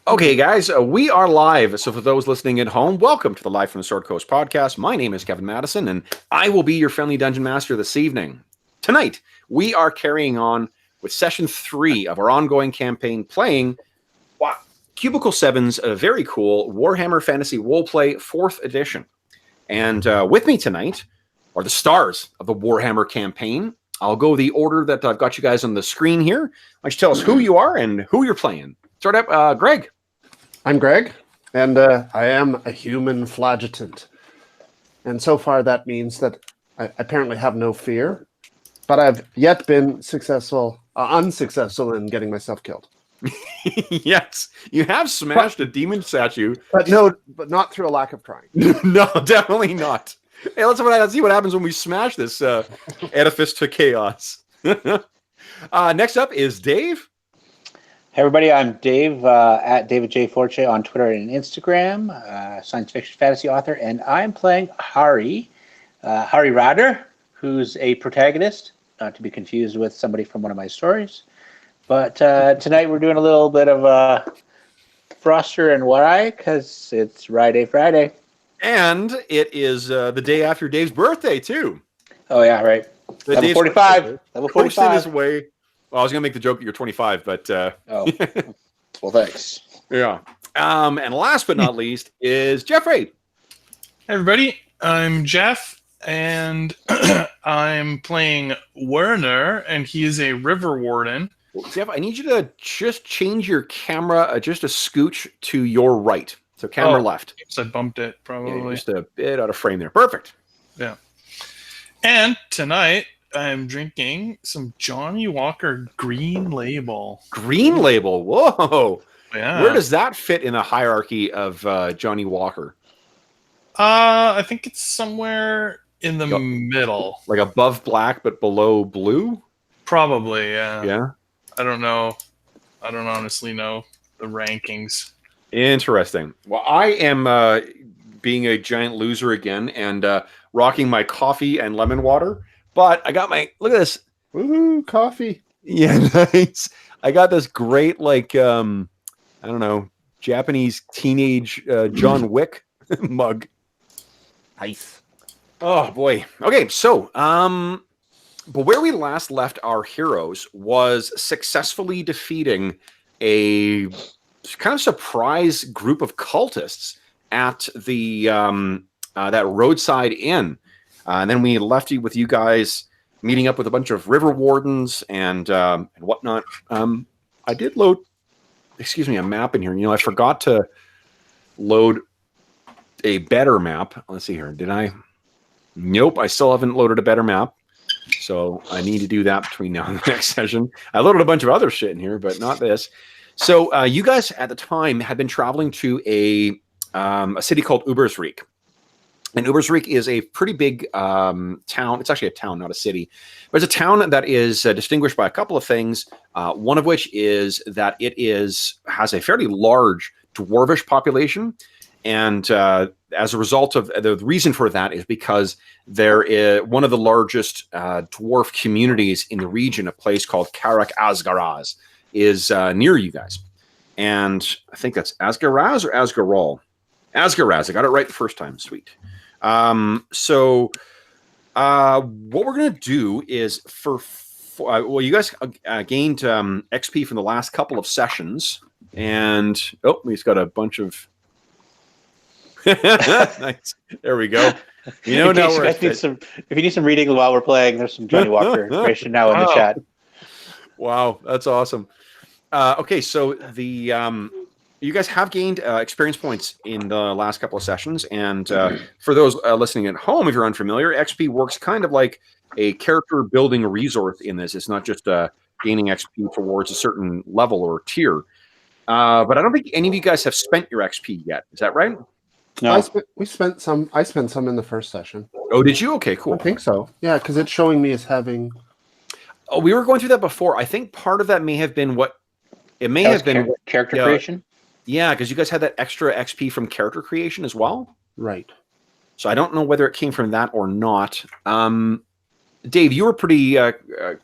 Okay, guys, we are live. So, for those listening at home, welcome to the Live from the Sword Coast podcast. My name is Kevin Madison, and I will be your friendly dungeon master this evening. Tonight, we are carrying on with session 3 of our ongoing campaign, playing Cubicle 7's very cool Warhammer Fantasy Roleplay 4th edition. And with me tonight are the stars of the Warhammer campaign. I'll go the order that I've got you guys on the screen here. Why don't you tell us who you are and who you're playing? Start up, Greg. I'm Greg, and I am a human flagetant. And so far that means that I apparently have no fear, but I've yet been unsuccessful in getting myself killed. Yes, you have smashed a demon statue. But not through a lack of trying. No, definitely not. Hey, let's see what happens when we smash this edifice to chaos. Next up is Dave. Hey everybody, I'm Dave at David J. Forte on Twitter and Instagram, science fiction fantasy author, and I'm playing Hari Radar, who's a protagonist, not to be confused with somebody from one of my stories. But tonight we're doing a little bit of Froster and Warai, because it's Friday. And it is the day after Dave's birthday, too. Oh, yeah, right. Level 45. Level 45. His way. Well, I was going to make the joke that you're 25, but... Oh, well, thanks. Yeah. And last but not least is Jeffrey. Hey, everybody. I'm Jeff, and I'm playing Werner, and he is a river warden. Jeff, I need you to just change your camera just a scooch to your right. So camera left. So I bumped it, probably. Yeah, just a bit out of frame there. Perfect. Yeah. And tonight... I'm drinking some Johnny Walker Green Label. Green Label? Whoa. Yeah. Where does that fit in the hierarchy of Johnny Walker? I think it's somewhere in the middle. Like above black but below blue? Probably, yeah. Yeah? I don't know. I don't honestly know the rankings. Interesting. Well, I am being a giant loser again and rocking my coffee and lemon water. But I got look at this. Woohoo, coffee. Yeah, nice. I got this great, I don't know, Japanese teenage John Wick mug. Nice. Oh, boy. Okay, so, but where we last left our heroes was successfully defeating a kind of surprise group of cultists at the that roadside inn. And then we left you with you guys meeting up with a bunch of river wardens and whatnot. I did load, a map in here. I forgot to load a better map. Let's see here. Did I? Nope, I still haven't loaded a better map. So I need to do that between now and the next session. I loaded a bunch of other shit in here, but not this. So you guys at the time had been traveling to a city called Ubersreich. And Ubersreich is a pretty big town. It's actually a town, not a city. But it's a town that is distinguished by a couple of things. One of which is that it has a fairly large dwarvish population. And as a result of the reason for that is because there is one of the largest dwarf communities in the region, a place called Karak Asgaraz, is near you guys. And I think that's Asgaraz or Asgaral. Asgaraz. I got it right the first time. Sweet. So what we're going to do is well, you guys gained XP from the last couple of sessions, and we just got a bunch of nice. There we go. If you need some reading while we're playing, there's some Johnny Walker information now in the chat. Wow, that's awesome. Okay, so the you guys have gained experience points in the last couple of sessions, and for those listening at home, if you're unfamiliar, XP works kind of like a character building resource in this. It's not just gaining XP towards a certain level or tier. But I don't think any of you guys have spent your XP yet. Is that right? No. I spent some in the first session. Oh, did you? Okay, cool. I think so. Yeah, because it's showing me as having... Oh, we were going through that before. I think part of that may have been character creation. Yeah, because you guys had that extra XP from character creation as well. Right. So I don't know whether it came from that or not. Dave, you were pretty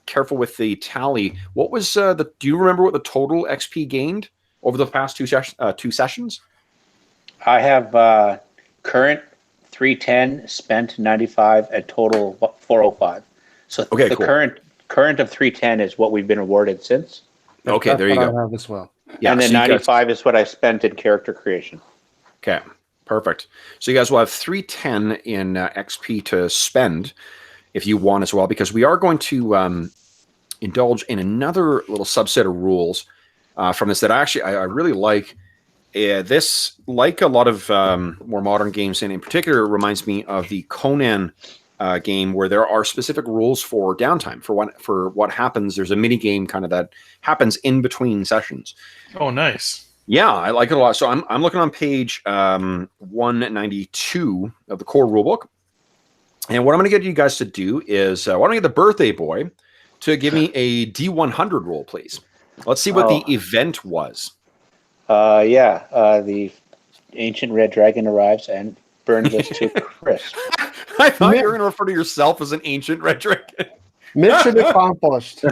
careful with the tally. What was do you remember what the total XP gained over the past two sessions? I have current 310, spent 95, and total 405. So Okay, the cool. current of 310 is what we've been awarded since. Okay, there you That's what go. I have as well. Yeah, And then so you guys- 95 is what I spent in character creation. Okay, perfect. So you guys will have 310 in XP to spend if you want as well, because we are going to indulge in another little subset of rules from this that I really like. This, like a lot of more modern games, and in particular, reminds me of the Conan game, where there are specific rules for downtime for what happens. There's a mini game kind of that happens in between sessions. Oh, nice. Yeah, I like it a lot. So I'm looking on page 192 of the core rulebook, and what I'm going to get you guys to do is why don't I get the birthday boy to give me a D100 roll, please? Let's see what the event was. The ancient red dragon arrives and burns us to crisp. I thought you were going to refer to yourself as an ancient red dragon. Mission accomplished.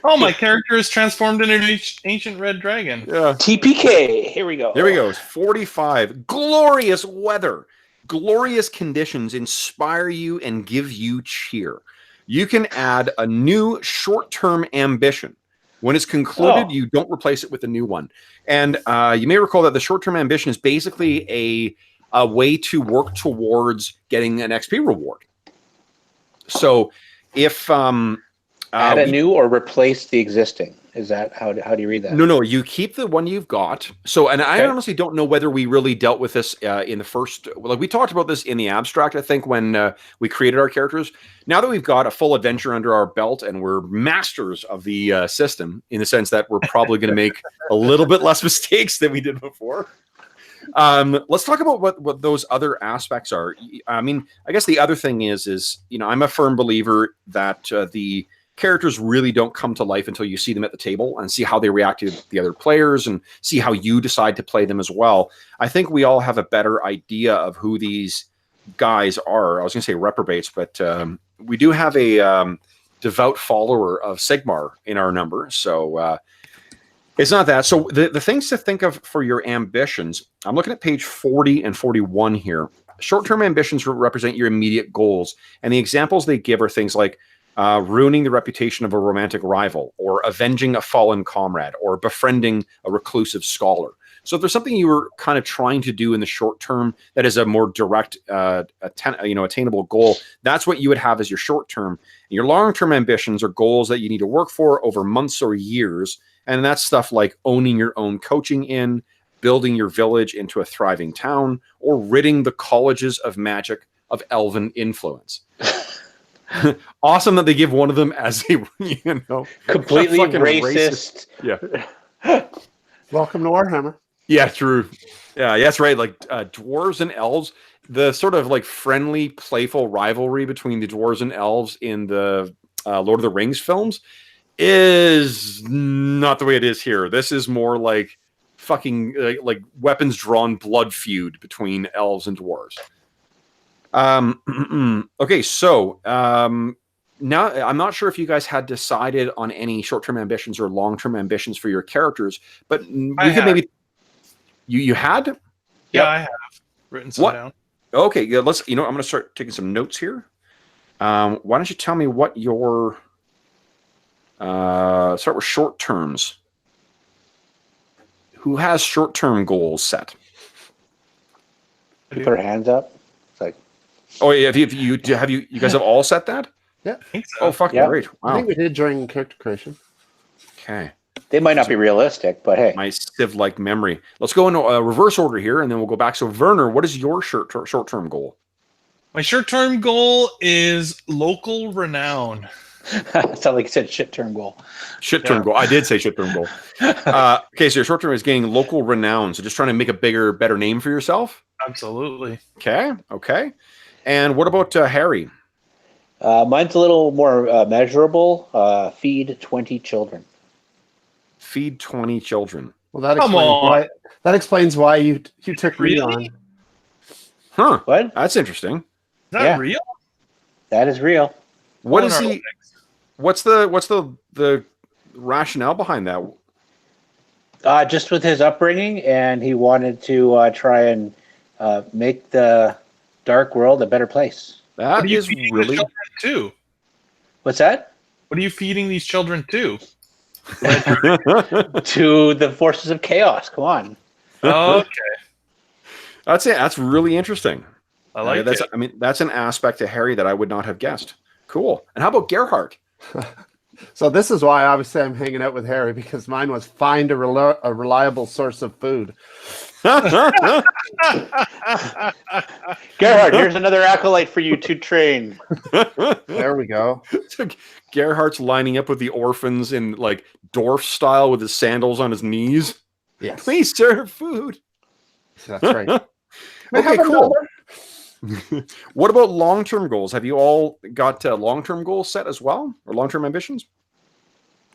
Oh, my character is transformed into an ancient red dragon. Yeah. TPK. Here we go. There we go. It's 45. Glorious weather. Glorious conditions inspire you and give you cheer. You can add a new short-term ambition. When it's concluded, you don't replace it with a new one. And you may recall that the short-term ambition is basically a way to work towards getting an XP reward. So if... add a new or replace the existing. Is that how do you read that? No. You keep the one you've got. So, and I honestly don't know whether we really dealt with this in the first. Like we talked about this in the abstract, I think, when we created our characters. Now that we've got a full adventure under our belt and we're masters of the system, in the sense that we're probably going to make a little bit less mistakes than we did before. Let's talk about what those other aspects are. I mean, I guess the other thing is I'm a firm believer that the characters really don't come to life until you see them at the table and see how they react to the other players and see how you decide to play them as well. I think we all have a better idea of who these guys are. I was going to say reprobates, but we do have a devout follower of Sigmar in our number. So it's not that. So the things to think of for your ambitions, I'm looking at page 40 and 41 here. Short-term ambitions represent your immediate goals. And the examples they give are things like ruining the reputation of a romantic rival, or avenging a fallen comrade, or befriending a reclusive scholar. So if there's something you were kind of trying to do in the short term that is a more direct, attainable goal, that's what you would have as your short term. And your long-term ambitions are goals that you need to work for over months or years, and that's stuff like owning your own coaching inn, building your village into a thriving town, or ridding the colleges of magic of elven influence. Awesome that they give one of them as a completely racist. Yeah. Welcome to Warhammer. Yeah, true. Yeah, that's right. Like dwarves and elves, the sort of like friendly, playful rivalry between the dwarves and elves in the Lord of the Rings films is not the way it is here. This is more like fucking like weapons drawn blood feud between elves and dwarves. Okay, so now I'm not sure if you guys had decided on any short-term ambitions or long-term ambitions for your characters, but we could maybe you had? Yeah, I have written some down. Okay, yeah, let's I'm going to start taking some notes here. Why don't you tell me what your start with short terms. Who has short-term goals set? Put their hands up. It's like, oh yeah, you guys have all set that? Yeah. I think so. Oh, fucking great! Wow. I think we did during character creation. Okay. they might not be realistic, but hey. My sieve-like memory. Let's go into reverse order here, and then we'll go back. So, Werner, what is your short-term goal? My short-term goal is local renown. Sounds like you said shit-term goal. Shit-term goal. I did say shit-term goal. Okay, so your short-term is getting local renown. So just trying to make a bigger, better name for yourself? Absolutely. Okay. And what about Harry? Mine's a little more measurable. Feed 20 children. Feed 20 children. Well, that explains why you took me on. Huh. What? That's interesting. Is that real? That is real. What is what's the rationale behind that? Just with his upbringing, and he wanted to try and make the dark world a better place. That What are you is feeding the really children to? What's that? What are you feeding these children to? To the forces of chaos. Come on. Okay, That's it. That's really interesting. I like that's, it. I mean, that's an aspect to Harry that I would not have guessed. Cool. And how about Gerhardt? So this is why obviously I'm hanging out with Harry, because mine was find a reliable source of food. Gerhard, here's another acolyte for you to train. There we go. So Gerhardt's lining up with the orphans in like dwarf style with his sandals on his knees. Yes, Please serve food. that's right. Okay, cool. What about long-term goals? Have you all got long-term goals set as well, or long-term ambitions?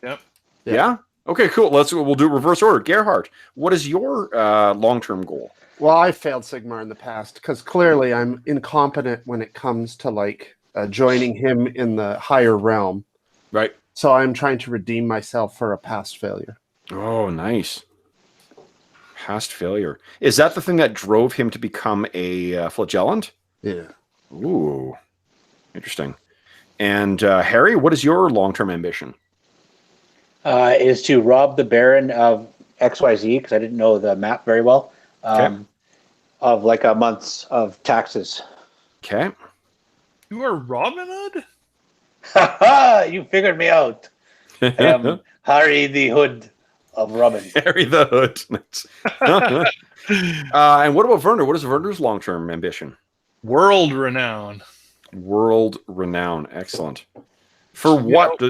Yep. Yeah. Okay, cool. We'll do reverse order. Gerhardt, what is your long-term goal? Well, I failed Sigmar in the past because clearly I'm incompetent when it comes to like joining him in the higher realm. Right. So I'm trying to redeem myself for a past failure. Oh, nice. Past failure. Is that the thing that drove him to become a flagellant? Yeah. Ooh, interesting. And Harry, what is your long-term ambition? Is to rob the Baron of XYZ, because I didn't know the map very well, of like a month's of taxes. Okay. You are Robin Hood? Ha ha! You figured me out. I am Harry the Hood of Robin. Harry the Hood. And what about Werner? What is Werner's long-term ambition? World renown. World renown. Excellent. For what?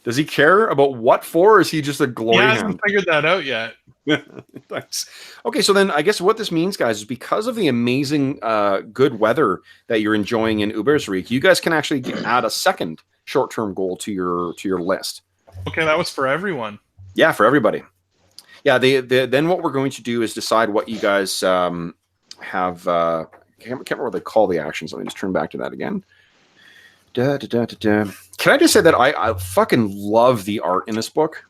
Does he care about what for? Or is he just a He glory hasn't hound? figured that out yet. Thanks. Okay, so then I guess what this means, guys, is because of the amazing good weather that you're enjoying in Ubersreich, you guys can actually add a second short-term goal to your list. Okay, that was for everyone. Yeah, for everybody. Yeah, then what we're going to do is decide what you guys have. I can't remember what they call the actions. Let me just turn back to that again. Can I just say that I fucking love the art in this book?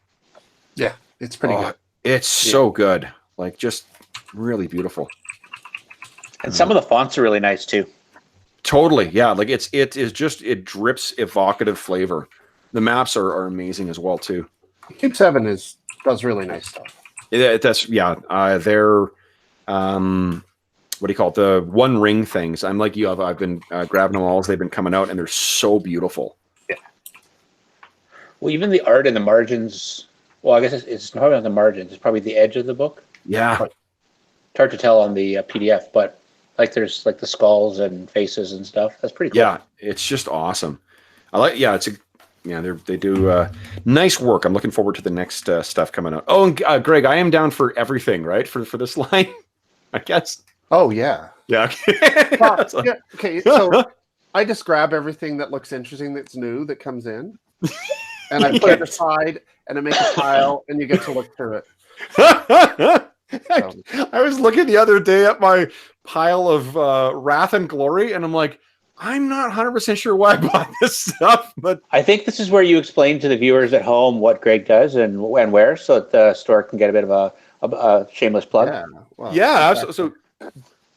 Yeah, it's pretty good. It's so good. Like, just really beautiful. And some of the fonts are really nice too. Totally, yeah. Like it drips evocative flavor. The maps are amazing as well too. Cube 7 does really nice stuff. They're what do you call it? The One Ring things. I'm like you. I've been grabbing them all as they've been coming out, and they're so beautiful. Yeah. Well, even the art and the margins. Well, I guess it's probably not the margins. It's probably the edge of the book. Yeah. It's hard to tell on the PDF, but like there's like the skulls and faces and stuff. That's pretty cool. Yeah, it's just awesome. I like. Yeah, they do nice work. I'm looking forward to the next stuff coming out. Oh, and Greg, I am down for everything, right? For this line, I guess. Oh yeah. Yeah. Yeah. Okay. So I just grab everything that looks interesting, that's new, that comes in, and I put it aside, and I make a pile, and you get to look through it. I was looking the other day at my pile of Wrath and Glory, and I'm like, I'm not 100% sure why I bought this stuff, but I think this is where you explain to the viewers at home what Greg does and where, so that the store can get a bit of a shameless plug. Yeah. Well, yeah. So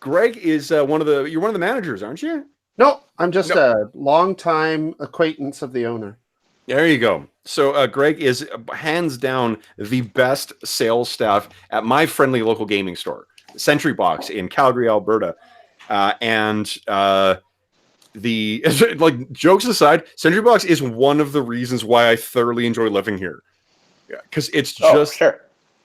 Greg is you're one of the managers, aren't you? No, I'm just a longtime acquaintance of the owner. There you go. So Greg is hands down the best sales staff at my friendly local gaming store, Sentry Box in Calgary, Alberta. Like, jokes aside, Sentry Box is one of the reasons why I thoroughly enjoy living here. Yeah, because it's just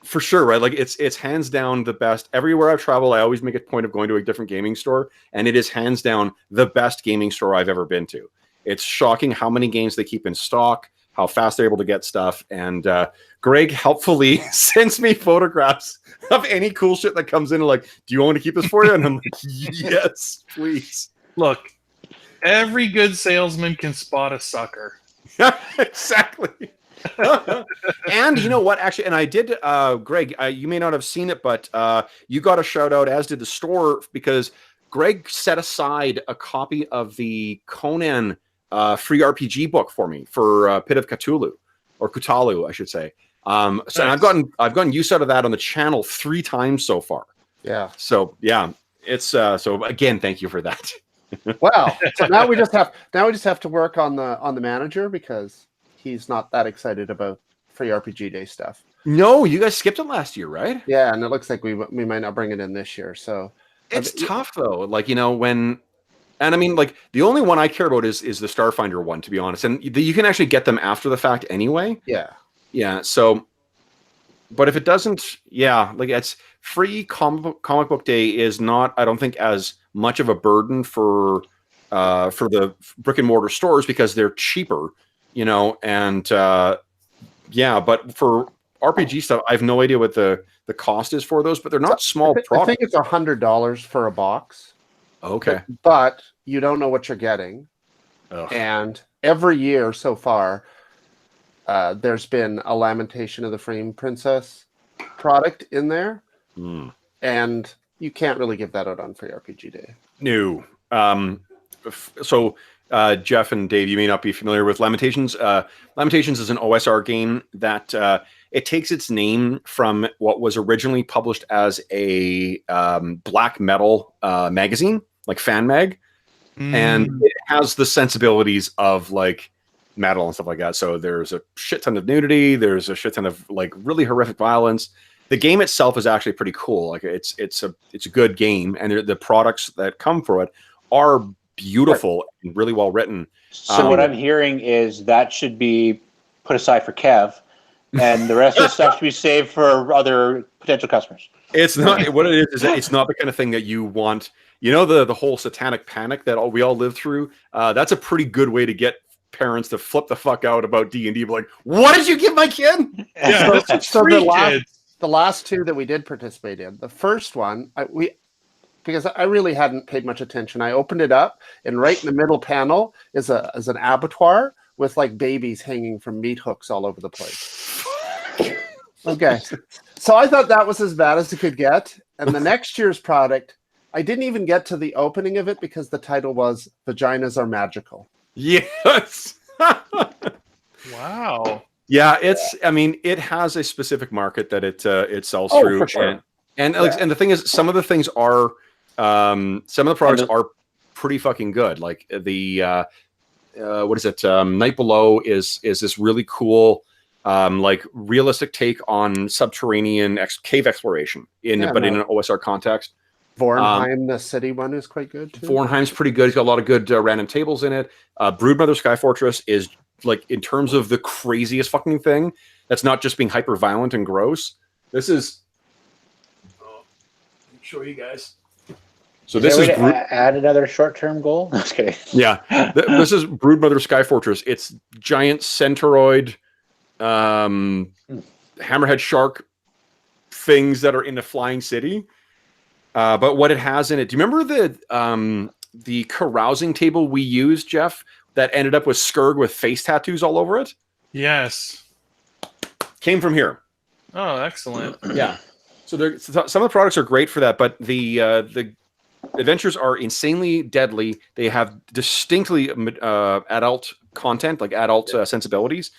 for sure, right? Like it's hands down the best. Everywhere I've traveled, I always make a point of going to a different gaming store, and it is hands down the best gaming store I've ever been to. It's shocking how many games they keep in stock, how fast they're able to get stuff. And Greg helpfully sends me photographs of any cool shit that comes in. Like, do you want me to keep this for you? And I'm like, yes, please. Look, every good salesman can spot a sucker. Exactly. And you know what? Actually, and I did, Greg, you may not have seen it, but you got a shout out, as did the store, because Greg set aside a copy of the Conan free RPG book for me for Pit of Cthulhu, or Cthulhu, I should say. So and I've gotten use out of that on the channel 3 times so far. Yeah. So yeah, it's so again, thank you for that. Wow. So now we just have to work on the manager because he's not that excited about free RPG Day stuff. No, you guys skipped it last year, right? Yeah, and it looks like we might not bring it in this year. So it's tough though. Like, when, and I mean, like the only one I care about is the Starfinder one, to be honest. And you can actually get them after the fact anyway. Yeah. Yeah. So, but if it doesn't, like it's free comic book day is not, I don't think, as much of a burden for the brick and mortar stores because they're cheaper, and but for RPG stuff, I have no idea what the cost is for those, but they're not small products. I think it's $100 for a box. Okay. But you don't know what you're getting. Ugh. And every year so far, there's been a Lamentation of the Frame Princess product in there. And you can't really give that out on free RPG Day. No. So Jeff and Dave, you may not be familiar with Lamentations. Lamentations is an OSR game that it takes its name from what was originally published as a black metal magazine, like fan mag, and it has the sensibilities of like metal and stuff like that. So there's a shit ton of nudity, there's a shit ton of like really horrific violence. The game itself is actually pretty cool. Like it's a good game, and the products that come for it are beautiful and really well written. So what I'm hearing is that should be put aside for Kev, and the rest of the stuff should be saved for other potential customers. It's not what it is that it's not the kind of thing that you want. The whole satanic panic that we all live through. That's a pretty good way to get parents to flip the fuck out about D&D. Like, what did you give my kid? Yeah, so the last 2 that we did participate in, the first one, because I really hadn't paid much attention, I opened it up, and right in the middle panel is an abattoir with like babies hanging from meat hooks all over the place. Okay, so I thought that was as bad as it could get. And the next year's product, I didn't even get to the opening of it because the title was "Vaginas Are Magical." Yes. Wow. Yeah, it has a specific market that it sells through, for sure. and the thing is, some of the things are, some of the products are pretty fucking good. Like the what is it? Night Below is this really cool, like realistic take on subterranean cave exploration in an OSR context. Vornheim, the city one, is quite good too. Vornheim's pretty good. It's got a lot of good random tables in it. Broodmother Sky Fortress is, like, in terms of the craziest fucking thing that's not just being hyper violent and gross. This is, let me show you guys. So this is add another short-term goal. No, just kidding. Yeah, this is Broodmother Sky Fortress. It's giant centauroid, hammerhead shark things that are in a flying city. But what it has in it, do you remember the carousing table we used, Jeff, that ended up with Skurg with face tattoos all over it? Yes. Came from here. Oh, excellent. Yeah. So some of the products are great for that, but the adventures are insanely deadly. They have distinctly adult content, like adult sensibilities,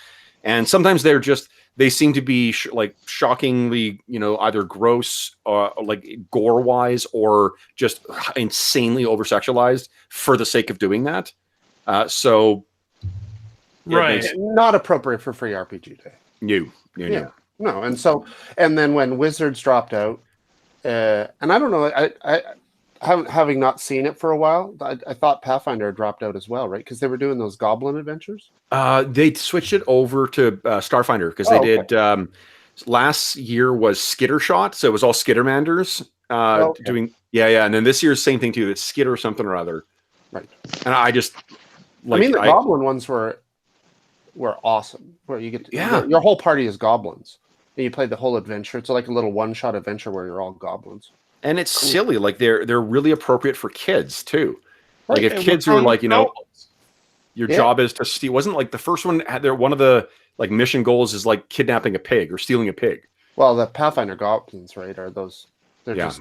and sometimes they seem to be shockingly, either gross or like gore wise, or just insanely over sexualized for the sake of doing that. Right, not appropriate for free RPG Day. No, and then when Wizards dropped out, and I don't know, I having not seen it for a while, I thought Pathfinder dropped out as well, right? Because they were doing those Goblin adventures. They switched it over to Starfinder because they did. Last year was Skittershot, so it was all Skittermanders doing. Yeah, and then this year's same thing too. It's Skitter something or other. Right. And I just, the Goblin ones were awesome. Where you get your whole party is goblins, and you play the whole adventure. It's like a little one-shot adventure where you're all goblins. And it's silly. Like they're really appropriate for kids too. Like if kids who are like, your job is to steal. Wasn't like the first one had one of the like mission goals is like kidnapping a pig or stealing a pig. Well, the Pathfinder goblins, right? Are those? They're just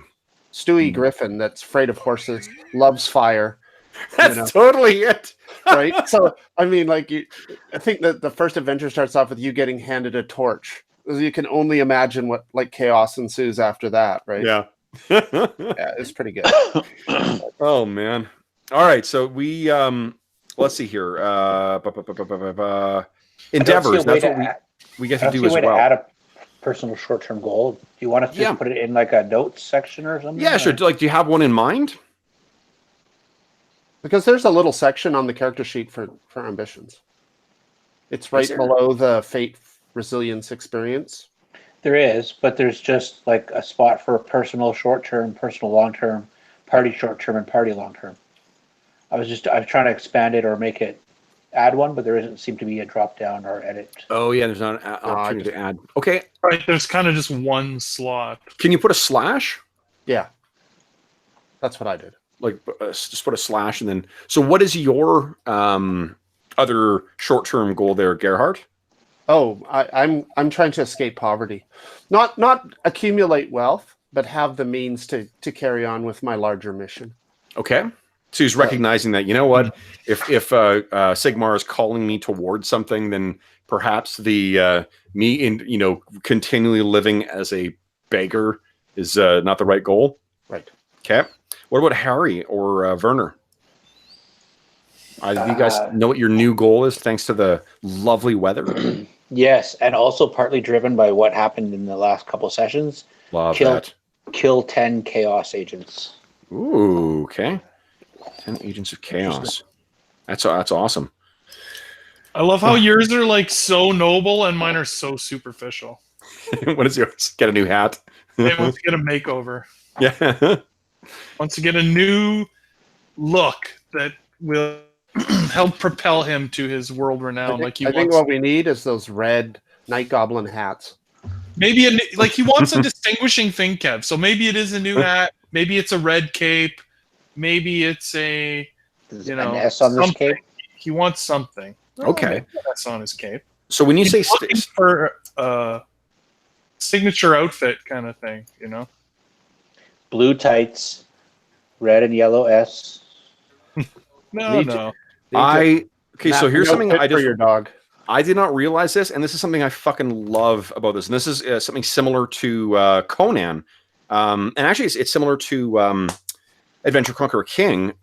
Stewie Griffin that's afraid of horses, loves fire. That's totally it. Right. So I mean, like, I think that the first adventure starts off with you getting handed a torch you can only imagine what like chaos ensues after that, right? Yeah. Yeah, it's pretty good. Oh man. All right, so we let's see here. Endeavors. That's what we get to do as way well. to add a personal short-term goal. Do you want us to just put it in like a notes section or something? Yeah, sure. Like, do you have one in mind? Because there's a little section on the character sheet for ambitions. It's right below the fate, resilience, experience. There is, but there's just like a spot for personal short-term, personal long-term, party short-term, and party long-term. I'm trying to expand it or make it add one, but there doesn't seem to be a drop-down or edit. Oh yeah, there's not an opportunity to add. Okay. Right, there's kind of just one slot. Can you put a slash? Yeah. That's what I did. Like, just put a slash and then... So what is your other short-term goal there, Gerhard? Oh, I'm trying to escape poverty. Not accumulate wealth, but have the means to carry on with my larger mission. Okay. So he's recognizing that, you know what, if Sigmar is calling me towards something, then perhaps the me in continually living as a beggar is not the right goal. Right. Okay. What about Harry or Werner? Do you guys know what your new goal is, thanks to the lovely weather? Yes, and also partly driven by what happened in the last couple sessions. Love that. Kill 10 chaos agents. Ooh, okay. 10 agents of chaos. That's awesome. I love how yours are like so noble and mine are so superficial. What is yours? Get a new hat. They want to get a makeover. Yeah. Wants to get a new look that will help propel him to his world renown. I think what we need is those red Night Goblin hats. Maybe he wants a distinguishing thing, Kev. So maybe it is a new hat. Maybe it's a red cape. Maybe it's a an S on this cape. He wants something. Okay. S on his cape. So when you say for signature outfit kind of thing, blue tights, red and yellow S. No. So here's something I just... for your dog. I did not realize this, and this is something I fucking love about this. And this is something similar to Conan. And actually, it's similar to Adventure Conqueror King.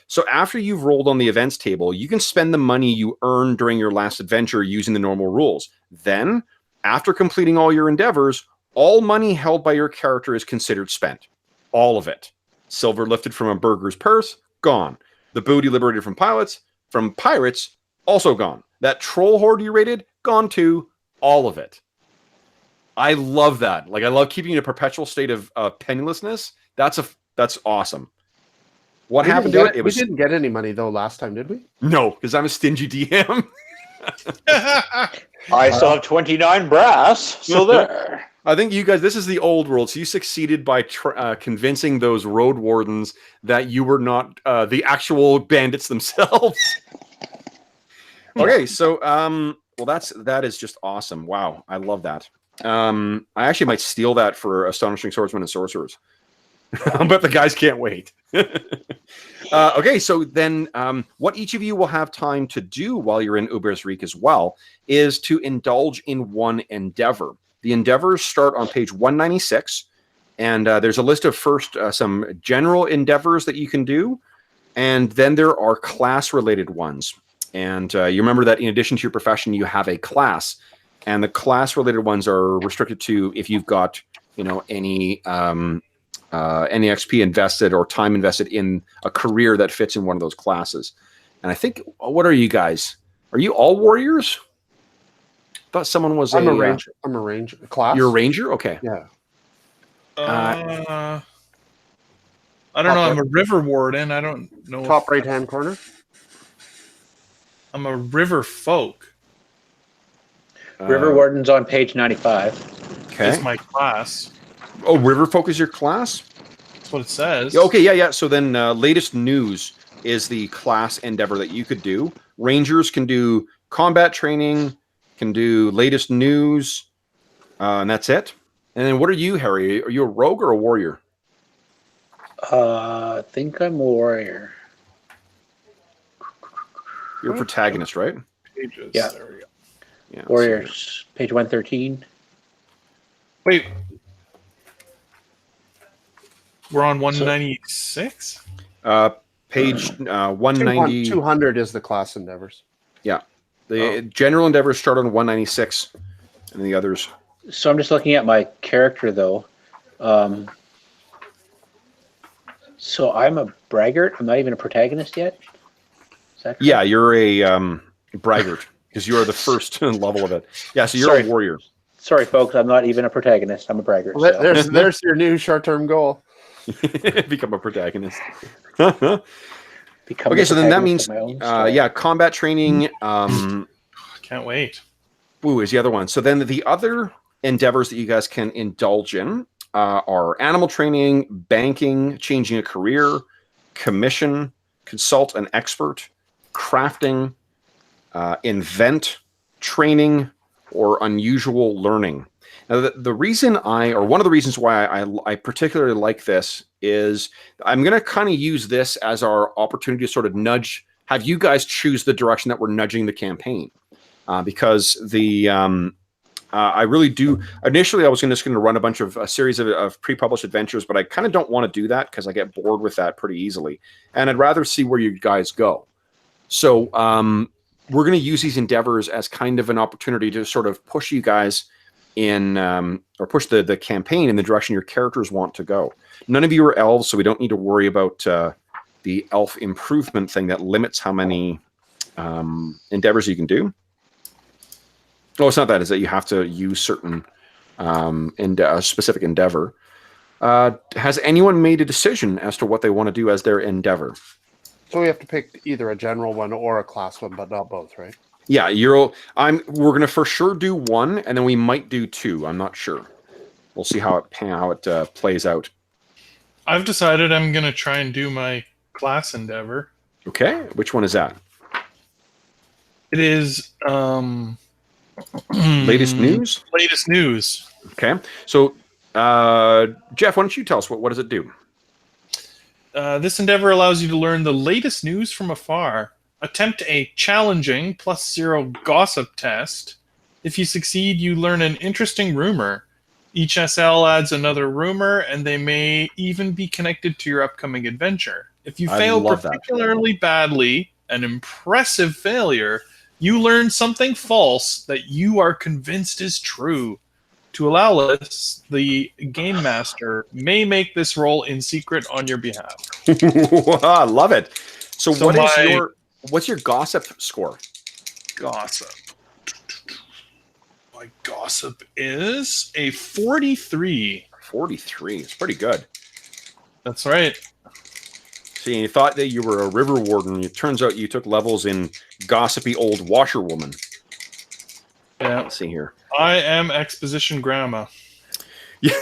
So after you've rolled on the events table, you can spend the money you earned during your last adventure using the normal rules. Then, after completing all your endeavors, all money held by your character is considered spent. All of it. Silver lifted from a burger's purse, gone. The booty liberated from pirates, also gone. That troll hoard you raided, gone too. All of it. I love that. Like, I love keeping you in a perpetual state of pennilessness. That's awesome. What happened to it? We didn't get any money though last time, did we? No, because I'm a stingy DM. I still have 29 brass, so there. I think you guys, this is the old world. So you succeeded by convincing those road wardens that you were not the actual bandits themselves. Okay, so that is just awesome. Wow, I love that. I actually might steal that for Astonishing Swordsmen and Sorcerers. But the guys can't wait. Okay, so then what each of you will have time to do while you're in Ubersreik as well is to indulge in one endeavor. The endeavors start on page 196, and there's a list of first some general endeavors that you can do, and then there are class-related ones. And you remember that in addition to your profession, you have a class, and the class-related ones are restricted to if you've got any XP invested or time invested in a career that fits in one of those classes. And I think, what are you guys? Are you all warriors? I thought someone was I'm a ranger. I'm a ranger. Class? You're a ranger? Okay. Yeah. I don't know. I'm a river warden. I don't know. Top right-hand corner. I'm a river folk. River warden's on page 95. Okay. That's my class. Oh, river folk is your class? That's what it says. Okay, yeah. So then latest news is the class endeavor that you could do. Rangers can do combat training, can do latest news, and that's it. And then what are you, Harry? Are you a rogue or a warrior? I think I'm a warrior. You're a protagonist, right? Pages. Yeah. There we go. Yeah. Warriors, page 113. Wait. We're on 196? Page 190. 200 is the class endeavors. Yeah. The general endeavors start on 196, and the others. So I'm just looking at my character, though. So I'm a braggart. I'm not even a protagonist yet. Is that correct? Yeah, you're a braggart because you are the first level of it. Yeah, so you're a warrior. Sorry, folks. I'm not even a protagonist. I'm a braggart. Well, So. there's your new short-term goal. Become a protagonist. Okay, so then that means, combat training. Can't wait. Ooh, is the other one. So then the other endeavors that you guys can indulge in are animal training, banking, changing a career, commission, consult an expert, crafting, invent, training, or unusual learning. Now, the reason one of the reasons why I particularly like this is I'm going to kind of use this as our opportunity to sort of have you guys choose the direction that we're nudging the campaign. Because I really do. Initially, I was just going to run a series of pre-published adventures, but I kind of don't want to do that because I get bored with that pretty easily, and I'd rather see where you guys go. So we're going to use these endeavors as kind of an opportunity to sort of push you guys in, or push the campaign in the direction your characters want to go. None of you are elves, so we don't need to worry about the elf improvement thing that limits how many endeavors you can do. Oh, it's not that. It's that you have to use certain specific endeavor. Has anyone made a decision as to what they want to do as their endeavor? So we have to pick either a general one or a class one, but not both, right? Yeah, we're going to for sure do one, and then we might do two. I'm not sure. We'll see how it plays out. I've decided I'm going to try and do my class endeavor. Okay, which one is that? It is latest news. Latest news. Okay, so Jeff, why don't you tell us what does it do? This endeavor allows you to learn the latest news from afar. Attempt a challenging +0 gossip test. If you succeed, you learn an interesting rumor. Each SL adds another rumor, and they may even be connected to your upcoming adventure. If you fail particularly badly, an impressive failure, you learn something false that you are convinced is true. To allow this, the game master may make this roll in secret on your behalf. I love it. So what's your gossip score? Gossip. My gossip is a 43. 43. It's pretty good. That's right. See, you thought that you were a river warden. It turns out you took levels in gossipy old washerwoman. Yeah. Let's see here. I am exposition grandma. Yeah,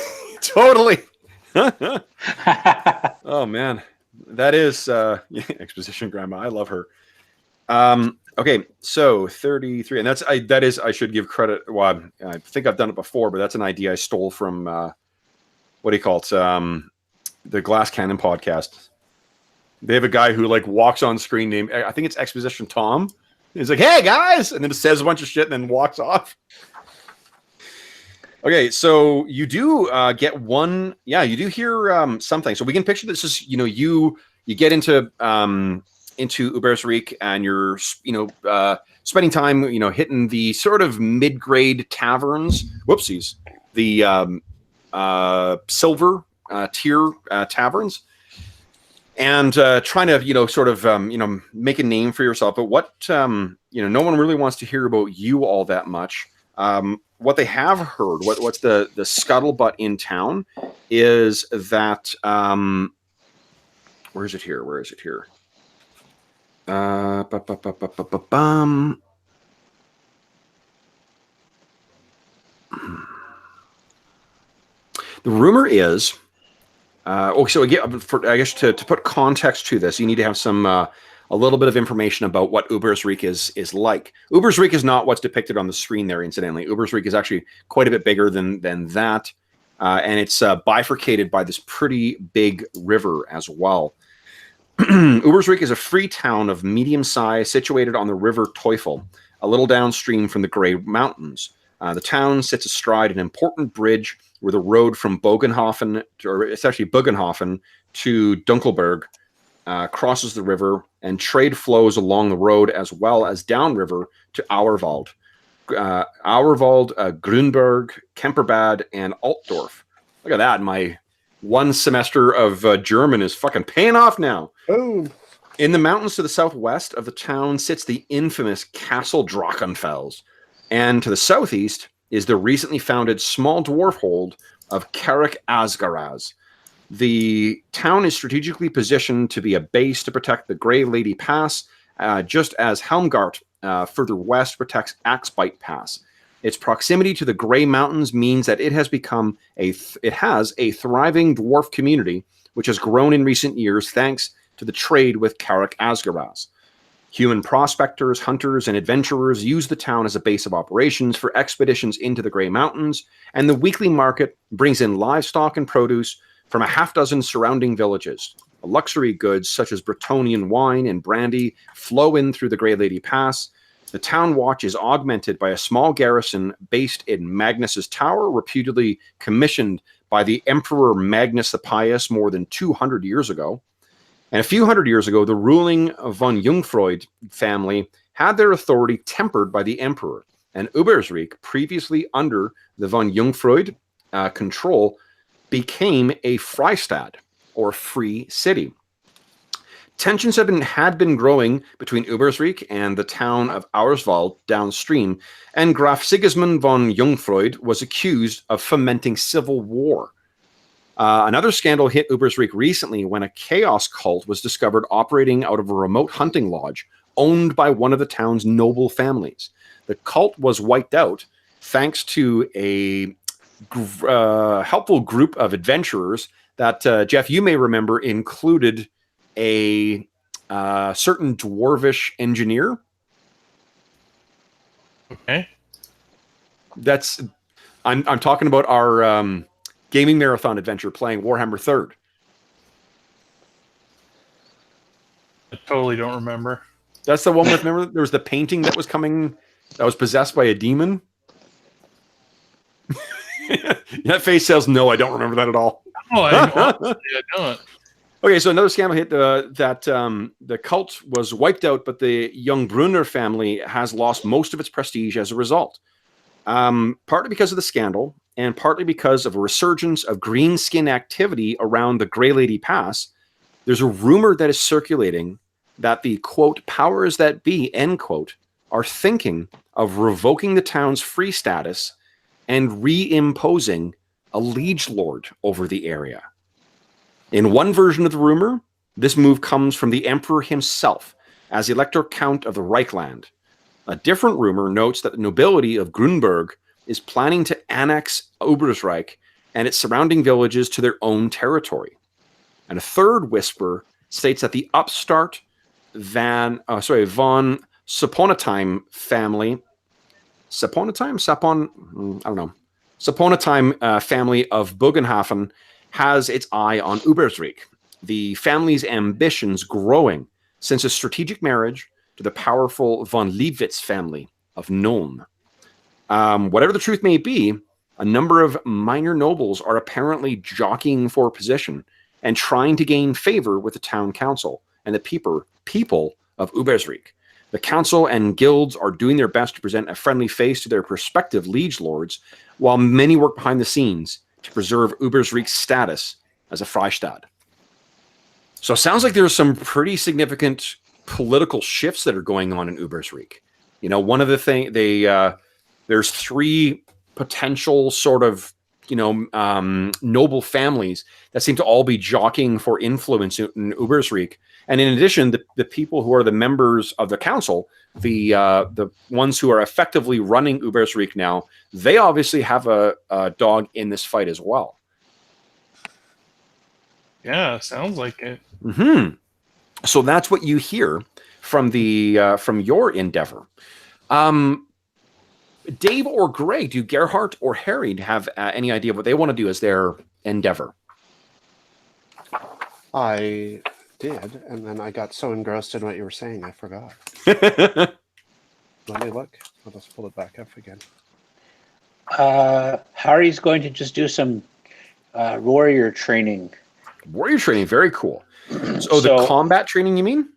totally. Oh man, that is exposition grandma. I love her. Okay, so 33, and I should give credit. Well, I think I've done it before, but that's an idea I stole from what do you call it? The Glass Cannon podcast. They have a guy who walks on screen named, I think it's Exposition Tom. He's like, "Hey guys," and then just says a bunch of shit and then walks off. Okay, so you do get one. Yeah, you do hear something. So we can picture this as you get into Ubersreik and you're spending time hitting the sort of mid-grade taverns. Whoopsies, the silver tier taverns, and trying to sort of make a name for yourself. But what no one really wants to hear about you all that much. What they have heard, what's the scuttlebutt in town, is that where is it here? The rumor is, so again, I guess to put context to this, you need to have some a little bit of information about what Ubersreik is like. Ubersreik is not what's depicted on the screen there, incidentally. Ubersreik is actually quite a bit bigger than that, and it's bifurcated by this pretty big river as well. Ubersreik is a free town of medium size situated on the river Teufel, a little downstream from the Grey Mountains. The town sits astride an important bridge where the road from Bogenhofen, or it's actually Bogenhofen, to Dunkelberg crosses the river, and trade flows along the road as well as downriver to Auerwald. Auerwald, Grünberg, Kemperbad, and Altdorf. Look at that. My one semester of German is fucking paying off now. Boom. In the mountains to the southwest of the town sits the infamous Castle Drachenfels. And to the southeast is the recently founded small dwarf hold of Carrick Asgaraz. The town is strategically positioned to be a base to protect the Grey Lady Pass, just as Helmgart further west protects Axebite Pass. Its proximity to the Grey Mountains means that it has become it has a thriving dwarf community, which has grown in recent years thanks to the trade with Carrick Asgaraz. Human prospectors, hunters, and adventurers use the town as a base of operations for expeditions into the Grey Mountains, and the weekly market brings in livestock and produce from a half dozen surrounding villages. Luxury goods such as Bretonnian wine and brandy flow in through the Grey Lady Pass. The town watch is augmented by a small garrison based in Magnus's Tower, reputedly commissioned by the Emperor Magnus the Pious more than 200 years ago. And a few hundred years ago, the ruling von Jungfreud family had their authority tempered by the emperor, and Ubersreich, previously under the von Jungfreud control, became a Freistaat, or free city. Tensions had been growing between Ubersreich and the town of Auerswald downstream, and Graf Sigismund von Jungfreud was accused of fomenting civil war. Another scandal hit Ubersreich recently when a chaos cult was discovered operating out of a remote hunting lodge owned by one of the town's noble families. The cult was wiped out thanks to a helpful group of adventurers that, Jeff, you may remember included a certain dwarvish engineer. Okay. I'm talking about our gaming marathon adventure playing Warhammer 3rd. I totally don't remember. That's the one with, remember, there was the painting that was coming, that was possessed by a demon? That face says, no, I don't remember that at all. Oh, I don't. Okay, so another scandal hit that the cult was wiped out, but the young Brunner family has lost most of its prestige as a result. Partly because of the scandal, and partly because of a resurgence of green skin activity around the Grey Lady Pass. There's a rumor that is circulating that the, quote, powers that be, end quote, are thinking of revoking the town's free status and reimposing a liege lord over the area. In one version of the rumor, this move comes from the emperor himself as Elector Count of the Reichland. A different rumor notes that the nobility of Grünberg is planning to annex Obersreich and its surrounding villages to their own territory. And a third whisper states that the upstart von Saponatheim family, Saponatheim family of Bogenhofen has its eye on Ubersreich, the family's ambitions growing since a strategic marriage to the powerful von Liebwitz family of Nuln. Whatever the truth may be, a number of minor nobles are apparently jockeying for position and trying to gain favor with the town council and the people of Ubersreich. The council and guilds are doing their best to present a friendly face to their prospective liege lords, while many work behind the scenes to preserve Ubersreich's status as a Freistaat. So it sounds like there's some pretty significant political shifts that are going on in Ubersreich. You know, one of the things there's three potential sort of, noble families that seem to all be jockeying for influence in Ubersreich. And in addition, the people who are the members of the council, the ones who are effectively running Ubersreich now, they obviously have a dog in this fight as well. Yeah, sounds like it. Mm-hmm. So that's what you hear from from your endeavor. Dave or Greg, do Gerhardt or Harry have any idea what they want to do as their endeavor? I did, and then I got so engrossed in what you were saying, I forgot. Let me look. I'll just pull it back up again. Harry's going to just do some warrior training. Warrior training, very cool. So the combat training, you mean?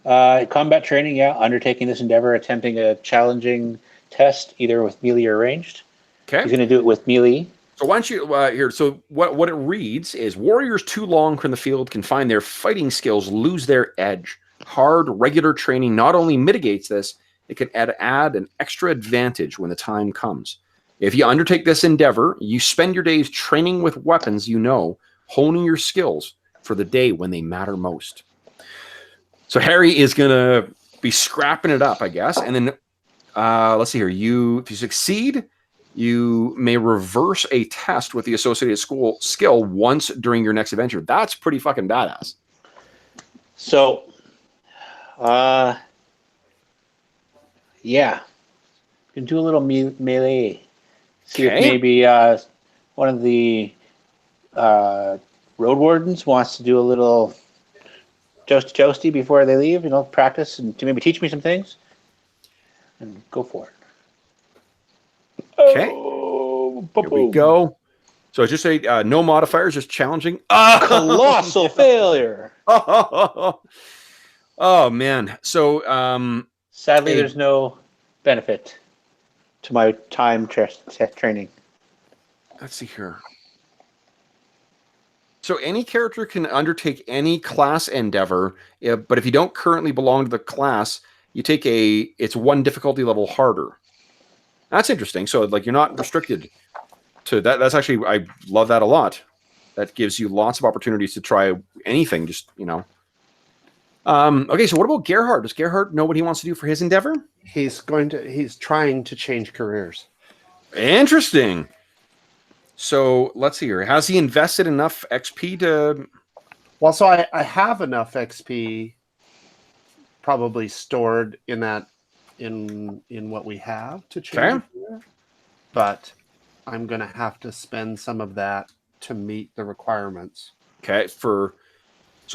Combat training, yeah. Undertaking this endeavor, attempting a challenging test, either with melee or ranged. Okay. He's going to do it with melee. So why don't you here? So what it reads is: warriors too long from the field can find their fighting skills lose their edge. Hard, regular training not only mitigates this, it can add an extra advantage when the time comes. If you undertake this endeavor, you spend your days training with weapons you know, honing your skills for the day when they matter most. So Harry is going to be scrapping it up, I guess. And then let's see here. If you succeed, you may reverse a test with the associated skill once during your next adventure. That's pretty fucking badass. So, yeah. You can do a little melee. See if maybe one of the road wardens wants to do a little jousty before they leave, practice and to maybe teach me some things. And go for it. Okay. Here we go. So just say no modifiers, just challenging. Colossal failure. Oh man. So sadly, there's no benefit to my time training. Let's see here. So any character can undertake any class endeavor, but if you don't currently belong to the class, you take it's one difficulty level harder. That's interesting. So like you're not restricted to that. That's actually, I love that a lot. That gives you lots of opportunities to try anything. Just, okay. So what about Gerhard? Does Gerhard know what he wants to do for his endeavor? He's trying to change careers. Interesting. So let's see here. Has he invested enough XP to? Well, so I have enough XP probably stored in that in what we have to change. Okay. But I'm going to have to spend some of that to meet the requirements. Okay. So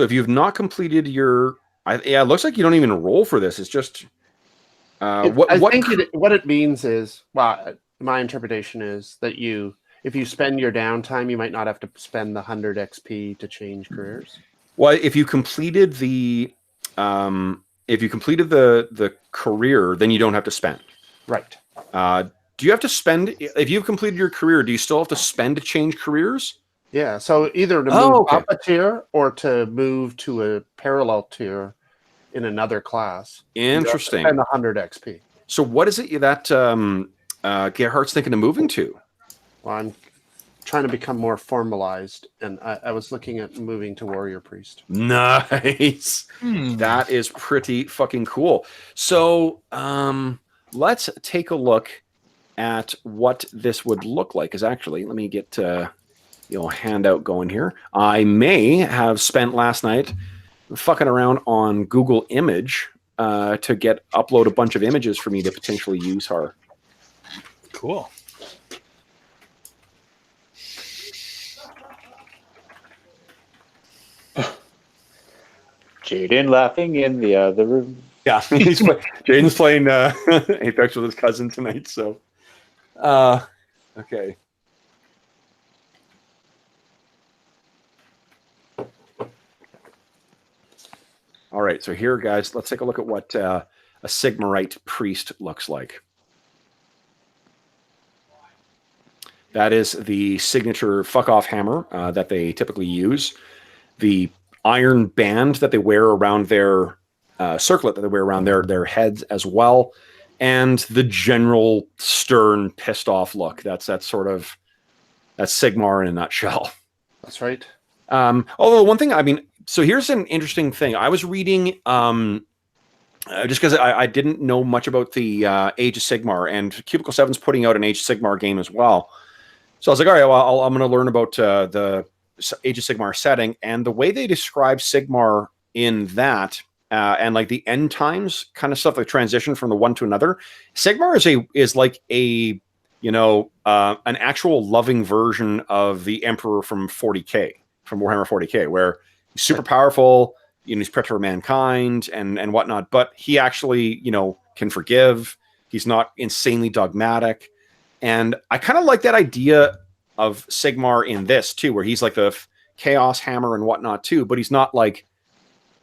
if you've not completed your, it looks like you don't even roll for this. It's just what it means is, well, my interpretation is that if you spend your downtime, you might not have to spend the 100 XP to change careers. Well, if you completed the career, then you don't have to spend. Right. Do you have to spend if you've completed your career? Do you still have to spend to change careers? Yeah. So either to move up a tier or to move to a parallel tier in another class. Interesting. And 100 XP. So what is it that Gerhardt's thinking of moving to? Well, I'm trying to become more formalized, and I was looking at moving to Warrior Priest. Nice. That is pretty fucking cool. So let's take a look at what this would look like. Because actually, let me get handout going here. I may have spent last night fucking around on Google Image to upload a bunch of images for me to potentially use her. Cool. Jaden laughing in the other room. Yeah, Jaden's playing Apex with his cousin tonight. So, okay. All right, so here, guys, let's take a look at what a Sigmarite priest looks like. That is the signature fuck-off hammer that they typically use. The iron band that they wear around their circlet that they wear around their heads as well, and the general stern, pissed-off look. That's Sigmar in a nutshell. That's right. Although one thing, so here's an interesting thing. I was reading, just because I didn't know much about the Age of Sigmar, and Cubicle 7's putting out an Age of Sigmar game as well. So I was like, all right, well, I'm going to learn about the Age of Sigmar setting, and the way they describe Sigmar in that, and like the end times kind of stuff, like transition from the one to another. Sigmar is like an actual loving version of the Emperor from 40K, from Warhammer 40K, where he's super powerful, he's protector of mankind and whatnot, but he actually, can forgive. He's not insanely dogmatic. And I kind of like that idea of Sigmar in this too, where he's like the chaos hammer and whatnot too, but he's not like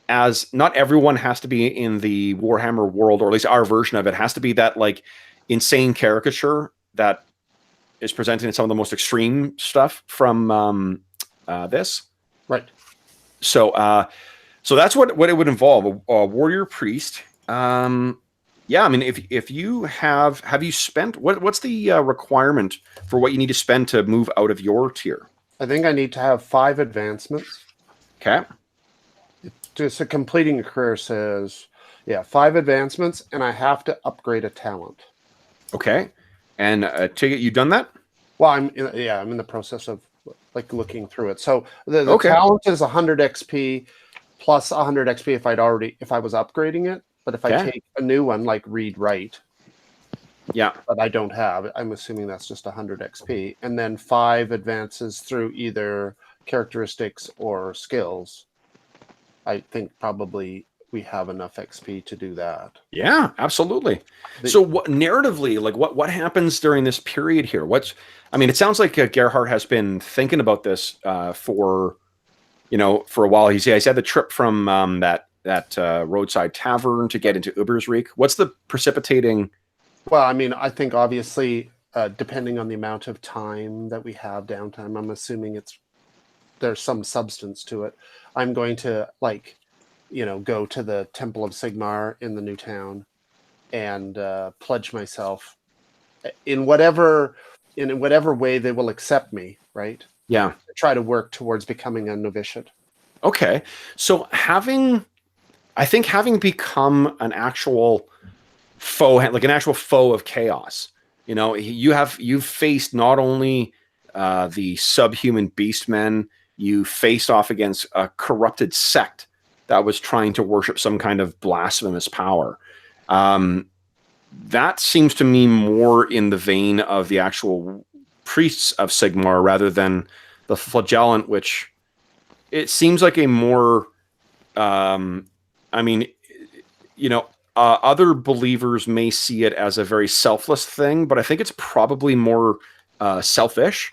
not everyone has to be in the Warhammer world, or at least our version of it has to be that like insane caricature that is presented in some of the most extreme stuff from this. Right. So that's what it would involve, a warrior priest. Yeah, I mean, if you have you spent what's the requirement for what you need to spend to move out of your tier? I think I need to have 5 advancements. Okay. Just completing a career says, 5 advancements, and I have to upgrade a talent. Okay. And take it, you've done that? Well, I'm in the process of like looking through it. So the talent is 100 XP plus 100 XP if I was upgrading it. But if I take a new one like read write, that I don't have, I'm assuming that's just 100 XP, and then 5 advances through either characteristics or skills. I think probably we have enough XP to do that. Yeah, absolutely. So narratively, like what happens during this period here? It sounds like Gerhard has been thinking about this for a while. He's had the trip from that roadside tavern to get into Ubersreich. What's the precipitating? Well, I think obviously, depending on the amount of time that we have downtime, I'm assuming there's some substance to it. I'm going to go to the Temple of Sigmar in the new town and pledge myself in whatever way they will accept me, right? Yeah. Try to work towards becoming a novitiate. Okay. So having become an actual foe, like an actual foe of chaos, you've faced not only the subhuman beastmen, you faced off against a corrupted sect that was trying to worship some kind of blasphemous power. That seems to me more in the vein of the actual priests of Sigmar rather than the flagellant, which it seems like a more, other believers may see it as a very selfless thing, but I think it's probably more selfish,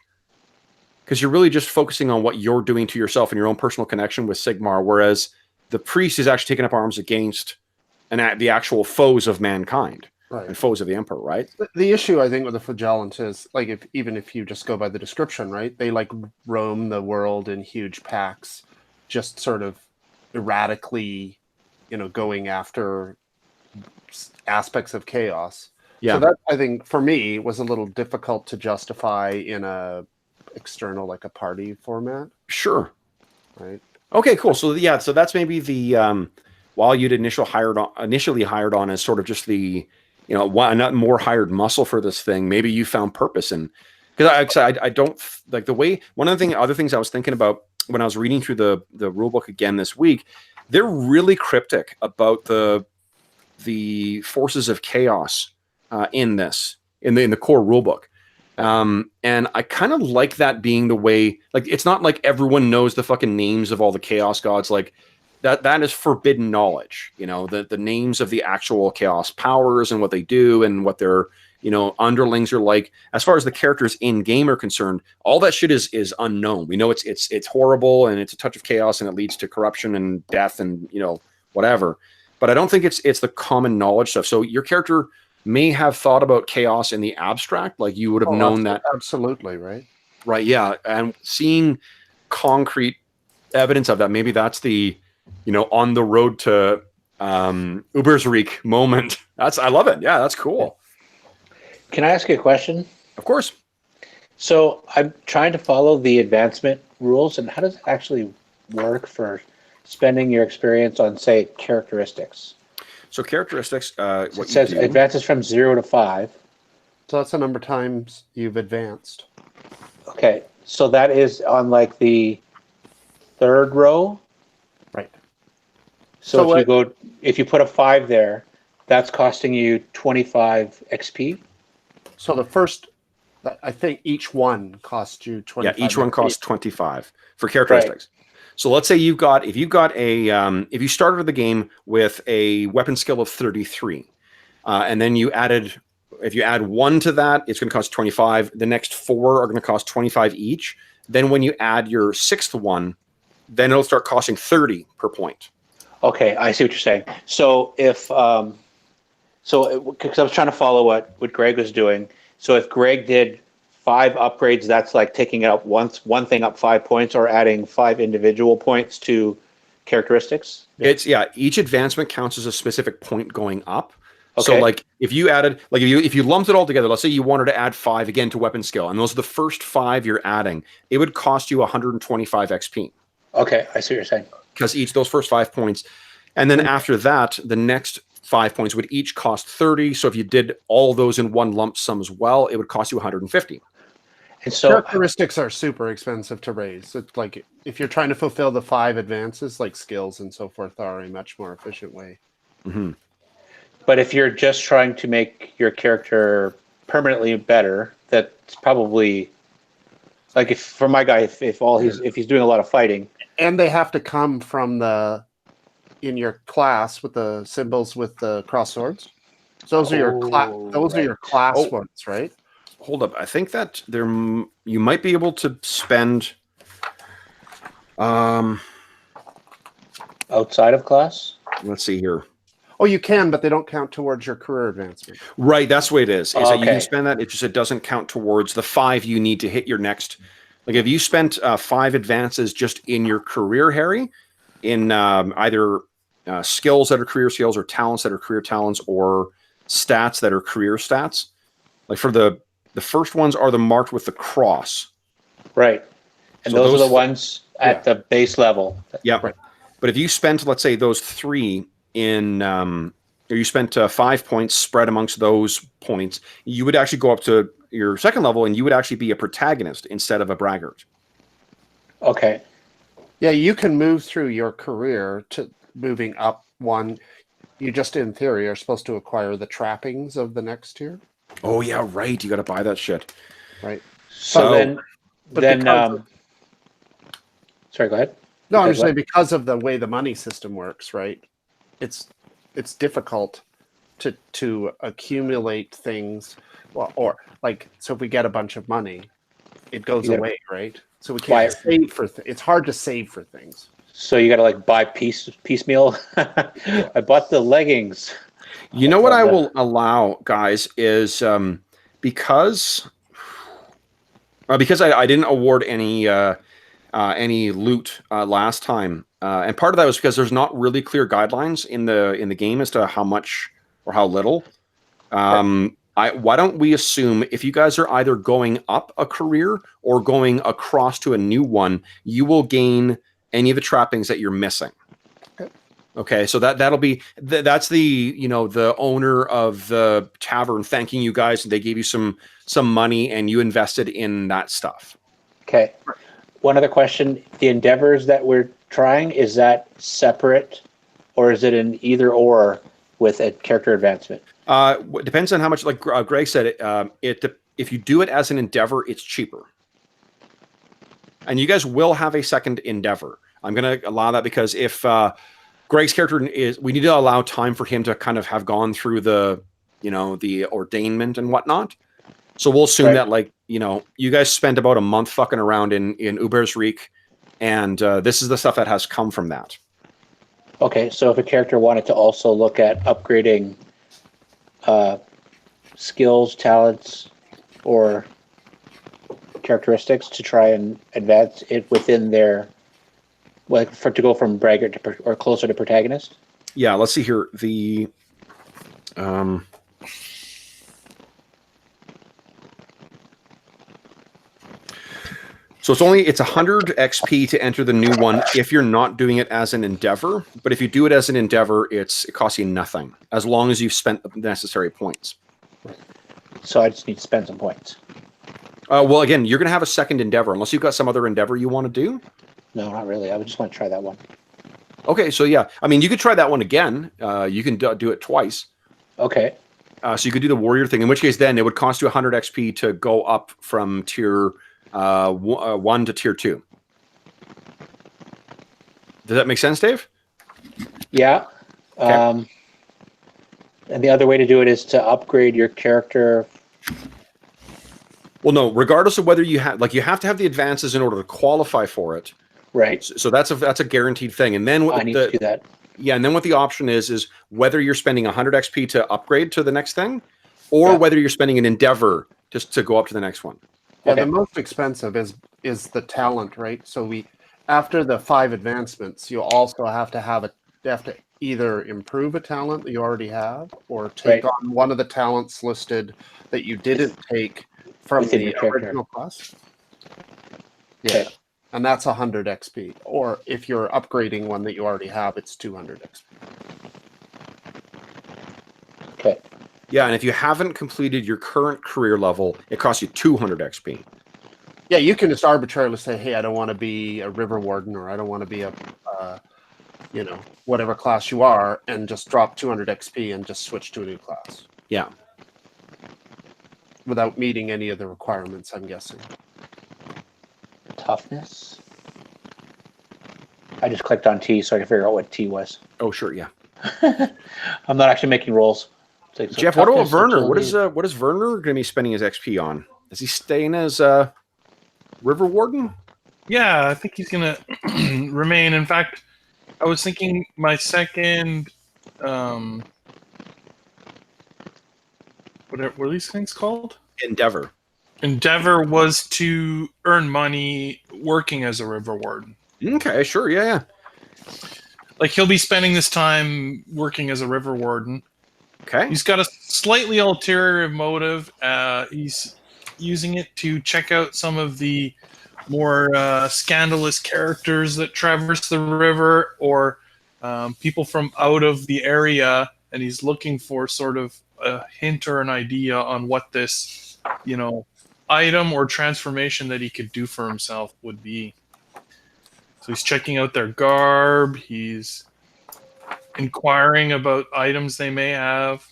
because you're really just focusing on what you're doing to yourself and your own personal connection with Sigmar, whereas the priest is actually taking up arms against the actual foes of mankind, right, and foes of the Emperor, right? The issue, I think, with the flagellant is, like, even if you just go by the description, right, they like roam the world in huge packs, just sort of erratically, going after aspects of chaos. Yeah. So that, I think, for me, was a little difficult to justify in a external, like a party format. Sure. Right. Okay, cool. So so that's maybe the while you'd initially hired on as sort of just the not more hired muscle for this thing. Maybe you found purpose in, because I don't like the way. Other things I was thinking about when I was reading through the rulebook again this week, they're really cryptic about the forces of chaos in the core rulebook. And I kind of like that being the way, like, it's not like everyone knows the fucking names of all the chaos gods. Like that is forbidden knowledge, the names of the actual chaos powers and what they do and what their, underlings are like. As far as the characters in game are concerned, all that shit is unknown. We know it's horrible and it's a touch of chaos and it leads to corruption and death and, whatever. But I don't think it's the common knowledge stuff. So your character may have thought about chaos in the abstract, like you would have known that. Absolutely, right? Right, yeah. And seeing concrete evidence of that, maybe that's the, on the road to Ubersreich moment. I love it. Yeah, that's cool. Can I ask you a question? Of course. So I'm trying to follow the advancement rules, and how does it actually work for spending your experience on, say, characteristics? So characteristics, it says advances from 0 to 5. So that's the number of times you've advanced. Okay, so that is on like the third row? Right. So if you put a 5 there, that's costing you 25 XP? So the first, I think each one costs you 25. Yeah, each one costs 25 for characteristics. Right. So let's say if you started the game with a weapon skill of 33, and then you added if you add 1 to that, it's going to cost 25. The next 4 are going to cost 25 each. Then when you add your 6th one, then it'll start costing 30 per point. Okay, I see what you're saying. So if because I was trying to follow what Greg was doing. So if Greg did 5 upgrades, that's like taking up one thing up 5 points, or adding 5 individual points to characteristics. It's each advancement counts as a specific point going up. Okay. So like if you added, like if you lumped it all together, let's say you wanted to add 5 again to weapon skill, and those are the first 5 you're adding, it would cost you 125 XP. Okay, I see what you're saying. Because those first 5 points, and then after that, the next 5 points would each cost 30. So if you did all those in one lump sum as well, it would cost you 150. And so characteristics are super expensive to raise. It's like if you're trying to fulfill the 5 advances, like skills and so forth, are a much more efficient way. Mm-hmm. But if you're just trying to make your character permanently better, that's probably like if for my guy, if he's doing a lot of fighting, and they have to come from in your class with the symbols with the cross swords. So those are your are your class ones, right? Hold up, I think that you might be able to spend outside of class. Let's see here. Oh, you can, but they don't count towards your career advancement. Right, that's the way it is. That you can spend that. It doesn't count towards the 5 you need to hit your next. Like if you spent 5 advances just in your career, Harry, in either skills that are career skills, or talents that are career talents, or stats that are career stats. Like for the first ones are the marked with the cross. Right. And so those are the ones at the base level. Yeah. Right. But if you spent, let's say, those 3 in, or you spent 5 points spread amongst those points, you would actually go up to your second level, and you would actually be a protagonist instead of a braggart. Okay. Yeah, you can move through your career to moving up 1. You just, in theory, are supposed to acquire the trappings of the next tier. Oh yeah, right. You got to buy that shit. Right. So then sorry, go ahead. No, I'm just saying because of the way the money system works, right? It's difficult to accumulate things, or like, so if we get a bunch of money, it goes away, right? So we can't save for it's hard to save for things. So you got to like buy piecemeal. I bought the leggings. You know what I will allow, guys, is because I didn't award any loot last time, and part of that was because there's not really clear guidelines in the game as to how much or how little. Why don't we assume if you guys are either going up a career or going across to a new one, you will gain any of the trappings that you're missing. Okay, so that's the the owner of the tavern thanking you guys, and they gave you some money and you invested in that stuff. Okay. One other question: the endeavors that we're trying, is that separate, or is it an either or with a character advancement? It depends on how much. Like Greg said, if you do it as an endeavor, it's cheaper, and you guys will have a second endeavor. I'm going to allow that because if Greg's character we need to allow time for him to kind of have gone through the ordainment and whatnot. So we'll assume that you guys spent about a month fucking around in Ubersreich, and this is the stuff that has come from that. Okay, so if a character wanted to also look at upgrading skills, talents, or characteristics to try and advance it within their, to go from braggart or closer to protagonist. Yeah, let's see here. So it's 100 XP to enter the new one if you're not doing it as an endeavor. But if you do it as an endeavor, it costs you nothing as long as you've spent the necessary points. So I just need to spend some points. Well, again, you're going to have a second endeavor unless you've got some other endeavor you want to do. No, not really. I would just want to try that one. Okay, so yeah, I mean, you could try that one again. You can do it twice. Okay. So you could do the warrior thing. In which case, then it would cost you 100 XP to go up from tier 1 to tier 2. Does that make sense, Dave? Yeah. Okay. And the other way to do it is to upgrade your character. Well, no, regardless of whether you have, you have to have the advances in order to qualify for it. Right. So that's a guaranteed thing. And then what I need to do that. Yeah, and then what the option is whether you're spending 100 XP to upgrade to the next thing, or whether you're spending an endeavor just to go up to the next one. Yeah, Okay. the most expensive is the talent, right? So after the 5 advancements, you also have to either improve a talent that you already have, or take on one of the talents listed that you didn't take from Within the your character. original class. Okay. Yeah, and that's 100 XP. Or if you're upgrading one that you already have, it's 200 XP. Okay. Yeah, and if you haven't completed your current career level, it costs you 200 XP. Yeah, you can just arbitrarily say, hey, I don't want to be a river warden, or I don't want to be a, whatever class you are, and just drop 200 XP and just switch to a new class. Yeah. Without meeting any of the requirements, I'm guessing. Toughness. I just clicked on T so I can figure out what T was. Oh, sure, yeah. I'm not actually making rolls. It's like, so Jeff, what about toughness, Werner? agility- What is Werner going to be spending his XP on? Is he staying as River Warden? Yeah, I think he's gonna remain. In fact, I was thinking my second, what were these things called? Endeavor. Endeavor was to earn money working as a river warden. Okay, sure, yeah. Like, he'll be spending this time working as a river warden. Okay. He's got a slightly ulterior motive. He's using it to check out some of the more scandalous characters that traverse the river, or people from out of the area, and he's looking for sort of a hint or an idea on what this, item or transformation that he could do for himself would be. So he's checking out their garb. He's inquiring about items they may have.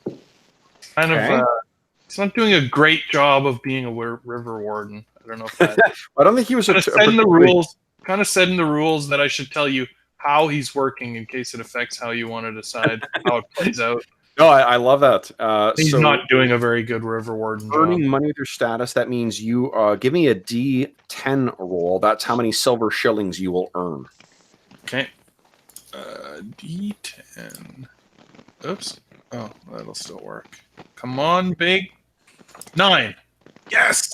He's not doing a great job of being a river warden. I don't know if that. I don't think he was Kind of setting the rules that I should tell you how he's working in case it affects how you want to decide how it plays out. No, I love that. He's so not doing a very good river warden earning job. money with your status, that means you give me a D10 roll. That's how many silver shillings you will earn. Okay. D10. Oops. Oh, that'll still work. Come on, big. 9. Yes!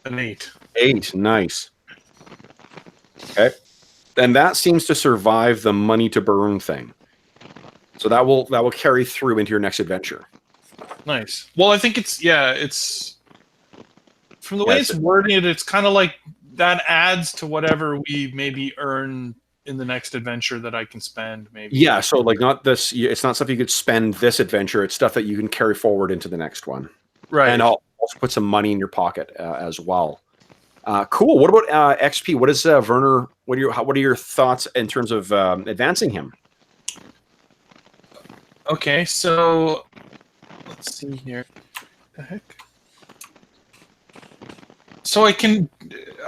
An 8. 8, nice. Okay. And that seems to survive the money to burn thing. So that will carry through into your next adventure. Nice. Well, I think it's from the way it's worded, it's kind of like that adds to whatever we maybe earn in the next adventure that I can spend, maybe. Yeah, so like not this, it's not stuff you could spend this adventure. It's stuff that you can carry forward into the next one. Right. And I'll also put some money in your pocket as well. Cool. What about XP? What is Werner? What are your thoughts in terms of advancing him? Okay, so let's see here. What the heck? So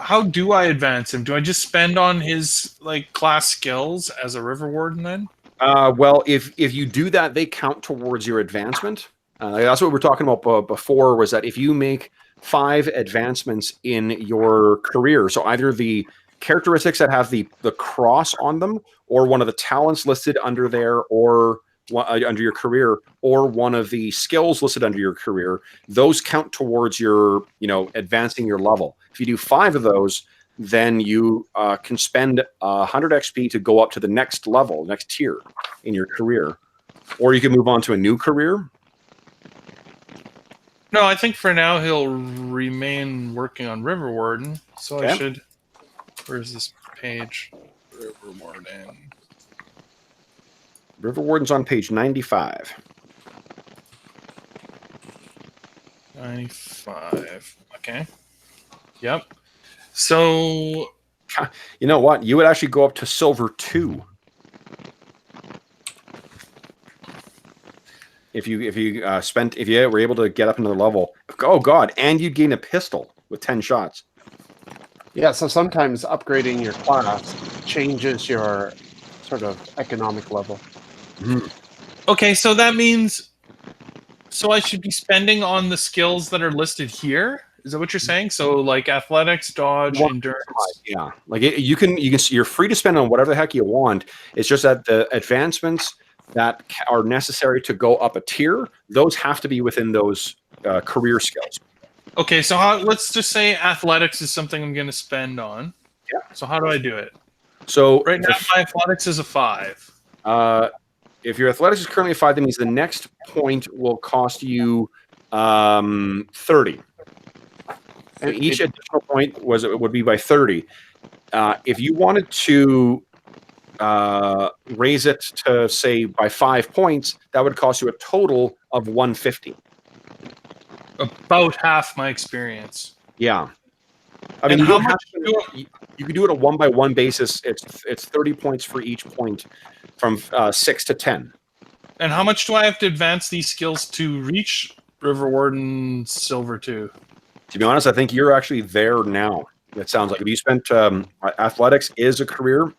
how do I advance him? Do I just spend on his class skills as a river warden then? Well, if you do that, they count towards your advancement. That's what we were talking about before, was that if you make 5 advancements in your career, so either the characteristics that have the cross on them, or one of the talents listed under there, or under your career, or one of the skills listed under your career, those count towards your, advancing your level. If you do 5 of those, then you can spend 100 XP to go up to the next level, next tier in your career, or you can move on to a new career. No, I think for now he'll remain working on river warden. So okay. I should. Where's this page? River warden. River Warden's on page 95. 95. Okay. Yep. So, you know what? You would actually go up to silver 2. If you were able to get up another level. Oh God! And you'd gain a pistol with 10 shots. Yeah. So sometimes upgrading your class changes your sort of economic level. Okay, so that means... So I should be spending on the skills that are listed here? Is that what you're saying? So like athletics, dodge, endurance. Yeah, like you're free to spend on whatever the heck you want. It's just that the advancements that are necessary to go up a tier, those have to be within those career skills. Okay, so let's just say athletics is something I'm going to spend on. Yeah. So how do I do it? So Right now, my athletics is a 5. If your athletics is currently a 5, that means the next point will cost you 30. So each additional point would be by 30. If you wanted to raise it to, say, by 5 points, that would cost you a total of 150. About half my experience. Yeah. I mean, you can do it a 1-by-1 basis. It's 30 points for each point from 6 to 10. And how much do I have to advance these skills to reach River Warden Silver 2? To be honest, I think you're actually there now. It sounds like if you spent athletics is a career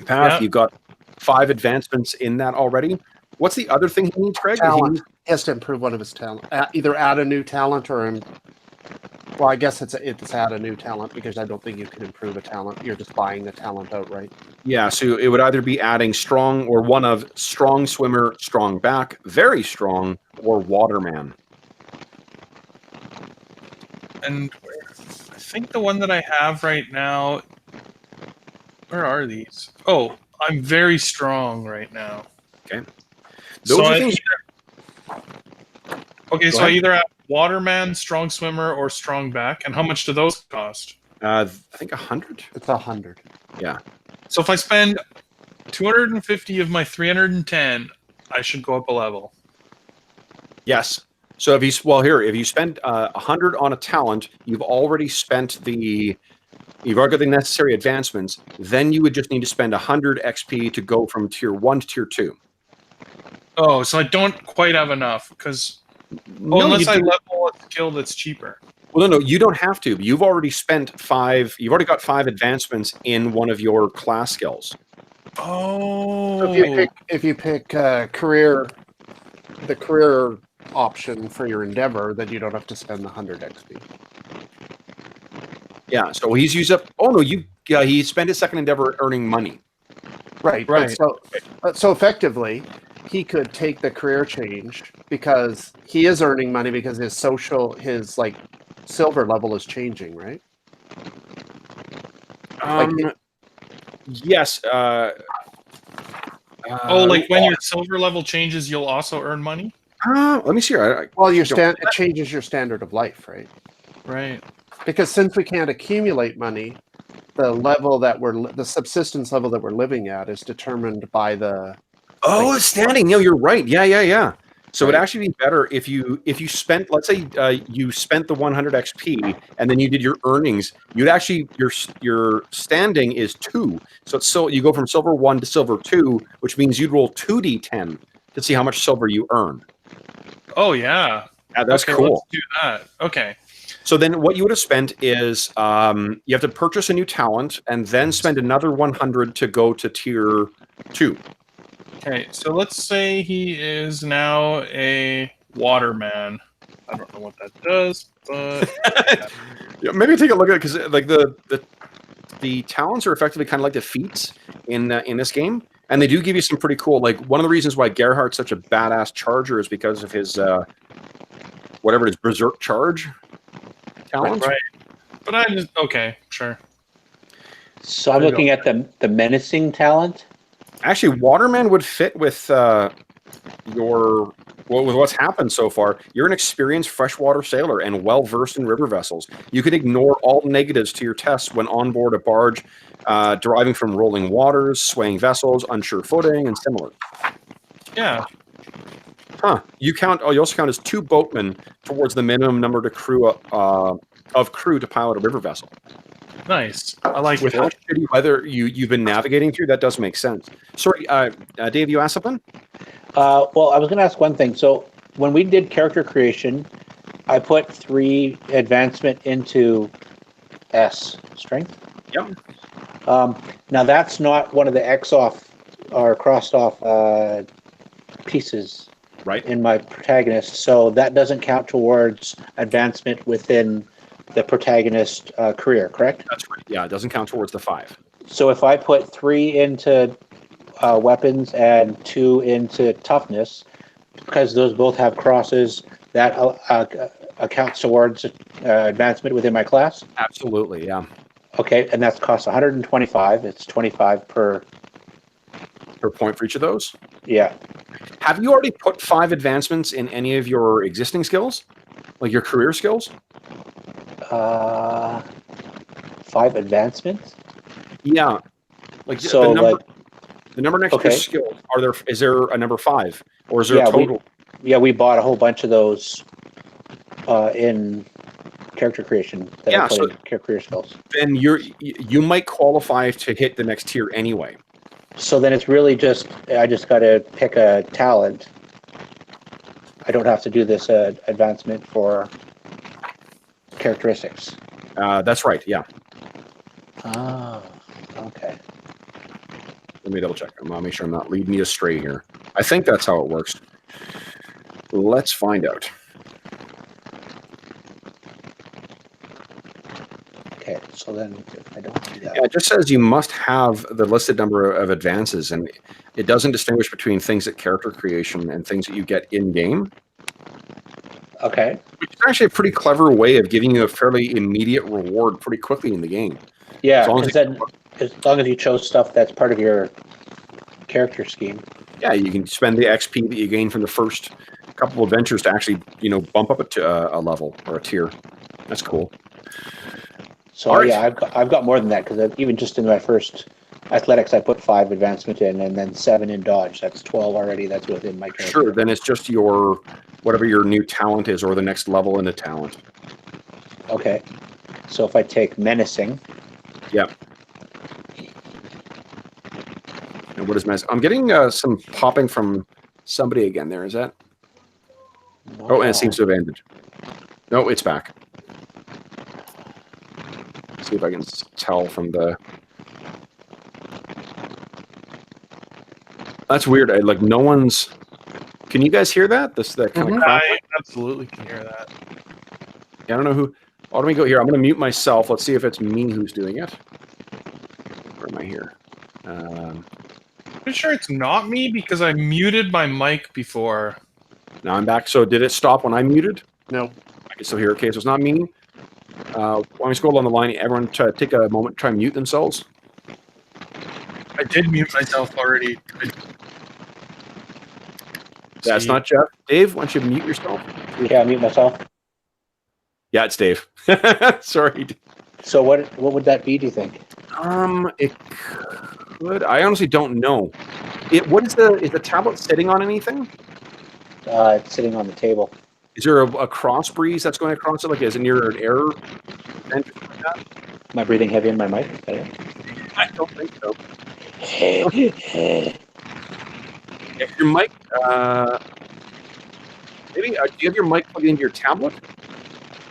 path, You've got 5 advancements in that already. What's the other thing he needs, Craig? Talent. He has to improve one of his talent. Either add a new talent or... Well, I guess it's add a new talent because I don't think you can improve a talent. You're just buying the talent outright. Yeah, so it would either be adding strong or one of strong swimmer, strong back, very strong, or waterman. And I think the one that I have right now... Where are these? Oh, I'm very strong right now. Okay. I either have waterman, strong swimmer, or strong back. And how much do those cost? I think 100. It's 100. Yeah. So if I spend 250 of my 310, I should go up a level. Yes. So if you spend 100 on a talent, you've already got the necessary advancements. Then you would just need to spend 100 XP to go from tier 1 to tier 2. Oh, so I don't quite have enough because unless I level a skill that's cheaper. Well, no, you don't have to. You've already spent 5. You've already got 5 advancements in one of your class skills. Oh. So if you pick the career option for your endeavor, then you don't have to spend the 100 XP. Yeah. So he's used up. Oh no, he spent his second endeavor earning money. Right. So effectively, he could take the career change because he is earning money because his silver level is changing, right? Yes. When your silver level changes, you'll also earn money? Let me see here. It changes your standard of life, right? Right. Because since we can't accumulate money, the subsistence level that we're living at is determined by the... Oh, standing. No, you're right. Yeah. So it'd actually be better if you spent, let's say you spent the 100 XP and then you did your earnings, you'd actually, your standing is 2. So you go from silver 1 to silver 2, which means you'd roll 2d10 to see how much silver you earn. Oh, yeah. Yeah, that's cool. Let's do that. Okay. So then what you would have spent is you have to purchase a new talent and then spend another 100 to go to tier 2. Okay, so let's say he is now a waterman. I don't know what that does, but... Yeah, maybe take a look at it because like the talents are effectively kind of like the feats in this game. And they do give you some pretty cool, like one of the reasons why Gerhardt's such a badass charger is because of his, whatever it is, berserk charge talent. Right. But okay, sure. So I'm looking at the menacing talent. Actually, Waterman would fit with with what's happened so far. You're an experienced freshwater sailor and well-versed in river vessels. You could ignore all negatives to your tests when on board a barge deriving from rolling waters, swaying vessels, unsure footing, and similar. Yeah. Huh. You also count as 2 boatmen towards the minimum number of crew to pilot a river vessel. Nice. I like with how shitty weather you've been navigating through. That does make sense. Sorry, Dave, you asked something? Well, I was going to ask one thing. So when we did character creation, I put 3 advancement into S strength. Yep. Now that's not one of the X off or crossed off pieces Right. in my protagonist, so that doesn't count towards advancement within the protagonist career, correct? That's right. Yeah, it doesn't count towards the 5. So if I put 3 into weapons and 2 into toughness, because those both have crosses, that accounts towards advancement within my class. Absolutely, yeah. Okay, and that costs 125. It's 25 per. Per point for each of those. Yeah. Have you already put 5 advancements in any of your existing skills, like your career skills? 5 advancements. Yeah, like So the number next to Okay. your skill. Is there a number 5, or is there Yeah, a total? we bought a whole bunch of those in character creation that Yeah, I put so- in career skills. Then you might qualify to hit the next tier anyway. So then it's really just I just got to pick a talent. I don't have to do this advancement for characteristics. That's right. Yeah. Oh, okay. Let me double check. I'm gonna make sure I'm not leading you astray here. I think that's how it works. Let's find out. Okay, so then if I don't do that. Yeah, it just says you must have the listed number of advances, and it doesn't distinguish between things at character creation and things that you get in game. Okay. Which is actually a pretty clever way of giving you a fairly immediate reward pretty quickly in the game. Yeah, As long as because then as long as you chose stuff that's part of your character scheme. Yeah, you can spend the XP that you gain from the first couple of adventures to actually, bump up a level or a tier. That's cool. So All right. yeah, I've got more than that because even just in my first athletics, I put 5 advancement in and then 7 in dodge. That's 12 already. That's within my character. Sure, then it's just your whatever your new talent is or the next level in the talent. Okay. So if I take menacing, Yeah. And what is menacing? I'm getting some popping from somebody again there. Is that? Oh, and it seems to have ended. No, it's back. See if I can tell from the. That's weird. No one's. Can you guys hear that? That kind of crack? I absolutely can hear that. I don't know who. Oh, let me go here. I'm going to mute myself. Let's see if it's me who's doing it. Where am I here? Pretty sure it's not me because I muted my mic before. Now I'm back. So did it stop when I muted? No. I can still hear it. Okay, so it's not me. Why don't we scroll down the line? Everyone try to take a moment, try and mute themselves. I did mute myself already. That's See? not Jeff. Dave, why don't you mute yourself? yeah, I mute myself. Yeah, it's Dave. Sorry. So what would that be? Do you think? It could. I honestly don't know. Is the tablet sitting on anything? It's sitting on the table. Is there a cross breeze that's going across it? Like, is it near an error? Like that? Am I breathing heavy in my mic? I don't think so. If your mic, maybe, do you have your mic plugged into your tablet?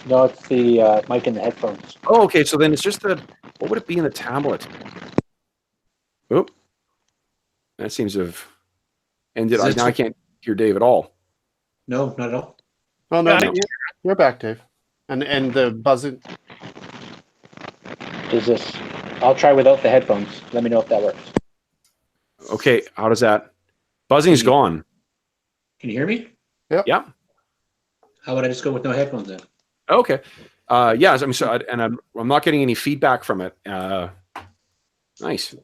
No, it's the mic in the headphones. Oh, okay. So then it's just what would it be in the tablet? Oop. That seems to have ended. Now I can't hear Dave at all. No, not at all. Oh no, Yeah, no. You're back, Dave. And the buzzing. Is this? I'll try without the headphones. Let me know if that works. Okay. How does that? Buzzing's gone. Can you hear me? Yeah. How about I just go with no headphones then? Okay. Yeah. I mean, I'm not getting any feedback from it. Nice.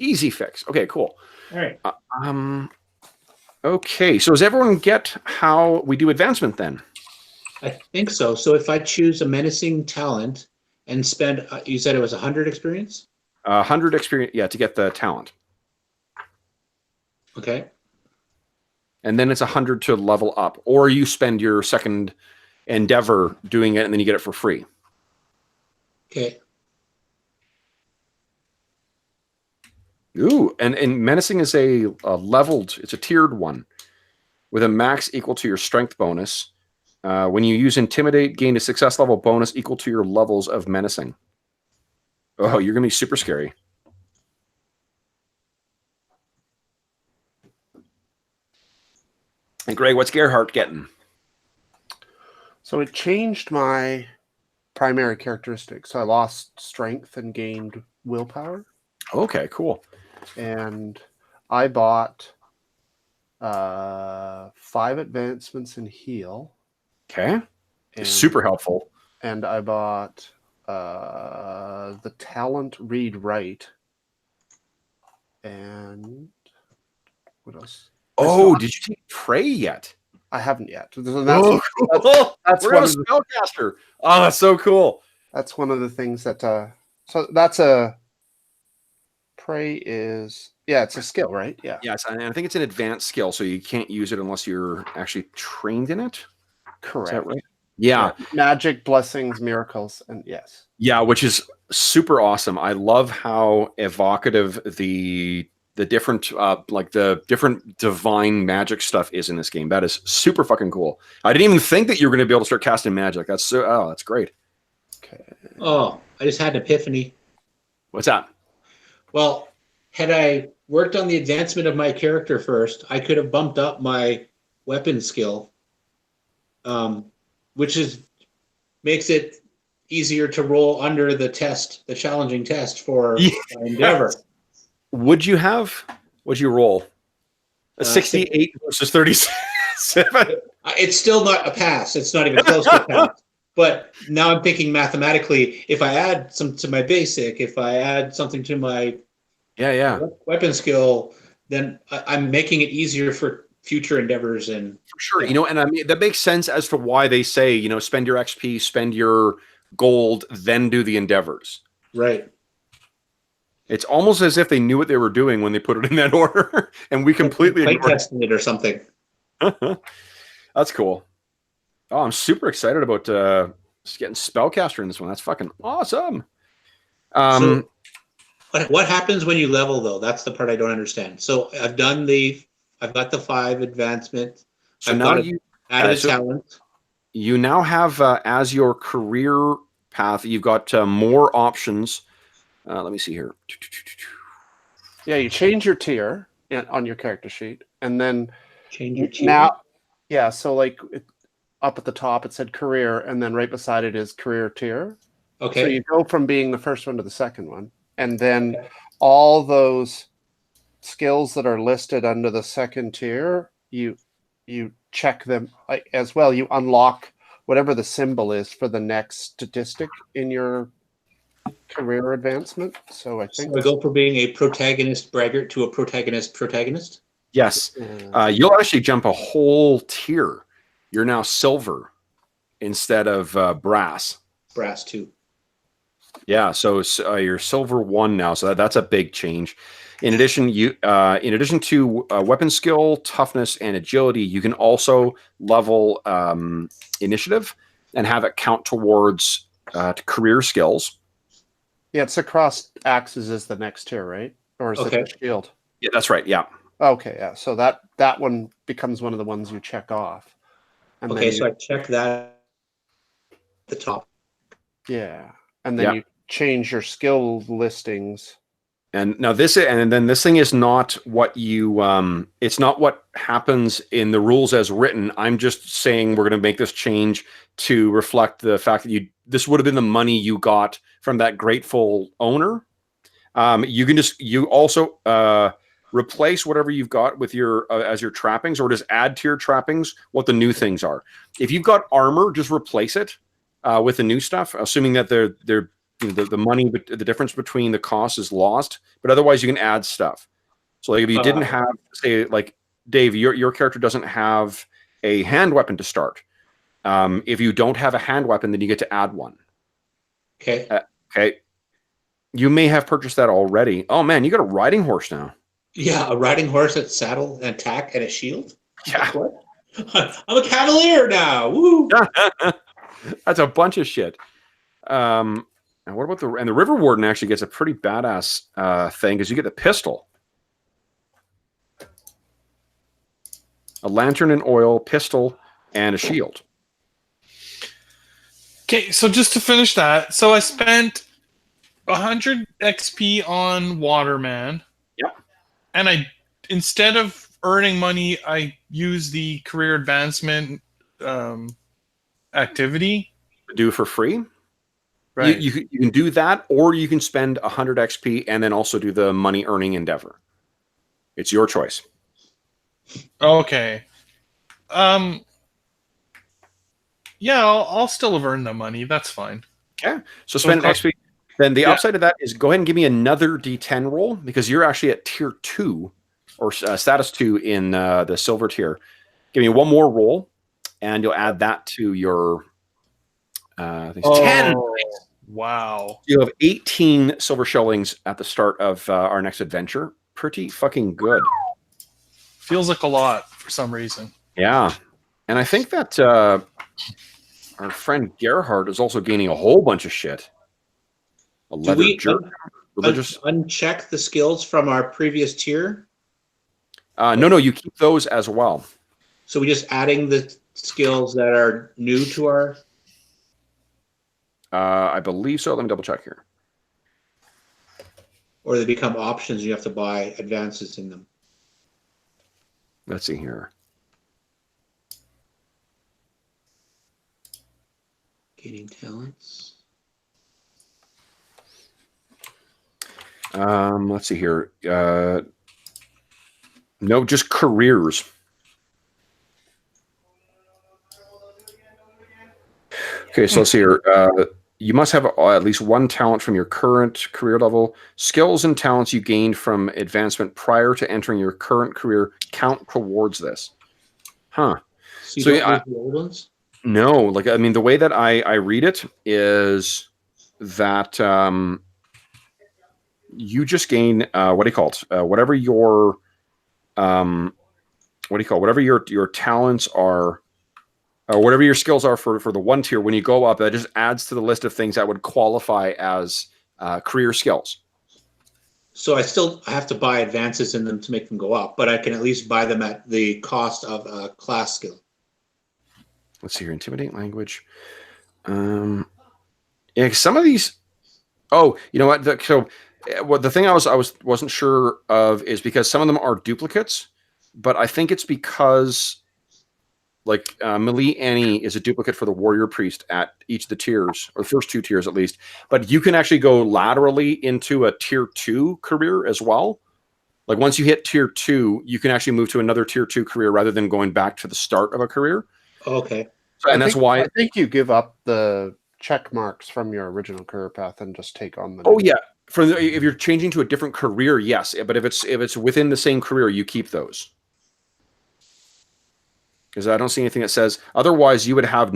Easy fix. Okay. Cool. All right. Okay. So does everyone get how we do advancement then? I think so. So if I choose a menacing talent and spend, you said it was 100 experience? 100 experience. Yeah, to get the talent. Okay. And then it's 100 to level up, or you spend your second endeavor doing it, and then you get it for free. Okay. Ooh, and menacing is a leveled. It's a tiered one with a max equal to your strength bonus. When you use intimidate, gain a success level bonus equal to your levels of menacing. Oh, you're gonna be super scary. And Greg, what's Gerhardt getting? So it changed my primary characteristics. So I lost strength and gained willpower. Okay, cool. And I bought 5 advancements in heal. Okay. And, Super helpful. And I bought the talent read write. And what else? Oh, did you take Prey yet? I haven't yet. So Cool. that's We're one a of the, spellcaster. Oh, that's so cool. that's one of the things that so that's a Prey is it's a skill, right? Yeah. Yes, and I think it's an advanced skill, so you can't use it unless you're actually trained in it. Correct. Is that right? Yeah. Magic, blessings, miracles, and yes. Yeah, which is super awesome. I love how evocative the different like the different divine magic stuff is in this game. That is super fucking cool. I didn't even think that you were going to be able to start casting magic. That's that's great. Okay. Oh, I just had an epiphany. What's that? Well, had I worked on the advancement of my character first, I could have bumped up my weapon skill, which makes it easier to roll under the test, the challenging test for Endeavor. Would you roll? A 68 versus 37? It's still not a pass. It's not even close to a pass. But now I'm thinking mathematically, if I add some to my basic, if I add something to my weapon skill, then I'm making it easier for future endeavors. And for sure, and I mean that makes sense as to why they say, spend your XP, spend your gold, then do the endeavors. Right. It's almost as if they knew what they were doing when they put it in that order, and we completely tested it or something. That's cool. Oh, I'm super excited about getting Spellcaster in this one. That's fucking awesome. So what happens when you level, though? That's the part I don't understand. So I've got the 5 advancement. So now you added a talent. You now have as your career path, you've got more options. Let me see here. Yeah, you change your tier on your character sheet, and then change your tier. Now, yeah, so like up at the top it said career, and then right beside it is career tier. Okay. So you go from being the first one to the second one, and then all those skills that are listed under the second tier, you check them as well. You unlock whatever the symbol is for the next statistic in your career advancement. So I think we go from being a protagonist braggart to a protagonist. Yes. You'll actually jump a whole tier. You're now silver instead of brass. Brass 2. Yeah, so you're silver 1 now, so that's a big change. In addition, in addition to weapon skill, toughness, and agility, you can also level initiative and have it count towards career skills. Yeah, it's across axes is the next tier, right? Or is it the shield? Yeah, that's right. Yeah. Okay, yeah. So that one becomes one of the ones you check off. And so I check that at the top. Yeah. And then you change your skill listings. And now this thing is not what you it's not what happens in the rules as written. I'm just saying we're going to make this change to reflect the fact that this would have been the money you got from that grateful owner. You also replace whatever you've got with your as your trappings, or just add to your trappings what the new things are. If you've got armor, just replace it with the new stuff, assuming that the money, the difference between the costs is lost, but otherwise you can add stuff. So like if you didn't have, say, like Dave, your character doesn't have a hand weapon to start. If you don't have a hand weapon, then you get to add one. Okay. Okay. You may have purchased that already. Oh man, you got a riding horse now. Yeah, a riding horse, a saddle, an attack, and a shield. Yeah. What? I'm a cavalier now. Woo! That's a bunch of shit. And what about the River Warden actually gets a pretty badass thing, because you get the pistol. A lantern and oil, pistol, and a shield. Okay, so just to finish that, so I spent 100 XP on Waterman. Yep. And instead of earning money, I use the career advancement activity. Do for free. Right. You can do that, or you can spend 100 XP and then also do the money earning endeavor. It's your choice. Okay. Yeah, I'll still have earned the money. That's fine. Yeah. So spend an XP. Then the upside of that is go ahead and give me another D10 roll, because you're actually at tier 2 or status 2 in the silver tier. Give me one more roll, and you'll add that to your 10. Wow. You have 18 silver shillings at the start of our next adventure. Pretty fucking good. Feels like a lot for some reason. Yeah. And I think that our friend Gerhard is also gaining a whole bunch of shit. A leather jerk. Religious. Uncheck the skills from our previous tier? No, you keep those as well. So we're just adding the skills that are new to our... I believe so. Let me double check here. Or they become options, you have to buy advances in them. Let's see here. Gaining talents. Let's see here. No, just careers. Okay, so let's see here. You must have at least one talent from your current career level. Skills and talents you gained from advancement prior to entering your current career count towards this. Huh. So you don't use the old ones? No, like, I mean, the way that I read it is that you just gain what do you call it? Whatever your whatever your talents are, whatever your skills are for the one tier. When you go up, that just adds to the list of things that would qualify as career skills. So I have to buy advances in them to make them go up, but I can at least buy them at the cost of a class skill. Let's see here. Intimidate language. Yeah, some of these. Oh, you know what? The thing I wasn't sure of is because some of them are duplicates, but I think it's because, like, Melee Annie is a duplicate for the warrior priest at each of the tiers, or the first 2 tiers at least. But you can actually go laterally into a tier 2 career as well. Like, once you hit tier 2, you can actually move to another tier 2 career rather than going back to the start of a career. Okay. So, and that's why I think you give up the check marks from your original career path and just take on the. Oh yeah, if you're changing to a different career, yes. But if it's within the same career, you keep those. Because I don't see anything that says otherwise. You would have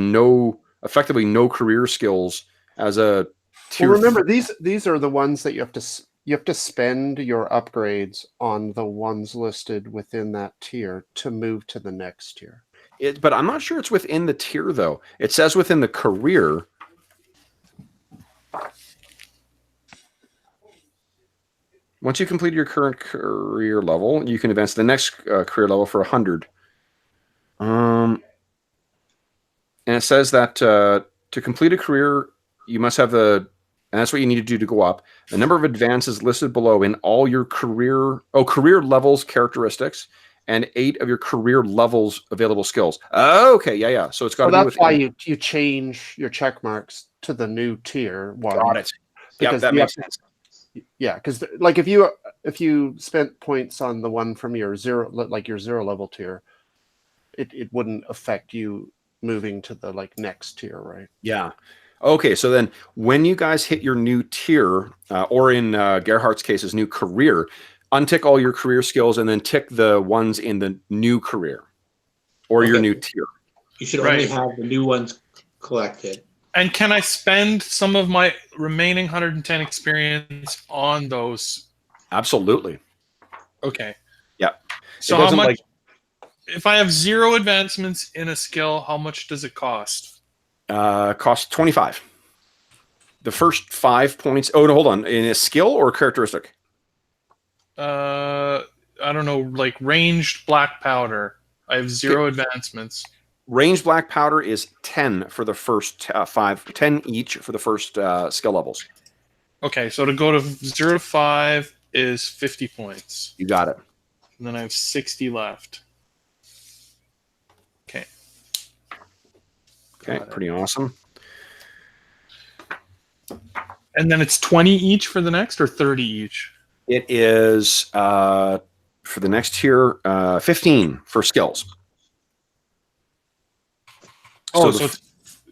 effectively no career skills as a tier. Well, remember these are the ones that you have to spend your upgrades on the ones listed within that tier to move to the next tier. But I'm not sure it's within the tier though. It says within the career. Once you complete your current career level, you can advance to the next career level for 100. And it says that to complete a career, you must have and that's what you need to do to go up. The number of advances listed below in all your career levels characteristics, and 8 of your career levels available skills. Okay, yeah. So it's got to be. That's why you change your check marks to the new tier one. Got it. Yeah, that makes sense. Yeah, because like if you spent points on the one from your zero level tier, it wouldn't affect you moving to the next tier, right? Yeah. Okay, so then when you guys hit your new tier, or in Gerhardt's case, his new career, untick all your career skills and then tick the ones in the new career or your new tier. You should only have the new ones collected. And can I spend some of my remaining 110 experience on those? Absolutely. Okay. Yeah. So how much? If I have 0 advancements in a skill, how much does it cost? Cost 25. The first 5 points. Oh no, hold on. In a skill or a characteristic? I don't know, like ranged black powder. I have 0 advancements. Ranged black powder is 10 for the first 5, 10 each for the first skill levels. Okay, so to go to 0 to 5 is 50 points. You got it. And then I have 60 left. Okay. Okay, pretty awesome. And then it's 20 each for the next, or 30 each? It is, for the next tier, 15 for skills. Oh, so it's,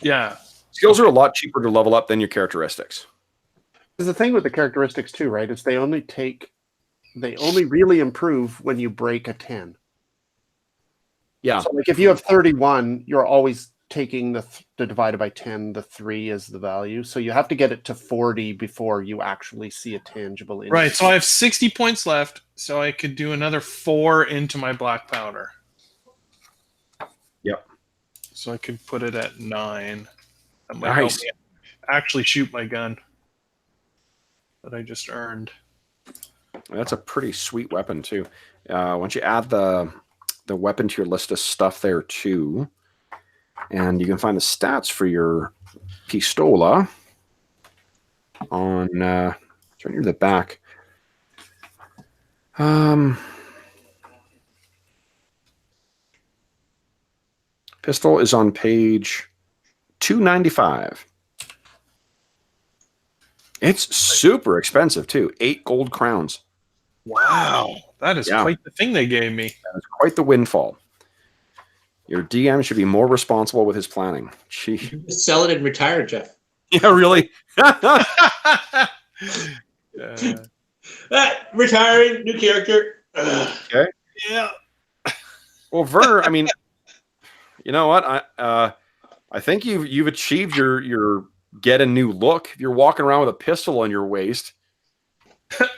yeah. Skills are a lot cheaper to level up than your characteristics. There's the thing with the characteristics too, right? Is they only really improve when you break a 10. Yeah. So like if you have 31, you're always taking the divided by 10, the 3 is the value. So you have to get it to 40 before you actually see a tangible increase. Right, so I have 60 points left, so I could do another 4 into my black powder. Yep. So I could put it at 9. That might Nice. help me actually shoot my gun that I just earned. That's a pretty sweet weapon too. Once you add the weapon to your list of stuff there too, and you can find the stats for your pistola on it's right near the back. Pistol is on page 295. It's super expensive too. 8 gold crowns. Wow, that is quite the thing they gave me. That is quite the windfall. Your DM should be more responsible with his planning. Gee. Just sell it and retire, Jeff. Yeah, really? Retiring, new character. Okay. Yeah. Well, Ver, I mean, you know what? I think you've achieved your get a new look. If you're walking around with a pistol on your waist,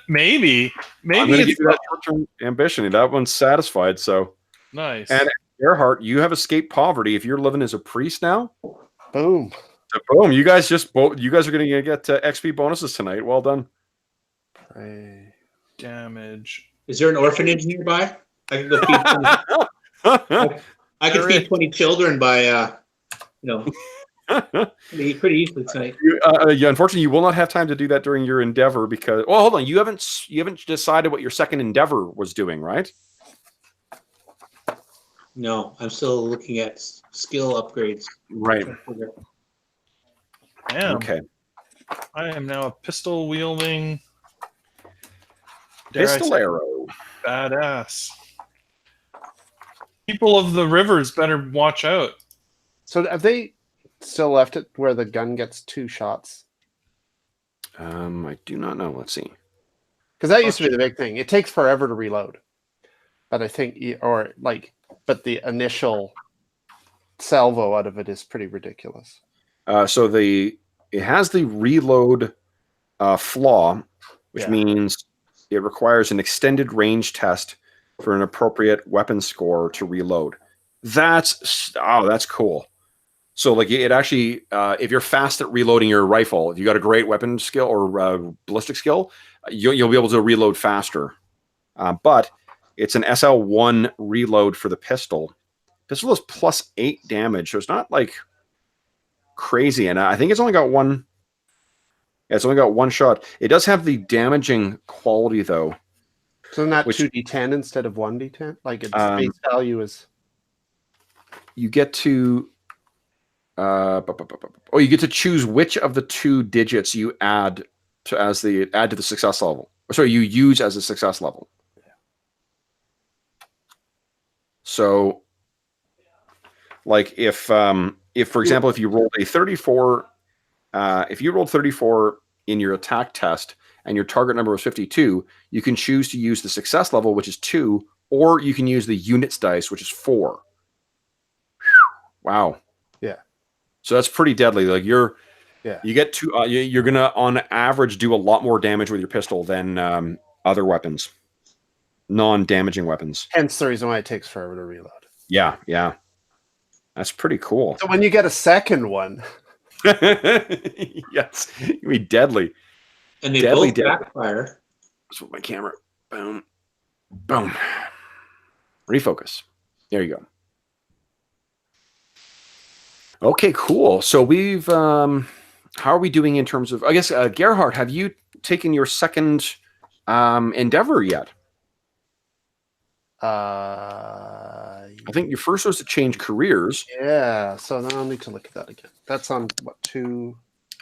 maybe I'm gonna it's give you that short-term ambition. That one's satisfied. So nice. And Gerhardt, you have escaped poverty. If you're living as a priest now, boom. So boom! You guys are going to get XP bonuses tonight. Well done. Pray. Damage. Is there an orphanage nearby? I can go feed 20, I can feed 20 children by, pretty easily tonight. Unfortunately, you will not have time to do that during your endeavor because. Well, hold on. You haven't decided what your second endeavor was doing, right? No, I'm still looking at skill upgrades. Right. Damn. Okay. I am now a pistol wielding pistolero. Badass. People of the rivers better watch out. So have they still left it where the gun gets 2 shots? I do not know. Let's see. Because that used to be the big thing. It takes forever to reload. But I think, but the initial salvo out of it is pretty ridiculous. So it has the reload flaw, which means it requires an extended range test for an appropriate weapon score to reload. That's cool. So like it actually, if you're fast at reloading your rifle, if you got a great weapon skill or ballistic skill, you'll be able to reload faster. But it's an SL1 reload for the pistol. Pistol is +8 damage, so it's not like crazy, and I think it's only got one. Yeah, it's only got 1 shot. It does have the damaging quality though. So not 2d10 instead of 1d10. Like its base value is. You get to. You get to choose which of the 2 digits you add to the success level. Sorry, you use as a success level. So, like if for example, if you rolled a 34, if you rolled 34 in your attack test and your target number was 52, you can choose to use the success level, which is 2, or you can use the units dice, which is 4. Wow. Yeah. So that's pretty deadly. Like you get to you're gonna on average do a lot more damage with your pistol than other weapons, non-damaging weapons. Hence the reason why it takes forever to reload. Yeah, yeah, that's pretty cool. So when you get a second one, yes, you be deadly. And they both backfire. That's with my camera. Boom, boom. Refocus. There you go. Okay, cool. So we've, how are we doing in terms of, I guess, Gerhardt, have you taken your second endeavor yet? I think your first was to change careers. Yeah, so then I'll need to look at that again. That's on what, 2?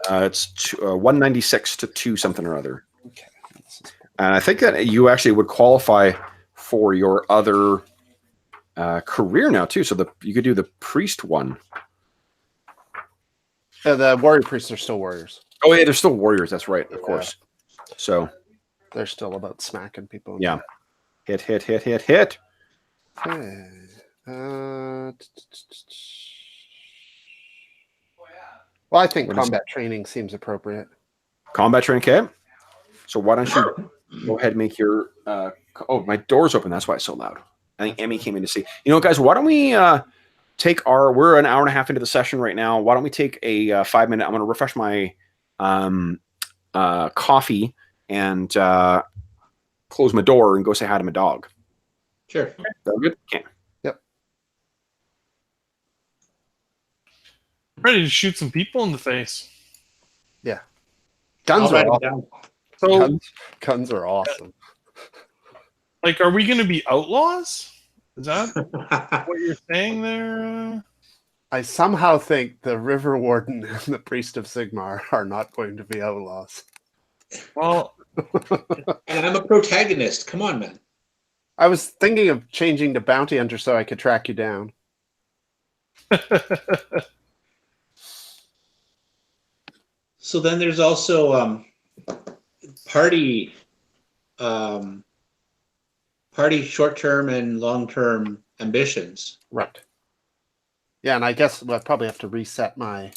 It's 196 to 2 something or other. Okay. And I think that you actually would qualify for your other career now too. So you could do the priest one. The warrior priests are still warriors. Oh yeah, they're still warriors. That's right, of course. So they're still about smacking people. Yeah. Hit. Okay. Well, I think combat training seems appropriate. Combat training, okay. So why don't you go ahead and make your... oh, my door's open. That's why it's so loud. I think Emmy came in to see. You know, guys, why don't we take our... We're an hour and a half into the session right now. Why don't we take a 5-minute... I'm going to refresh my coffee and close my door and go say hi to my dog. Sure. That good? Okay. Yep. Ready to shoot some people in the face. Yeah. Guns are awesome. So, guns are awesome. Like, are we going to be outlaws? Is that what you're saying there? I somehow think the River Warden and the Priest of Sigmar are not going to be outlaws. Well, and I'm a protagonist. Come on, man. I was thinking of changing to Bounty Hunter so I could track you down. So then there's also party short-term and long-term ambitions. Right. Yeah, and I guess I'll probably have to reset my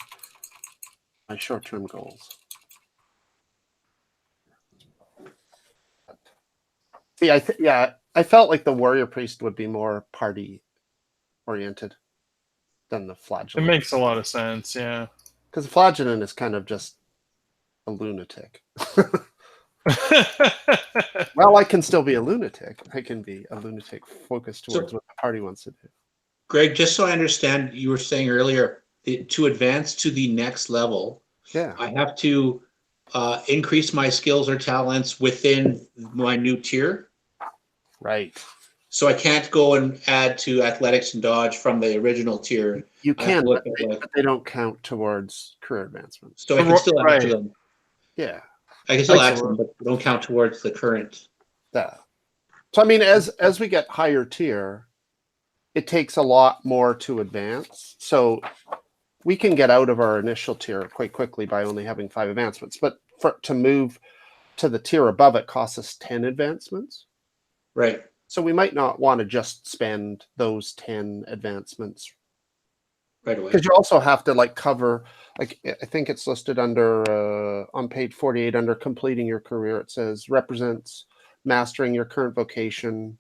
short-term goals. See, I felt like the warrior priest would be more party-oriented than the flagellant. It makes a lot of sense, yeah. Because the flagellant is kind of just a lunatic. Well, I can still be a lunatic. I can be a lunatic focused towards what the party wants to do. Greg, just so I understand, you were saying earlier, to advance to the next level, yeah, I have to increase my skills or talents within my new tier. Right. So I can't go and add to athletics and dodge from the original tier. You can, but they don't count towards career advancement. So I can still add to them. Yeah. I can still add to them, but don't count towards the current. Yeah. So I mean, as we get higher tier, it takes a lot more to advance. So we can get out of our initial tier quite quickly by only having 5 advancements. But to move to the tier above it costs us 10 advancements. Right. So we might not want to just spend those 10 advancements right away. Because you also have to cover, I think it's listed under on page 48 under completing your career. It says represents mastering your current vocation.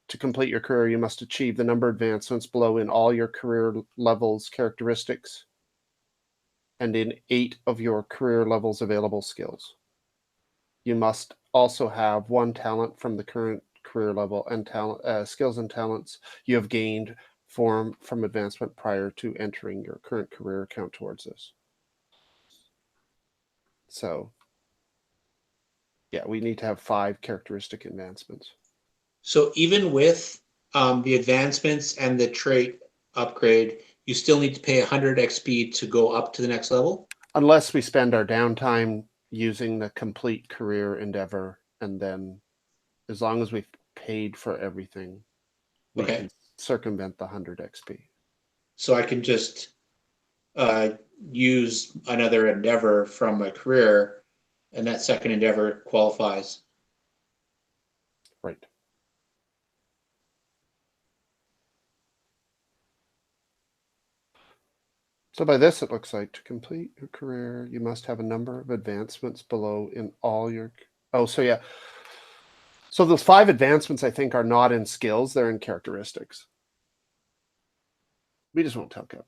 To complete your career, you must achieve the number of advancements below in all your career levels characteristics and in 8 of your career levels available skills. You must also have 1 talent from the current career level and skills and talents you have gained from advancement prior to entering your current career count towards this. So, yeah, we need to have 5 characteristic advancements. So even with the advancements and the trait upgrade, you still need to pay 100 XP to go up to the next level? Unless we spend our downtime using the complete career endeavor, and then as long as we've paid for everything, we can circumvent the 100 XP. So I can just use another endeavor from my career, and that second endeavor qualifies. Right. So by this, it looks like to complete your career, you must have a number of advancements below in all your... Oh, so yeah. So those 5 advancements, I think, are not in skills. They're in characteristics. We just won't tell Kevin.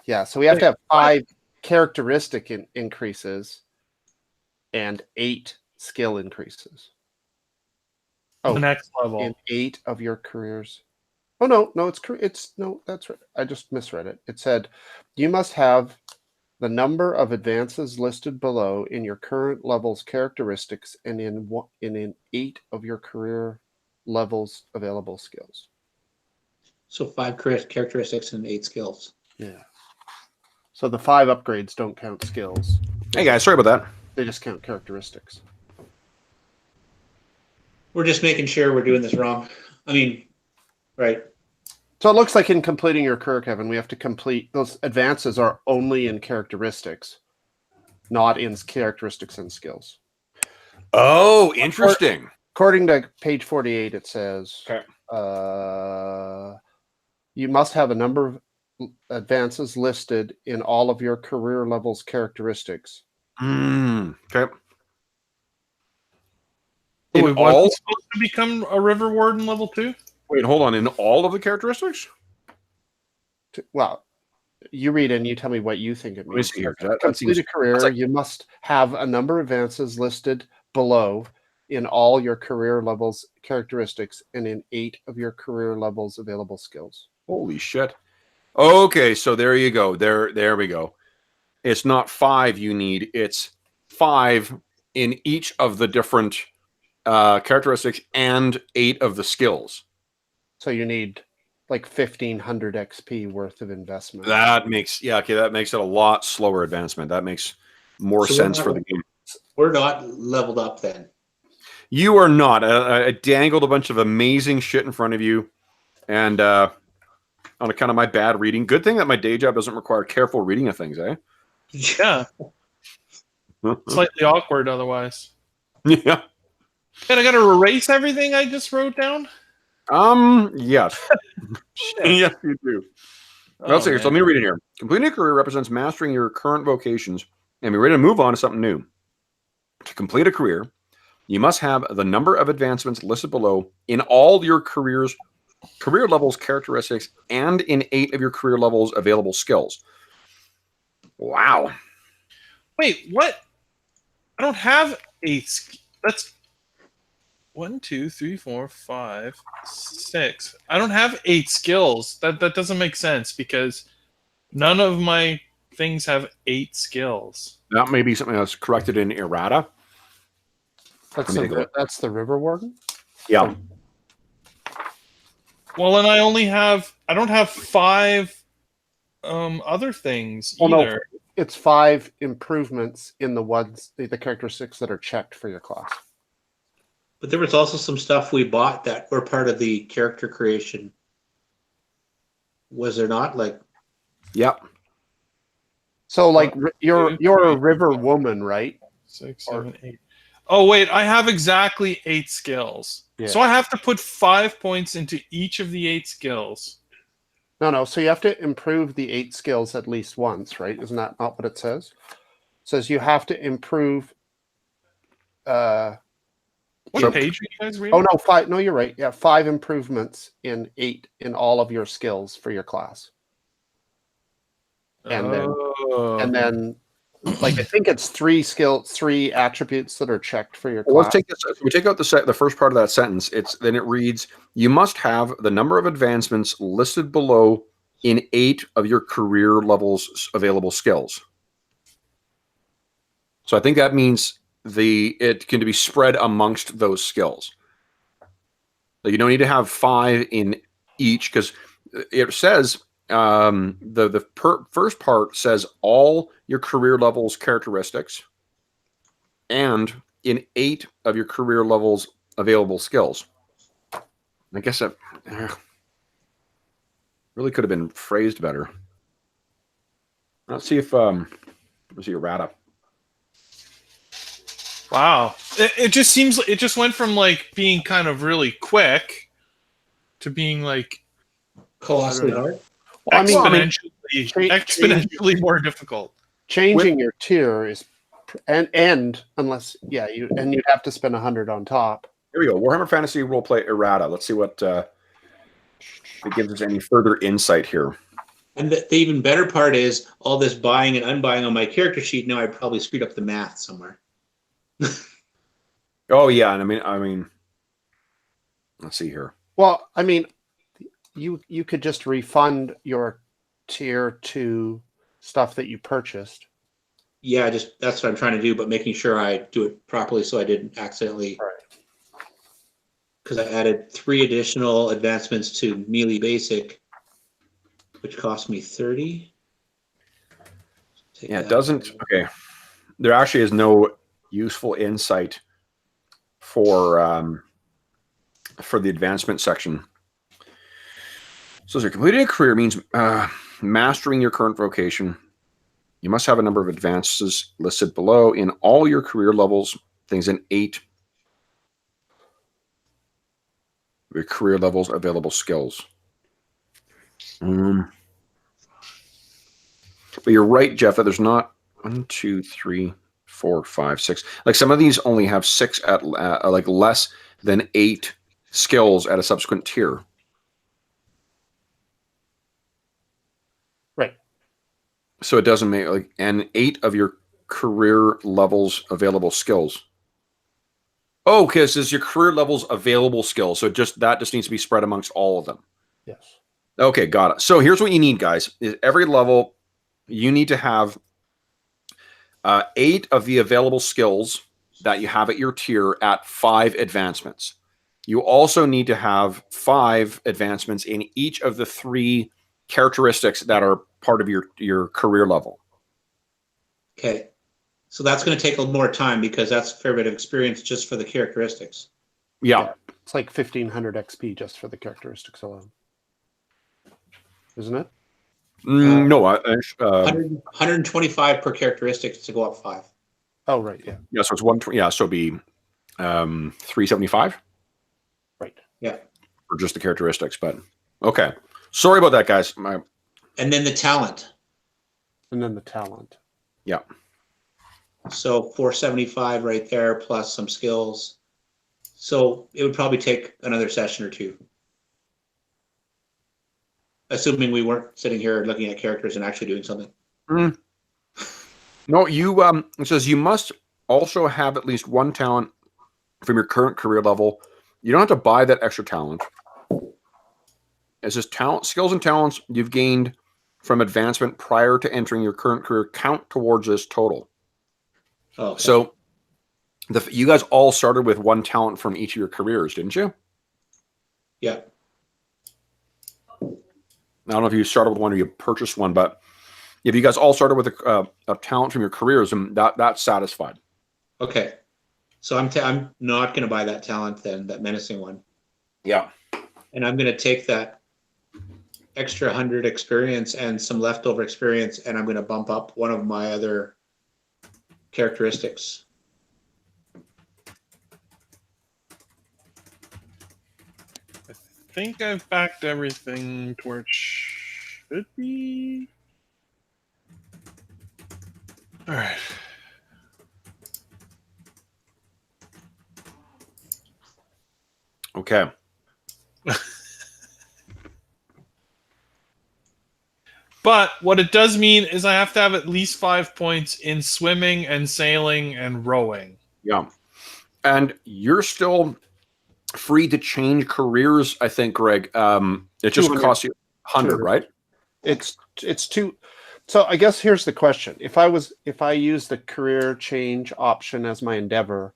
Yeah, so we have to have 5 characteristic increases and 8 skill increases. Oh, the next level. In 8 of your careers. Oh, no, it's no, that's right. I just misread it. It said you must have the number of advances listed below in your current level's characteristics and in 8 of your career levels available skills. So 5 characteristics and 8 skills. Yeah. So the 5 upgrades don't count skills. Hey guys, sorry about that. They just count characteristics. We're just making sure we're doing this wrong. I mean, right. So it looks like in completing your career, Kevin, we have to complete those advances are only in characteristics, not in characteristics and skills. Oh, interesting. According to page 48, it says Okay. You must have a number of advances listed in all of your career levels characteristics. Okay. Oh, In wait, all, wasn't supposed to become a river warden level 2? wait, hold on. In all of the characteristics? Well, you read and you tell me what you think it Let me means. see here. To That complete seems, a career, that's like- you must have a number of advances listed below in all your career levels characteristics and in 8 of your career levels available skills. holy shit. Okay, so there you go. There we go. It's not 5 you need. It's 5 in each of the different characteristics and 8 of the skills. So you need like 1,500 XP worth of investment. That makes that makes it a lot slower advancement. That makes more So sense for the game. We're not leveled up then. You are not. I dangled a bunch of amazing shit in front of you, and on account of my bad reading. Good thing that my day job doesn't require careful reading of things, eh? Yeah. Slightly awkward otherwise. Yeah. And I got to erase everything I just wrote down? Yes. Shit. Yes, you do. Let's see. So let me read it here. Completing a career represents mastering your current vocations and be ready to move on to something new. To complete a career, you must have the number of advancements listed below in all your career levels characteristics and in 8 of your career levels available skills. Wow. Wait, what? I don't have 8. That's 1, 2, 3, 4, 5, 6. I don't have 8 skills. That doesn't make sense because none of my things have 8 skills. That may be something that's corrected in errata. That's Let me take a look. that's the River Warden? Yeah. Well, and I don't have 5 other things Well, no. either. It's 5 improvements in the characteristics that are checked for your class. But there was also some stuff we bought that were part of the character creation. Was there not? Like, Yep. So, like, 1, you're 2, a 3, river 4, woman, right? 6, 7, 8. Oh, wait, I have exactly 8 skills. Yeah. So I have to put 5 points into each of the 8 skills. No. So you have to improve the 8 skills at least once, right? Isn't that not what it says? It says you have to improve. What page are you guys reading? Oh no, 5. No, you're right. Yeah, 5 improvements in 8 in all of your skills for your class, and then like I think it's 3 attributes that are checked for your class. Well, let's take this. We take out the first part of that sentence. Then it reads: you must have the number of advancements listed below in 8 of your career levels available skills. So I think that means it can be spread amongst those skills. You don't need to have 5 in each because it says first part says all your career levels characteristics and in 8 of your career levels available skills. I guess that really could have been phrased better. Let's see if let's see errata. Wow. It just seems it just went from like being kind of really quick to being like colossally hard. Well, I mean, exponentially more difficult. Changing your tier is and unless you'd have to spend 100 on top. Here we go. Warhammer Fantasy Roleplay errata. Let's see what it gives us any further insight here. And the even better part is all this buying and unbuying on my character sheet. Now I probably screwed up the math somewhere. Oh yeah, and I mean, let's see here. Well, I mean, you could just refund your tier 2 stuff that you purchased Yeah, just that's what I'm trying to do, but making sure I do it properly so I didn't accidentally. Right. Because I added 3 additional advancements to melee basic, which cost me 30. Yeah, it doesn't. Okay, there actually is no useful insight for the advancement section. So, completing a career means mastering your current vocation. You must have a number of advances listed below in all your career levels. Things in 8 your career levels available skills. But you're right, Jeff, that there's not 1, 2, 3, 4, 5, 6. Like some of these only have 6 at like less than 8 skills at a subsequent tier. Right. So it doesn't make like and 8 of your career levels available skills. Oh, okay, so it's your career levels available skills. So that just needs to be spread amongst all of them. Yes. Okay, got it. So here's what you need, guys. Is every level you need to have 8 of the available skills that you have at your tier at 5 advancements. You also need to have 5 advancements in each of the 3 characteristics that are part of your career level. Okay. So that's going to take a little more time because that's a fair bit of experience just for the characteristics. Yeah. It's like 1,500 XP just for the characteristics alone. Isn't it? No. 125 per characteristics to go up 5. Oh, right. Yeah. Yeah, so it's 120. Yeah, so it'd be 375. Right. Yeah. For just the characteristics, but okay. Sorry about that, guys. And then the talent. And then the talent. Yeah. So 475 right there, plus some skills. So it would probably take another session or 2. Assuming we weren't sitting here looking at characters and actually doing something. No, it says you must also have at least 1 talent from your current career level. You don't have to buy that extra talent. It says skills and talents you've gained from advancement prior to entering your current career count towards this total. Oh, okay. So you guys all started with 1 talent from each of your careers, didn't you? Yeah. I don't know if you started with one or you purchased one, but if you guys all started with a talent from your careers, and that's satisfied. Okay. So I'm not going to buy that talent then, that menacing one. Yeah. And I'm going to take that extra 100 experience and some leftover experience, and I'm going to bump up one of my other characteristics. I think I've backed everything to where it should be. All right. Okay. But what it does mean is I have to have at least 5 points in swimming and sailing and rowing. Yeah. And you're still free to change careers, I think, Greg. It just costs you 100, right? It's 2. So I guess here's the question. If I use the career change option as my endeavor,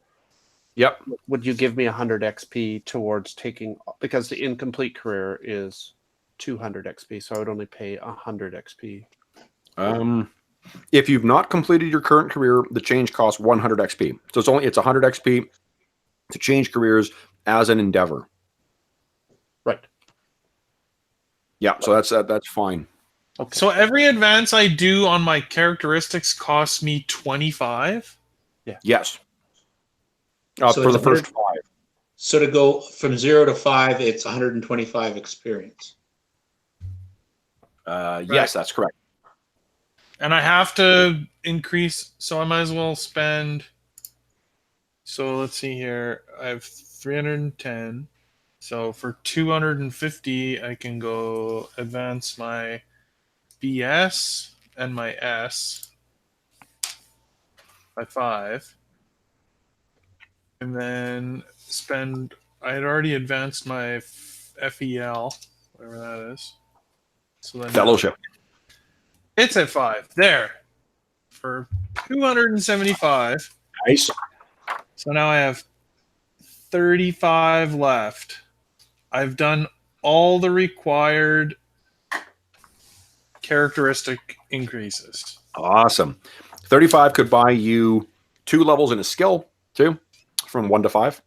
yep, would you give me 100 XP towards taking, because the incomplete career is 200 XP, so I would only pay 100 XP. If you've not completed your current career, the change costs 100 XP. So it's 100 XP to change careers as an endeavor. Right. Yeah, so that's fine. Okay. So every advance I do on my characteristics costs me 25? Yeah. Yes. So for the first 5. So to go from 0 to 5, it's 125 experience. Yes, that's correct. And I have to increase, so I might as well spend. So let's see here. I have 310. So for 250, I can go advance my BS and my S by 5. And then I had already advanced my FEL, whatever that is. So then Fellowship. it's at 5. There. for 275. Nice. So now I have 35 left. I've done all the required characteristic increases. Awesome. 35 could buy you 2 levels in a skill, too, from 1 to 5.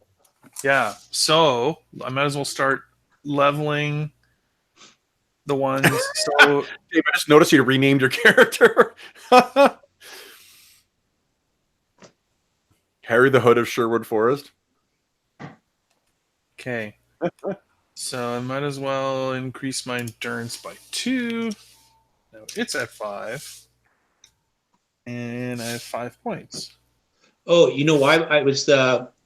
Yeah, so I might as well start leveling the ones. So Dave, I just noticed you renamed your character. Harry the Hood of Sherwood Forest. okay. So I might as well increase my endurance by 2. Now it's at 5. And I have 5 points. Oh, you know why I was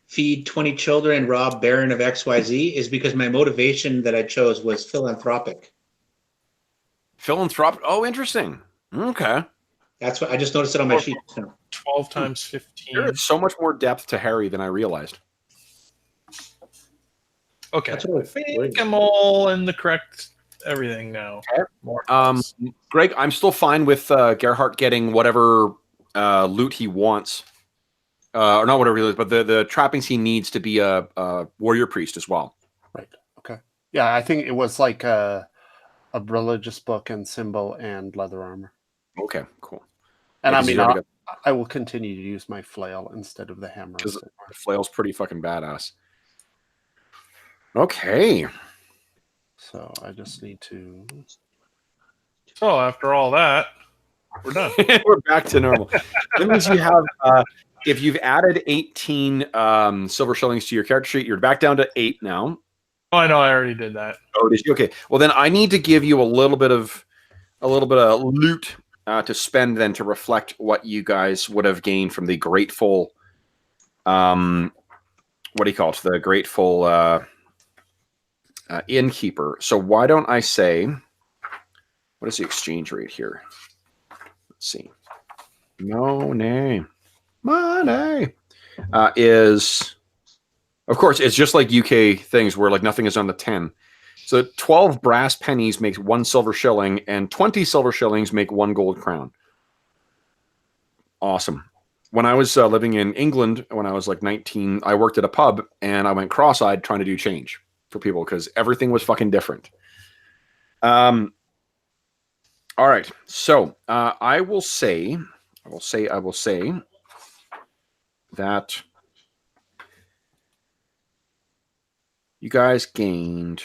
feed 20 children, rob Baron of XYZ is because my motivation that I chose was philanthropic. Philanthropic. Oh, interesting. Okay. That's what I just noticed it on my sheet. 12 times 15. There is so much more depth to Harry than I realized. Okay. That's what I think I'm all in the correct everything now. Okay. More Greg, I'm still fine with Gerhardt getting whatever loot he wants. Or not whatever he is, but the trappings he needs to be a warrior priest as well. Right. Okay. Yeah, I think it was like a religious book and symbol and leather armor. Okay, cool. And Yeah, I 'cause mean, he's already I will continue to use my flail instead of the hammer. Because the flail's pretty fucking badass. Okay. So I just need to. So after all that, we're done. We're back to normal. That means you have, if you've added 18 silver shillings to your character sheet, you're back down to 8 now. Oh, I know. I already did that. Oh, did you? Okay. Well, then I need to give you a little bit of loot to spend then to reflect what you guys would have gained from the grateful, what do you call it? The grateful innkeeper. So why don't I say, what is the exchange rate here? Let's see. Money is, of course, it's just like UK things where like nothing is on the 10. So 12 brass pennies makes 1 silver shilling, and 20 silver shillings make 1 gold crown. Awesome. When I was living in England, when I was like 19, I worked at a pub, and I went cross-eyed trying to do change for people because everything was fucking different. All right. So I will say that you guys gained.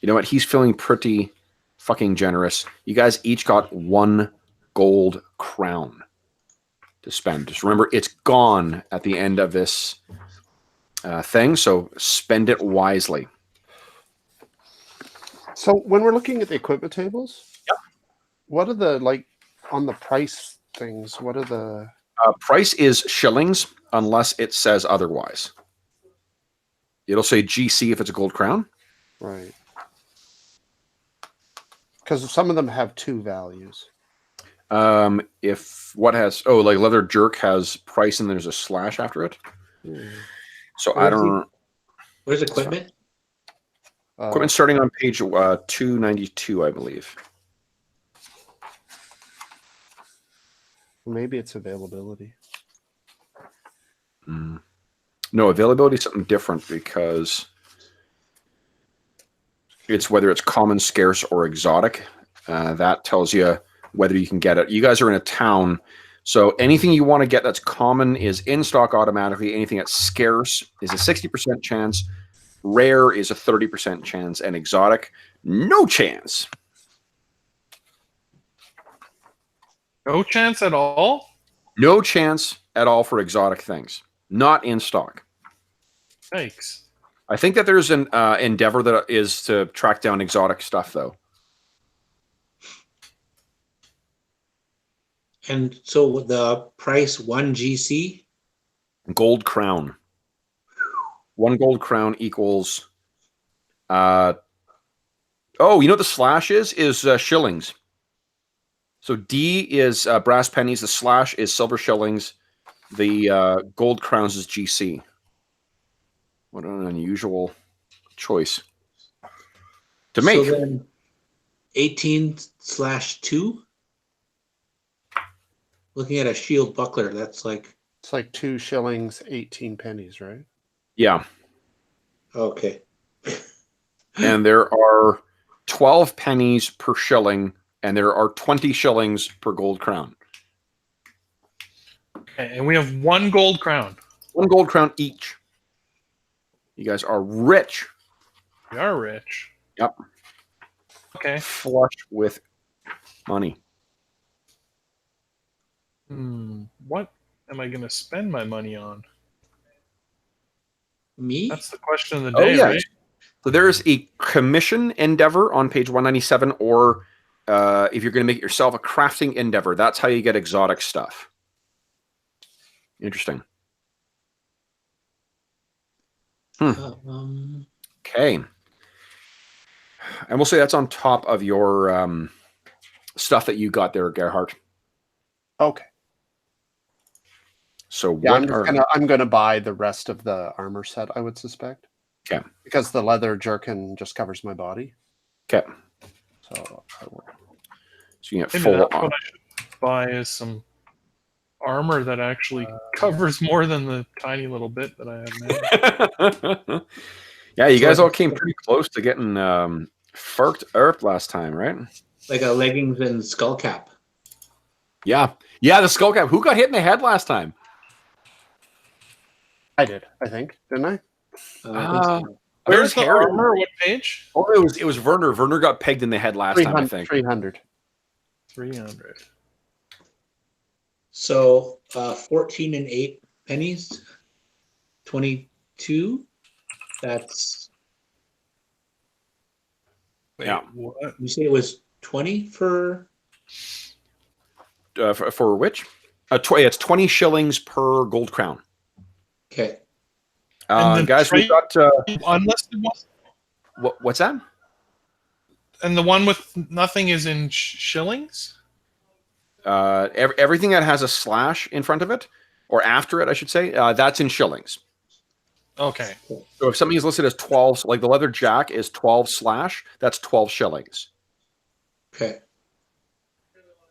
You know what? He's feeling pretty fucking generous. You guys each got 1 gold crown to spend. Just remember, it's gone at the end of this thing, so spend it wisely. So when we're looking at the equipment tables, yep. What are the, like, on the price things, what are the... Price is shillings, unless it says otherwise. It'll say GC if it's a gold crown. Right. Because some of them have 2 values. If what has... Oh, like leather jerk has price and there's a slash after it. So I don't... Where's equipment? Equipment starting on page 292, I believe. Maybe it's availability. No, availability is something different because it's whether it's common, scarce, or exotic. That tells you whether you can get it. You guys are in a town, so anything you want to get that's common is in stock automatically. Anything that's scarce is a 60% chance. Rare is a 30% chance, and exotic, no chance. No chance at all? No chance at all for exotic things. Not in stock. Thanks. I think that there's an endeavor that is to track down exotic stuff, though. And so the price 1 GC? Gold crown. 1 gold crown equals... oh, you know what the slash is? Is shillings. So D is brass pennies. The slash is silver shillings. The gold crowns is GC. What an unusual choice to make. So then 18/2. Looking at a shield buckler, that's like It's like 2 shillings, 18 pennies, right? Yeah. okay. And there are 12 pennies per shilling, and there are 20 shillings per gold crown. Okay, and we have 1 gold crown. 1 gold crown each. You guys are rich. We are rich. Yep. Okay. Flush with money. What am I going to spend my money on? Me? That's the question of the day, yeah. right? So there is a commission endeavor on page 197, or if you're going to make it yourself, a crafting endeavor. That's how you get exotic stuff. Interesting. Okay. And we'll say that's on top of your stuff that you got there, Gerhardt. Okay. So Yeah, what I'm gonna buy the rest of the armor set, I would suspect. Okay. Because the leather jerkin just covers my body. Okay. So I will. So you get Maybe full that's on. what I should buy is some armor that actually covers more than the tiny little bit that I have now. Yeah, you So guys like- all came pretty close to getting furked earth last time, right? Like a leggings and skull cap. Yeah. Yeah, the skull cap. Who got hit in the head last time? I did, I think, didn't I? I think so. Where's the Hair- armor? What page? Oh, it was Werner. Werner got pegged in the head last time, I think. 300. 300. So 14 and 8 pennies. 22. That's Wait, Yeah. what? you say it was 20 for For which? It's 20 shillings per gold crown. okay. And the Guys, we've trade- got... Unlisted one? what's that? And the one with nothing is in shillings? Everything that has a slash in front of it, or after it, I should say, that's in shillings. Okay. So if something is listed as 12, like the leather jack is 12 slash, that's 12 shillings. Okay.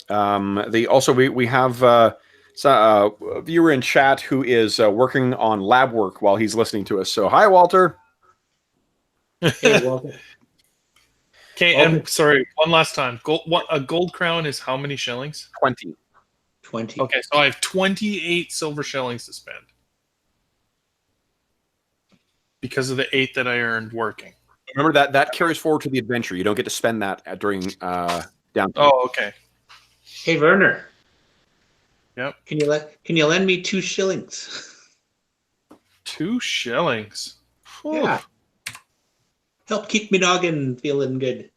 We have a viewer in chat who is working on lab work while he's listening to us. So hi, Walter. Hey, Walter. Okay, and sorry, one last time. A gold crown is how many shillings? 20. 20. Okay, so I have 28 silver shillings to spend. Because of the 8 that I earned working. Remember that carries forward to the adventure. You don't get to spend that during downtime. Oh, okay. Hey Werner. Yep. Can you lend me 2 shillings? 2 shillings. Whew. Yeah. Help keep me noggin feeling good.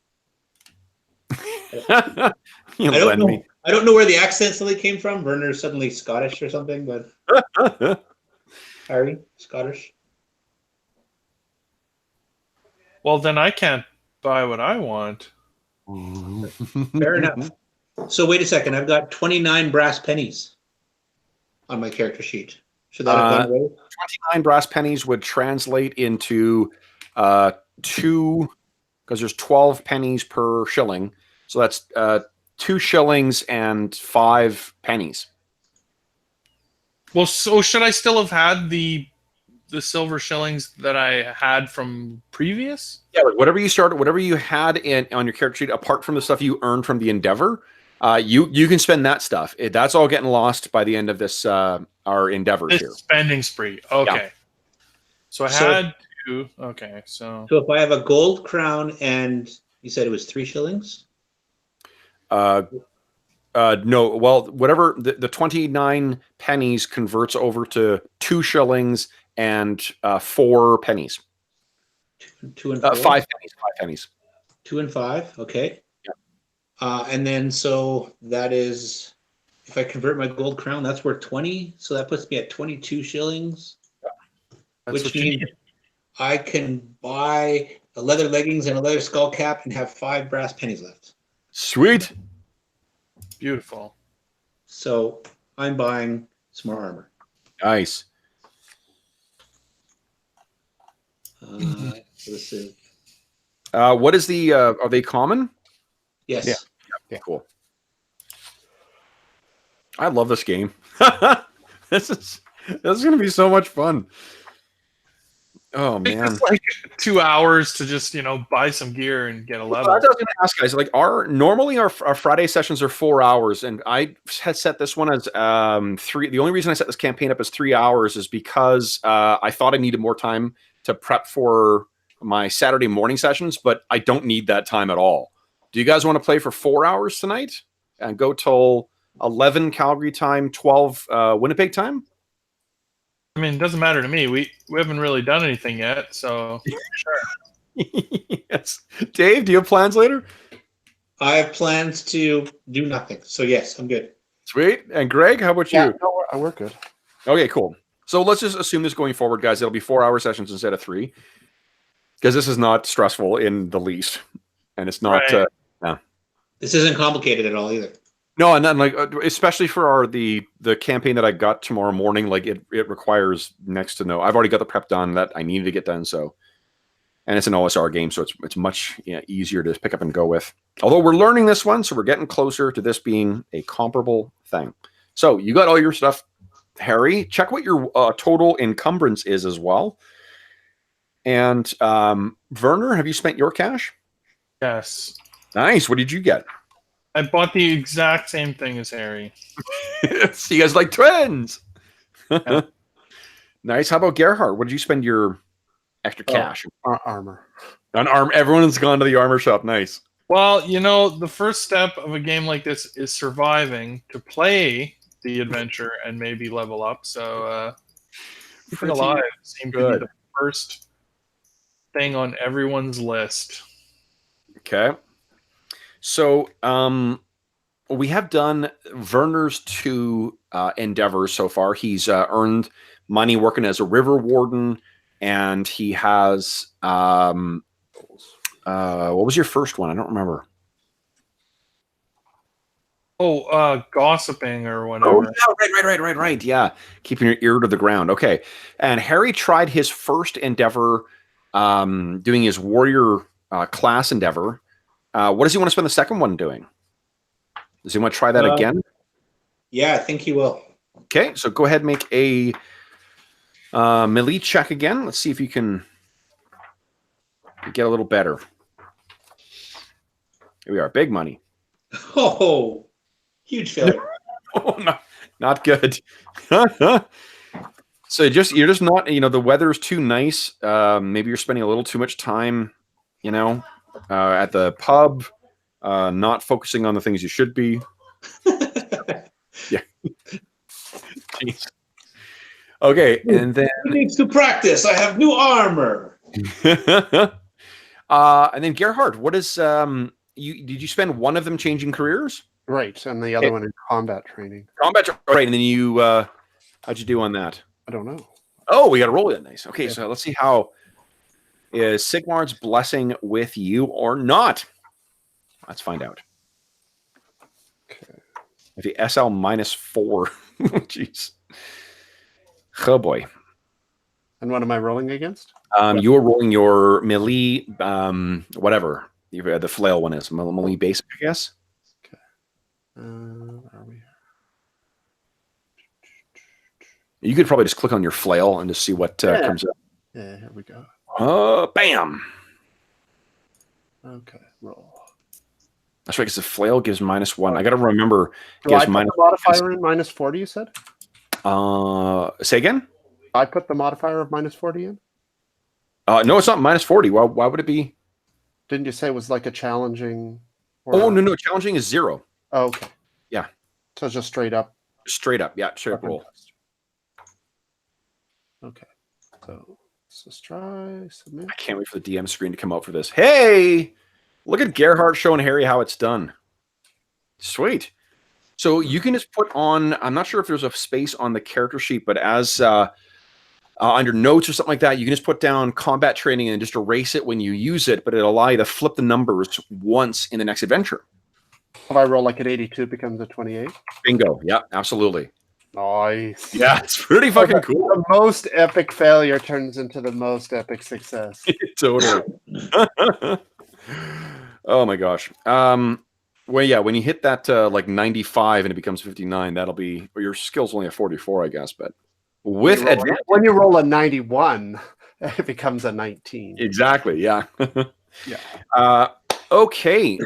You I don't lend know. me. I don't know where the accent suddenly came from. Werner's suddenly Scottish or something, but Harry, Scottish. Well, then I can't buy what I want. Fair enough. So wait a second. I've got 29 brass pennies on my character sheet. Should that have gone away? 29 brass pennies would translate into 2, because there's 12 pennies per shilling. So that's 2 shillings and 5 pennies. Well, so should I still have had the silver shillings that I had from previous? Yeah, like whatever you had on your character sheet, apart from the stuff you earned from the endeavor, you can spend that stuff. That's all getting lost by the end of this our endeavors This here. spending spree. Okay. Yeah. So I had 2. Okay, so So if I have a gold crown and you said it was 3 shillings? No, well, whatever the 29 pennies converts over to 2 shillings and 4 pennies. 2 and 4? 5 pennies. 5 pennies. 2 and 5. Okay. Yeah. And then so that is, if I convert my gold crown, that's worth 20. So that puts me at 22 shillings. that's Which what you means need. I can buy a leather leggings and a leather skull cap and have 5 brass pennies left. Sweet. Beautiful. So I'm buying some more armor. Nice. This is What is the? Are they common? Yes. Yeah. Cool. I love this game. This is going to be so much fun. Oh man, It's like 2 hours to just buy some gear and get a level. I was going to ask guys, like, normally our Friday sessions are 4 hours, and I had set this one as 3. The only reason I set this campaign up as 3 hours is because I thought I needed more time to prep for my Saturday morning sessions, but I don't need that time at all. Do you guys want to play for 4 hours tonight and go till 11 Calgary time, 12 Winnipeg time? I mean, it doesn't matter to me. We haven't really done anything yet, so sure. Yes. Dave, do you have plans later? I have plans to do nothing. So yes, I'm good. Sweet. And Greg, how about Yeah, you? no, we're good. Okay, cool. So let's just assume this going forward, guys. It'll be 4-hour sessions instead of 3, because this is not stressful in the least, and it's not. Right. This isn't complicated at all either. No, and then like especially for the campaign that I got tomorrow morning, like it requires next to no. I've already got the prep done that I needed to get done. So, and it's an OSR game, so it's much easier to pick up and go with. Although we're learning this one, so we're getting closer to this being a comparable thing. So you got all your stuff, Harry. Check what your total encumbrance is as well. And Werner, have you spent your cash? Yes. Nice. What did you get? I bought the exact same thing as Harry. So you guys like twins. Yeah. Nice. How about Gerhard? What did you spend your extra cash? Armor. On arm. Everyone's gone to the armor shop. Nice. Well, the first step of a game like this is surviving to play the adventure and maybe level up. So, keeping alive seemed to be the first thing on everyone's list. Okay. So we have done Werner's 2 endeavors so far. He's earned money working as a river warden, and he has what was your first one? I don't remember. Oh, gossiping or whatever. Oh, yeah, right. Yeah, keeping your ear to the ground. Okay. And Harry tried his first endeavor doing his warrior class endeavor. What does he want to spend the second one doing? Does he want to try that again? Yeah, I think he will. Okay, so go ahead and make a melee check again. Let's see if you can get a little better. Here we are. Big money. Oh, huge failure. Oh, not good. So you're just not, the weather's too nice. Maybe you're spending a little too much time, at the pub, not focusing on the things you should be. Yeah. Jeez. Okay, and then He needs to practice. I have new armor. and then Gerhard, what is did you spend one of them changing careers? Right, and the other one in combat training. Combat, right? And then you how'd you do on that? I don't know. Oh, we got to roll it. Nice. Okay, so let's see how is Sigmard's blessing with you or not. Let's find out. Okay. If you SL -4, jeez. Oh boy. And what am I rolling against? You are rolling your melee, whatever the flail one is. Melee basic, I guess. Okay. Where are we? You could probably just click on your flail and just see what comes up. Yeah, here we go. Bam. Okay, roll. That's right, because the flail gives -1. I got to remember. Do I Gives put minus the modifier in -40, you said? Say again? I put the modifier of -40 in? No, it's not -40. Why would it be? Didn't you say it was like a challenging? Oh, no. Challenging is 0. Oh, okay. Yeah. So it's just straight up. Straight up. Yeah, straight up roll. Okay. So let's just try submit. I can't wait for the DM screen to come out for this. Hey, look at Gerhard showing Harry how it's done. Sweet. So you can just put on, I'm not sure if there's a space on the character sheet, but as under notes or something like that, you can just put down combat training and just erase it when you use it, but it'll allow you to flip the numbers once in the next adventure. If I roll like an 82, it becomes a 28. Bingo. Yeah, absolutely. Nice. Yeah, it's pretty fucking cool. The most epic failure turns into the most epic success. Totally. Oh my gosh. Well, yeah, when you hit that like 95 and it becomes 59, that'll be, or your skill's only a 44, I guess. But with advantage, when you roll a 91, it becomes a 19. Exactly. Yeah. Yeah. Okay.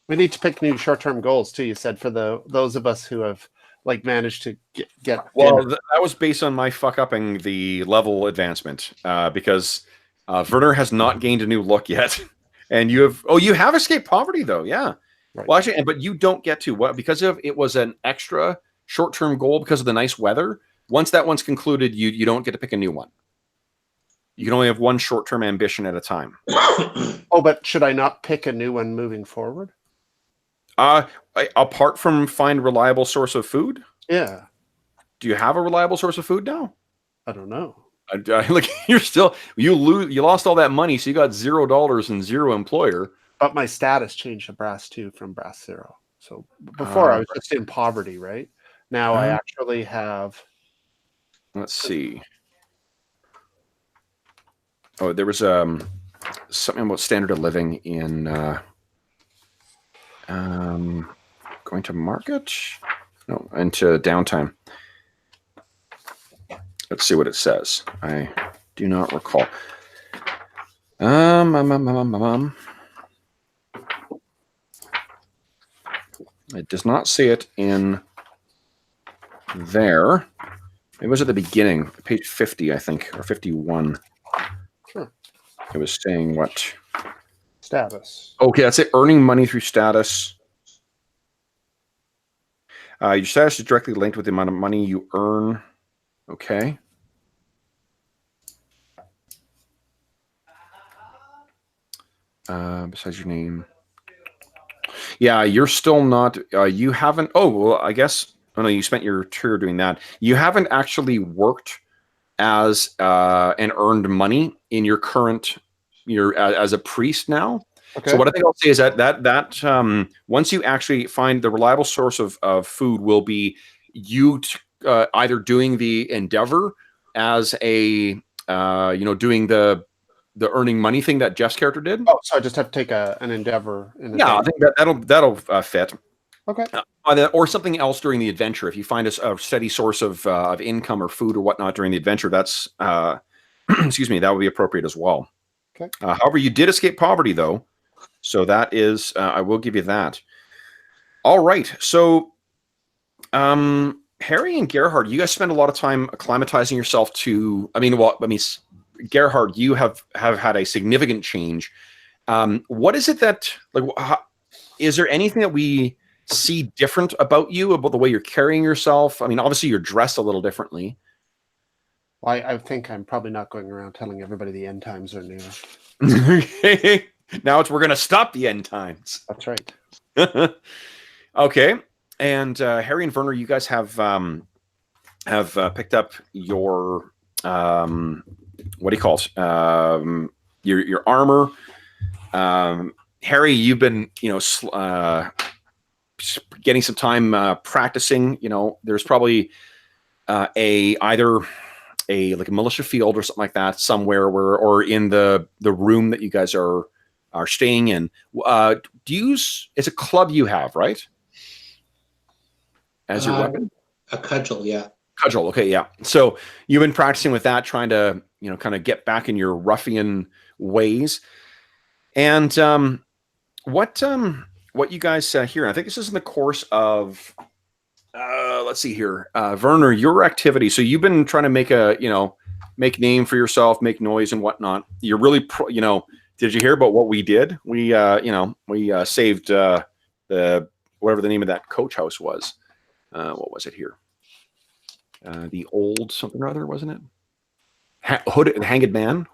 We need to pick new short-term goals too. You said for those of us who have like managed to get well, that was based on my fuck upping the level advancement because Werner has not gained a new look yet, and you have escaped poverty though. Yeah. Right. Well, actually, but you don't get to what because of it was an extra short-term goal because of the nice weather. Once that one's concluded, you don't get to pick a new one. You can only have one short-term ambition at a time. Oh, but should I not pick a new one moving forward? Apart from find reliable source of food. Yeah. Do you have a reliable source of food now? I don't know. Like you're still you lost all that money, so you got $0 and zero employer. But my status changed to brass 2 from brass 0. So before I was just in poverty, right? Now I actually have. Let's see. Oh, there was something about standard of living in going to market. No, into downtime. Let's see what it says. I do not recall. It does not say it in there. It was at the beginning, page 50, I think, or 51. Sure. It was saying what? Status. Okay, that's it. Earning money through status. Your status is directly linked with the amount of money you earn. Okay. Besides your name. Yeah, you're still not. You haven't. Oh, well, I guess. Oh no, you spent your tour doing that. You haven't actually worked as and earned money in your current. You're as a priest now. Okay. So what I think I'll say is that once you actually find the reliable source of food will be you either doing the endeavor as a doing the earning money thing that Jeff's character did. Oh, so I just have to take an endeavor. I think that'll fit. Okay. Or something else during the adventure. If you find a steady source of income or food or whatnot during the adventure, that's excuse me, that would be appropriate as well. Okay. However, you did escape poverty though, so that is I will give you that. All right, so Harry and Gerhard, you guys spend a lot of time acclimatizing yourself to. Gerhard, you have had a significant change. What is it that is there anything that we see different about you, about the way you're carrying yourself? I mean, obviously you're dressed a little differently. Well, I think I'm probably not going around telling everybody the end times are new. Okay. Now we're going to stop the end times. That's right. Okay. And Harry and Werner, you guys have picked up your what do you call it? Your armor. Harry, you've been getting some time practicing. There's probably either a militia field or something like that somewhere or in the room that you guys are staying in. It's a club you have, right? As your weapon? A cudgel, yeah. Cudgel, okay, yeah. So you've been practicing with that, trying to, kind of get back in your ruffian ways. And what you guys hear, I think this is in the course of, let's see here, Werner, your activity. So you've been trying to make name for yourself, make noise and whatnot. You're really, did you hear about what we did? We saved the whatever the name of that coach house was. What was it here? The old something or other, wasn't it? Hooded man.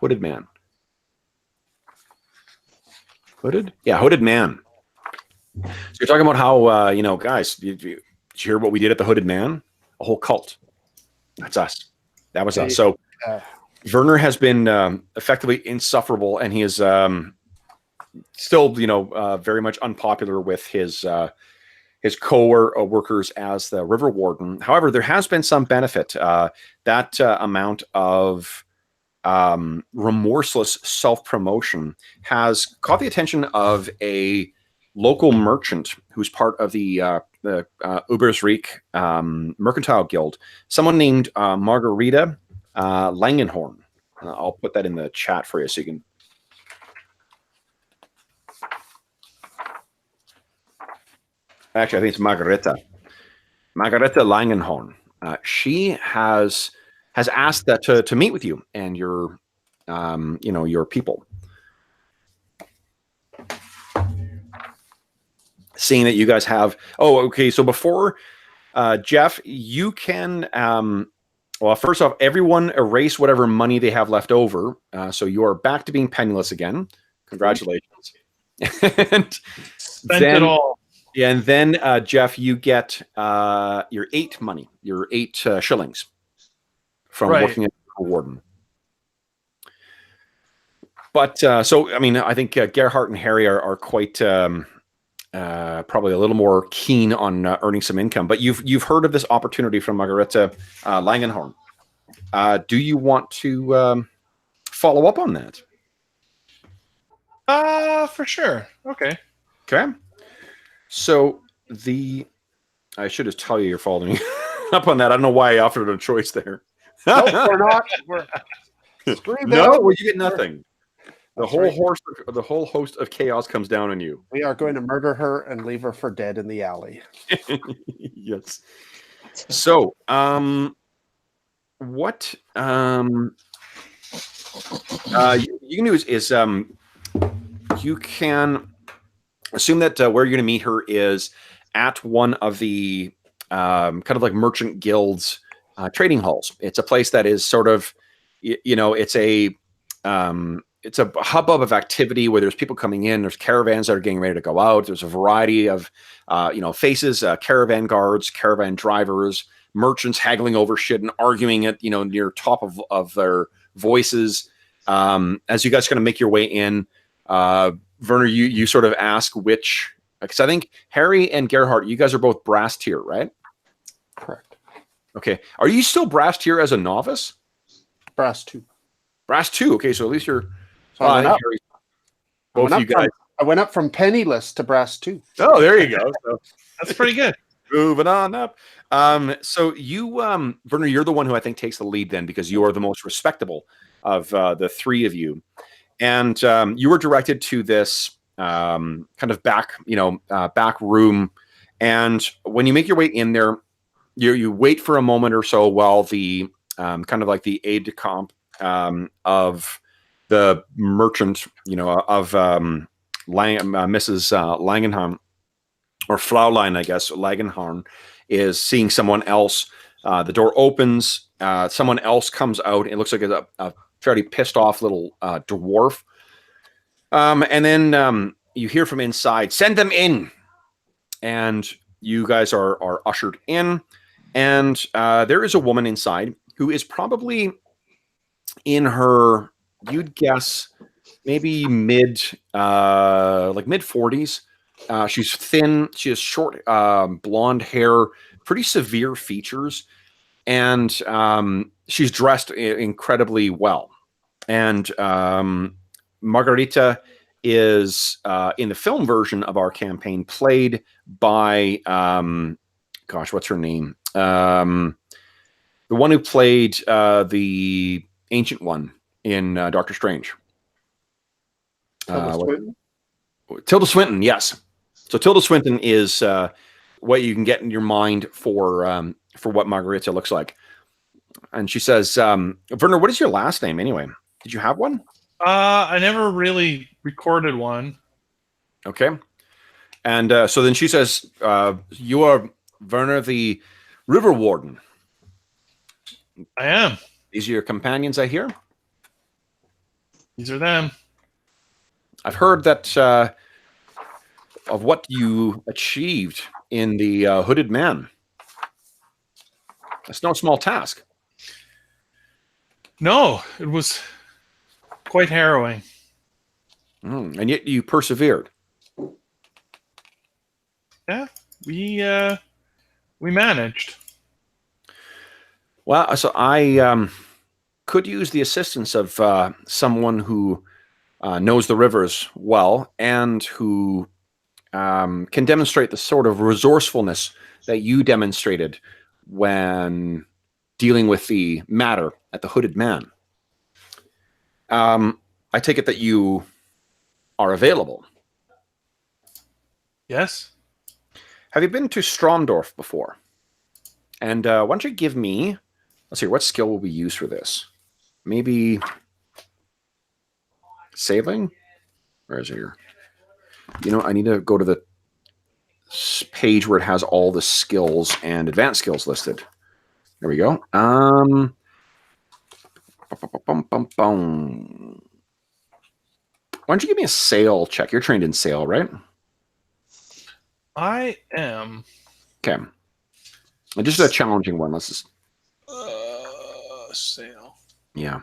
Hooded? Yeah, Hooded Man. So you're talking about how, guys, did you hear what we did at the Hooded Man? A whole cult. That's us. That was us. So Werner has been effectively insufferable, and he is still, very much unpopular with his co-workers as the River Warden. However, there has been some benefit. That amount of remorseless self-promotion has caught the attention of a local merchant who's part of the Ubersreich Mercantile Guild, someone named Margarita Langenhorn. I'll put that in the chat for you so you can. Actually, I think it's Margarita. Margarita Langenhorn. She has asked that to meet with you and your your people. Seeing that you guys have, okay. So before, Jeff, you can, well, first off, everyone erase whatever money they have left over. So you are back to being penniless again. Congratulations. And Spent it all. Yeah, and then Jeff, you get your 8 money, your 8 shillings from working as a warden. But so, I mean, I think Gerhardt and Harry are quite probably a little more keen on earning some income. But you've heard of this opportunity from Margarita Langenhorn. Do you want to follow up on that? For sure. Okay. Okay. So I should just tell you you're following up on that. I don't know why I offered a choice there. No, we're not. We're no, well, you get nothing. The whole host of chaos comes down on you. We are going to murder her and leave her for dead in the alley. Yes. So, what you can do is you can assume that where you're going to meet her is at one of the kind of like merchant guilds trading halls. It's a place that is sort of, it's a hubbub of activity where there's people coming in. There's caravans that are getting ready to go out. There's a variety of, faces, caravan guards, caravan drivers, merchants haggling over shit and arguing at, near top of their voices. As you guys kind of make your way in, Werner, you sort of ask which, because I think Harry and Gerhardt, you guys are both brass tier, right? Correct. Okay. Are you still brass tier as a novice? Brass 2. Brass 2. Okay, so at least you're. So I went up from penniless to brass 2. Oh, there you go. So, that's pretty good. Moving on up. So you, Werner, you're the one who I think takes the lead then, because you are the most respectable of the 3 of you. And you were directed to this kind of back room. And when you make your way in there, you wait for a moment or so while the kind of like the aide de camp of the merchant, of Mrs. Langenhorn, or Fraulein, I guess, Langenhorn, is seeing someone else. The door opens. Someone else comes out. It looks like a fairly pissed off little dwarf. And then you hear from inside, "Send them in." And you guys are ushered in. And there is a woman inside who is probably in her, you'd guess, maybe mid 40s. She's thin. She has short blonde hair, pretty severe features. And she's dressed incredibly well. And Margarita is in the film version of our campaign played by what's her name? The one who played the ancient one in Doctor Strange. Tilda Swinton, yes. So Tilda Swinton is what you can get in your mind for what Margarita looks like. And she says, Werner, what is your last name anyway? Did you have one? I never really recorded one. Okay. And so then she says, you are Werner the River Warden. I am. These are your companions, I hear? These are them. I've heard that of what you achieved in the Hooded Man. That's no small task. No, it was quite harrowing. And yet you persevered. Yeah, we managed. Well, so I could use the assistance of someone who knows the rivers well and who can demonstrate the sort of resourcefulness that you demonstrated when dealing with the matter at the Hooded Man. I take it that you are available. Yes. Have you been to Stromdorf before? And why don't you give me... Let's see, what skill will we use for this? Maybe... sailing? Where is it here? I need to go to the page where it has all the skills and advanced skills listed. There we go. Why don't you give me a sail check? You're trained in sail, right? I am. Okay. Just a challenging one. Let's just... sail. Yeah.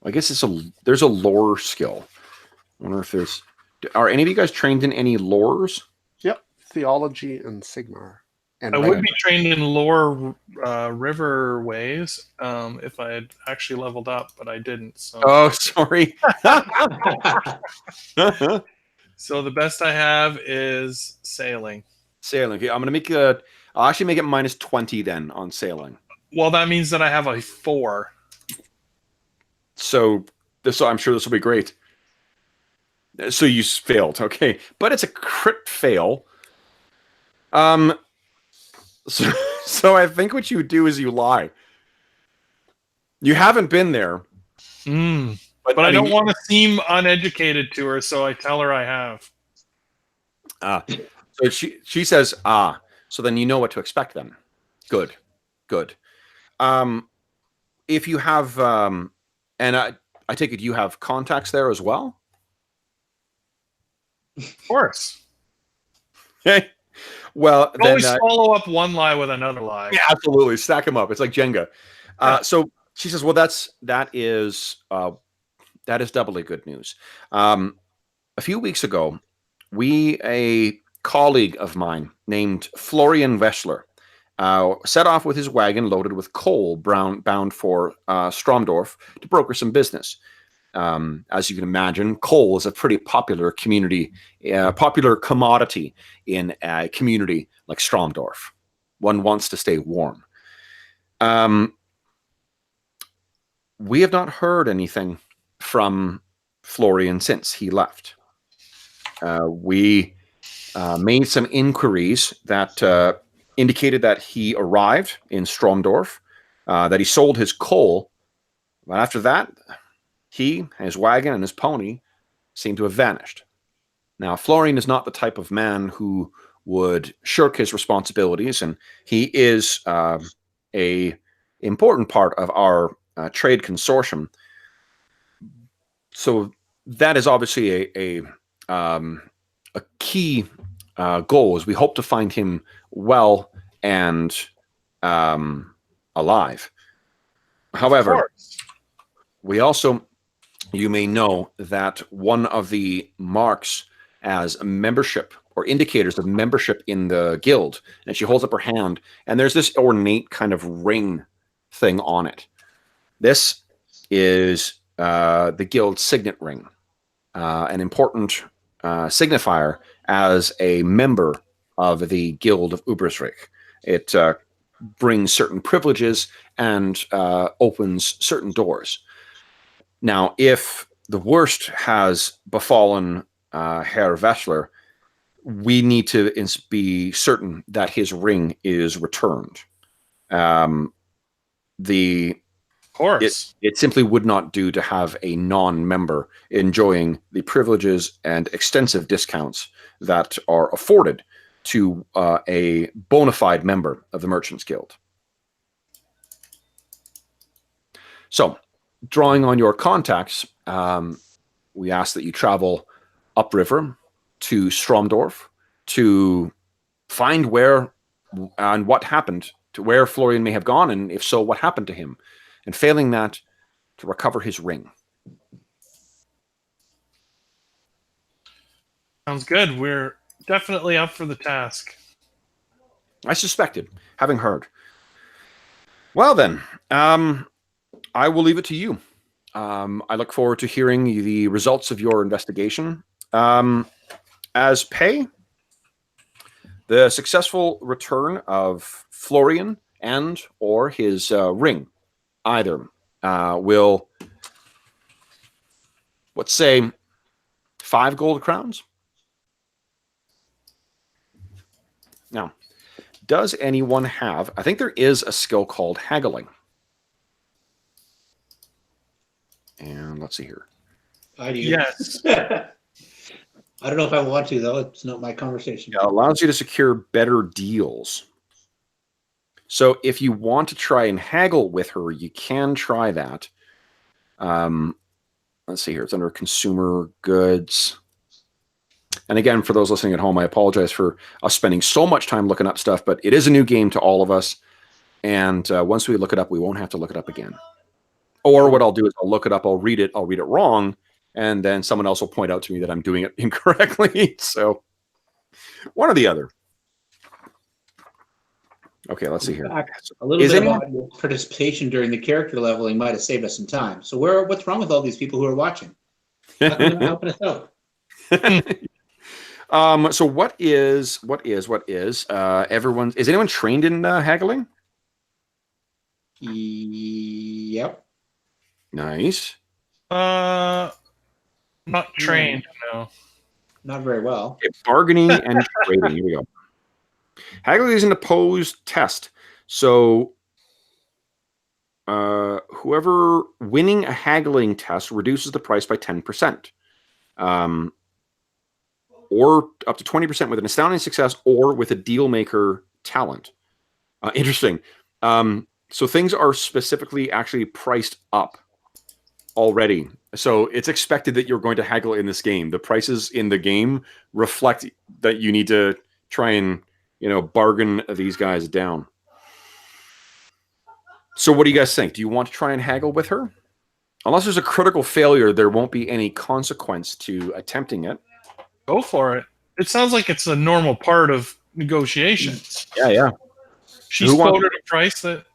I guess there's a lore skill. I wonder if there's... Are any of you guys trained in any lores? Yep. Theology and Sigmar. And I would be trained in lore river ways if I had actually leveled up, but I didn't. So. Oh, sorry. So the best I have is sailing. Sailing. Okay, I'm going to I'll actually make it minus 20 then on sailing. Well, that means that I have a 4. So I'm sure this will be great. So you failed, okay. But it's a crit fail. So I think what you do is you lie. You haven't been there. But I don't want to seem uneducated to her, so I tell her I have. So she says, so then you know what to expect then. Good. If you have, and I take it you have contacts there as well? Of course. Okay. Well, then always follow up one lie with another lie. Yeah, absolutely. Stack them up. It's like Jenga. So she says, well, that is doubly good news. A few weeks ago, a colleague of mine named Florian Wessler set off with his wagon loaded with coal bound for Stromdorf to broker some business. As you can imagine, coal is a pretty popular popular commodity in a community like Stromdorf. One wants to stay warm. We have not heard anything from Florian since he left. We made some inquiries that indicated that he arrived in Stromdorf, that he sold his coal, but after that, he, his wagon, and his pony seem to have vanished. Now, Florian is not the type of man who would shirk his responsibilities, and he is a important part of our trade consortium. So that is obviously a key goal. Is we hope to find him well and alive. However, we also, you may know that one of the marks as a membership or indicators of membership in the guild, and she holds up her hand, and there's this ornate kind of ring thing on it. This is the guild signet ring, an important signifier as a member of the Guild of Ubersreich. It brings certain privileges and opens certain doors. Now, if the worst has befallen Herr Wessler, we need to be certain that his ring is returned. Of course. It simply would not do to have a non-member enjoying the privileges and extensive discounts that are afforded to a bona fide member of the Merchants Guild. So, drawing on your contacts, we ask that you travel upriver to Stromdorf to find where and what happened, to where Florian may have gone, and if so, what happened to him. And failing that, to recover his ring. Sounds good. We're definitely up for the task. I suspected, having heard. Well then, I will leave it to you. I look forward to hearing the results of your investigation. As pay, The successful return of Florian and or his ring, either, will, let's say, 5 gold crowns. Now, does anyone have... I think there is a skill called haggling. And let's see here. I do. Yes. I don't know if I want to, though. It's not my conversation. It allows you to secure better deals. So if you want to try and haggle with her, you can try that. Let's see here. It's under consumer goods. And again, for those listening at home, I apologize for us spending so much time looking up stuff, but it is a new game to all of us. And once we look it up, we won't have to look it up again. Or what I'll do is I'll look it up, I'll read it wrong, and then someone else will point out to me that I'm doing it incorrectly. So one or the other. Okay, let's see here. A little bit of audience participation during the character leveling might have saved us some time. So what's wrong with all these people who are watching? How come they're not helping us out? So what is everyone? Is anyone trained in haggling? Yep. Nice. Not trained, no. Not very well. Okay, bargaining and trading. Here we go. Haggling is an opposed test. So whoever winning a haggling test reduces the price by 10%. Or up to 20% with an astounding success or with a deal maker talent. Interesting. So things are specifically actually priced up already. So it's expected that you're going to haggle in this game. The prices in the game reflect that you need to try and, bargain these guys down. So what do you guys think? Do you want to try and haggle with her? Unless there's a critical failure, there won't be any consequence to attempting it. Go for it. It sounds like it's a normal part of negotiations. Yeah. She's quoted a price that...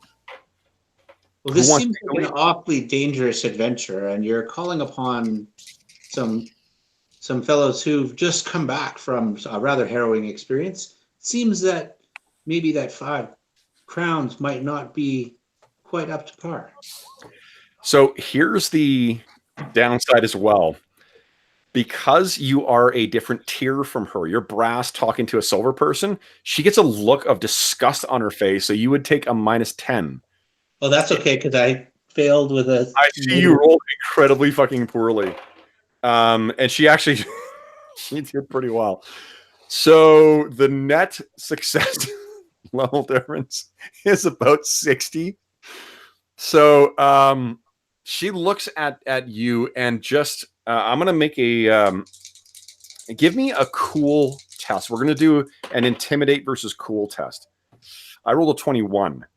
Well, this seems like an awfully dangerous adventure, and you're calling upon some fellows who've just come back from a rather harrowing experience. It seems that maybe that 5 crowns might not be quite up to par. So here's the downside as well. Because you are a different tier from her, you're brass talking to a silver person, she gets a look of disgust on her face, so you would take a -10. Well, that's okay, because I failed with a... I see you rolled incredibly fucking poorly. And she actually... she did pretty well. So the net success level difference is about 60. So she looks at you and just... I'm going to make a... give me a cool test. We're going to do an intimidate versus cool test. I rolled a 21.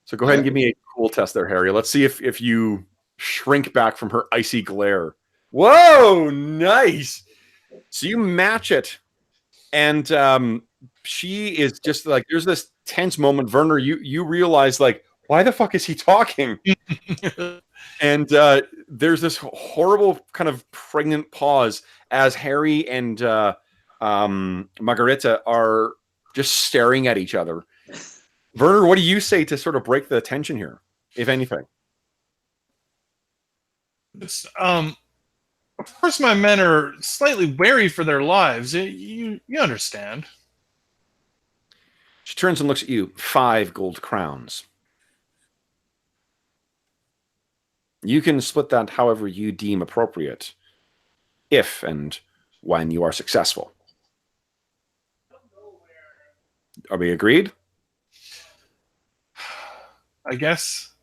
So go ahead and give me a cool test there, Harry. Let's see if you shrink back from her icy glare. Whoa, nice. So you match it. And she is just like, there's this tense moment. Werner, you realize, like, why the fuck is he talking? And there's this horrible kind of pregnant pause as Harry and Margareta are just staring at each other. Werner, what do you say to sort of break the tension here, if anything? It's, of course, my men are slightly wary for their lives. You understand. She turns and looks at you. 5 gold crowns. You can split that however you deem appropriate, if and when you are successful. Are we agreed? I guess.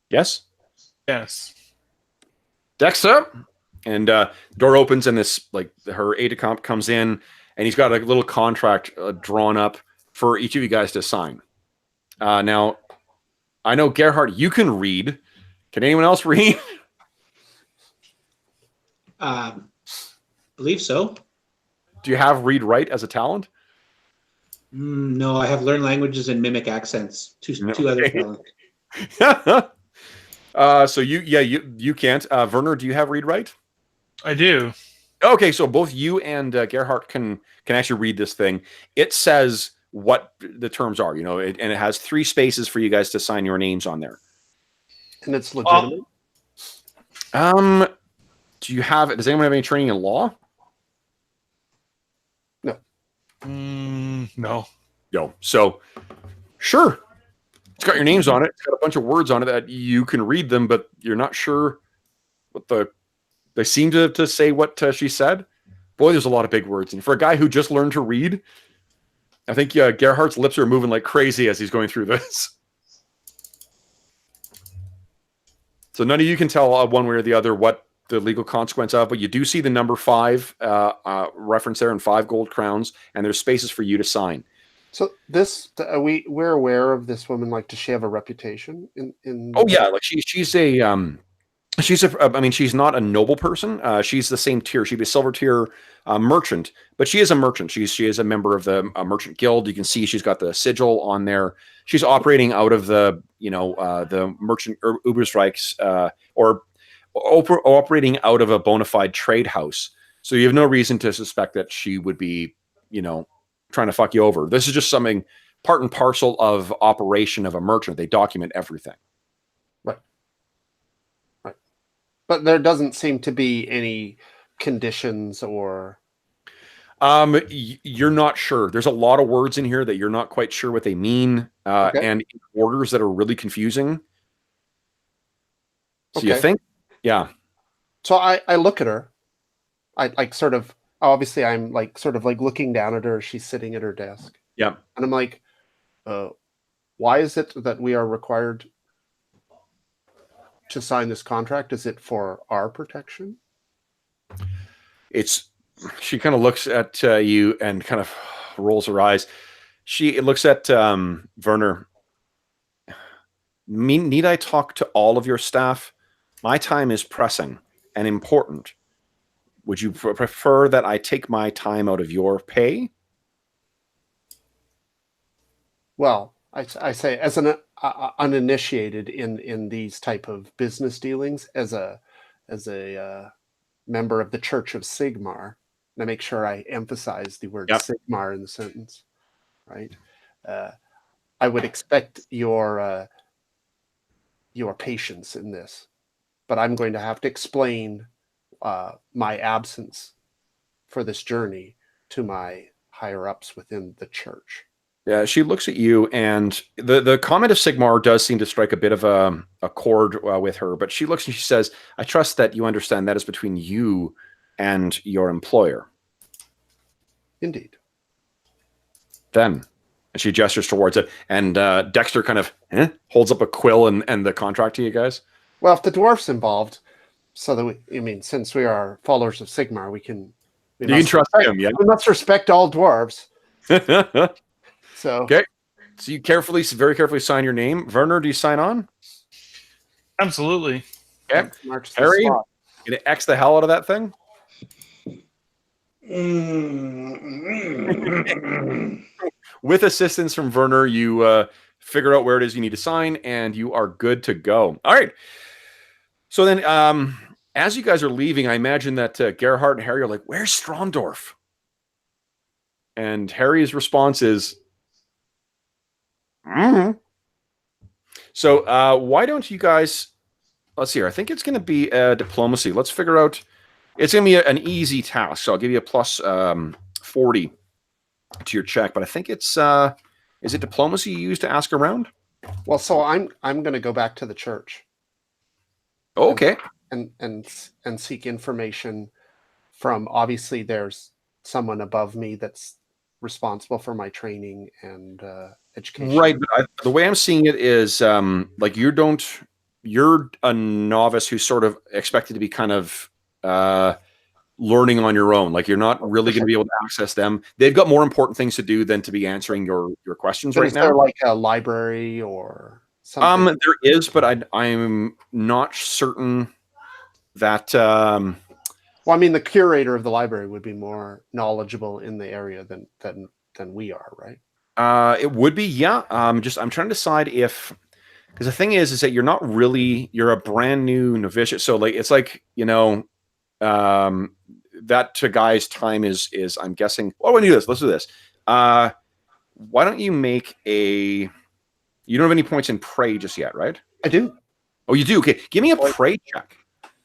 Yes? Yes. Dexter? And door opens and this, like, her aide-de-camp comes in and he's got a little contract drawn up for each of you guys to sign. Now, I know, Gerhard, you can read. Can anyone else read? Believe so. Do you have read-write as a talent? No, I have learned languages and mimic accents. Two other talents. So you can't. Werner, do you have read-write? I do. Okay, so both you and Gerhardt can actually read this thing. It says what the terms are, and it has 3 spaces for you guys to sign your names on there. And it's legitimate? Does anyone have any training in law? No. No. No. So, sure. It's got your names on it. It's got a bunch of words on it that you can read them, but you're not sure what they seem to say what she said. Boy, there's a lot of big words. And for a guy who just learned to read, I think Gerhardt's lips are moving like crazy as he's going through this. So none of you can tell one way or the other what the legal consequence of, but you do see the number 5 reference there in 5 gold crowns, and there's spaces for you to sign. So this, we're aware of this woman. Like, does she have a reputation in? Oh yeah, like she's not a noble person. She's the same tier. She'd be a silver tier merchant, but she is a merchant. She is a member of the merchant guild. You can see she's got the sigil on there. She's operating out of the merchant Ubersreichs, or operating out of a bona fide trade house. So you have no reason to suspect that she would be, trying to fuck you over. This is just something part and parcel of operation of a merchant. They document everything. Right. But there doesn't seem to be any conditions or... You're not sure. There's a lot of words in here that you're not quite sure what they mean, and orders that are really confusing. So you think? Yeah. So I look at her. I obviously I'm looking down at her as she's sitting at her desk. Yeah. And I'm like, why is it that we are required to sign this contract? Is it for our protection? She kind of looks at you and kind of rolls her eyes. She looks at Werner. Need I talk to all of your staff? My time is pressing and important. Would you prefer that I take my time out of your pay? Well, I say, as an uninitiated in these type of business dealings, as a member of the Church of Sigmar, and I make sure I emphasize the word Sigmar in the sentence, right? I would expect your patience in this, but I'm going to have to explain my absence for this journey to my higher ups within the church. Yeah, she looks at you, and the comment of Sigmar does seem to strike a bit of a chord with her, but she looks and she says, I trust that you understand that is between you and your employer. Indeed. Then, and she gestures towards it, and Dexter kind of holds up a quill and the contract to you guys. Well, if the dwarf's involved, so that since we are followers of Sigmar, you can trust him, yeah? We must respect all dwarves. So okay, so you very carefully sign your name. Werner, do you sign on? Absolutely. Okay, Harry, you gonna X the hell out of that thing? With assistance from Werner, you figure out where it is you need to sign, and you are good to go. All right. So then, as you guys are leaving, I imagine that Gerhardt and Harry are like, "Where's Stromdorf?" And Harry's response is, So why don't you guys, let's see here. I think it's going to be diplomacy. Let's figure out, it's going to be an easy task. So I'll give you a plus 40 to your check, but I think it's, is it diplomacy you use to ask around? Well, so I'm going to go back to the church. Okay. And seek information from, obviously there's someone above me that's responsible for my training and education. Right. But the way I'm seeing it is like you're a novice who's sort of expected to be kind of learning on your own. Like you're not really going to be able to access them. They've got more important things to do than to be answering your questions right now. Is there like a library or something? There is, but I'm not certain that well, I mean, the curator of the library would be more knowledgeable in the area than we are, right? It would be, yeah. I'm trying to decide if, because the thing is that you're a brand new novitiate. So like, it's like, that guy's time is I'm guessing. Well, when you do this, let's do this. Why don't you make a? You don't have any points in prey just yet, right? I do. Oh, you do. Okay, give me a prey check.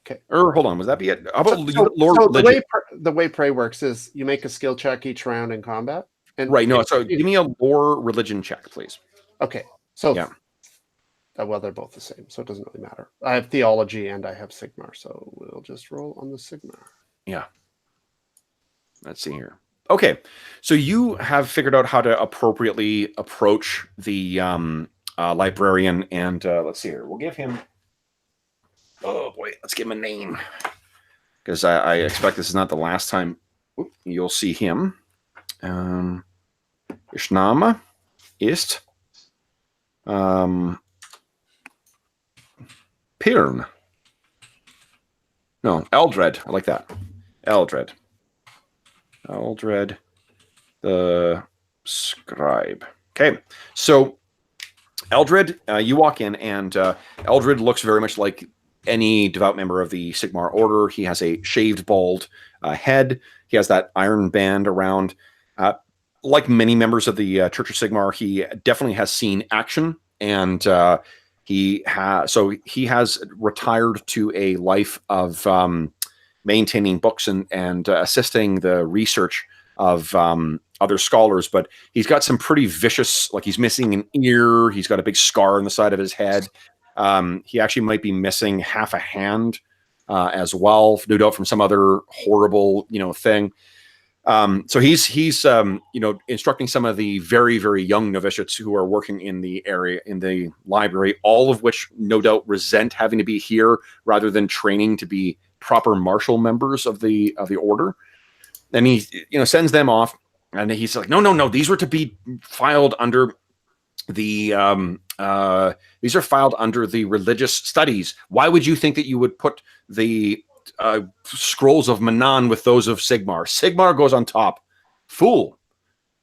Okay. Or hold on, was that be it? How about the way prey works is you make a skill check each round in combat. And right. No. So give me a lore religion check, please. Okay. So yeah. Well, they're both the same, so it doesn't really matter. I have theology and I have Sigmar, so we'll just roll on the Sigmar. Yeah. Let's see here. Okay, so you have figured out how to appropriately approach the librarian, and let's see here. We'll give him. Oh boy, let's give him a name, because I expect this is not the last time you'll see him. His Name ist Pirn. No, Eldred. I like that. Eldred. Eldred the Scribe. Okay, so Eldred, you walk in, and Eldred looks very much like any devout member of the Sigmar Order. He has a shaved, bald head. He has that iron band around. Like many members of the Church of Sigmar, he definitely has seen action, and he has retired to a life of maintaining books and assisting the research of other scholars, but he's got some pretty vicious, like he's missing an ear, he's got a big scar on the side of his head. He actually might be missing half a hand as well, no doubt from some other horrible, thing. So he's instructing some of the very, very young novitiates who are working in the area, in the library, all of which no doubt resent having to be here rather than training to be proper martial members of the order. And he sends them off, and he's like, no, these were to be filed under the these are filed under the religious studies. Why would you think that you would put the scrolls of Manan with those of Sigmar? Sigmar goes on top. Fool.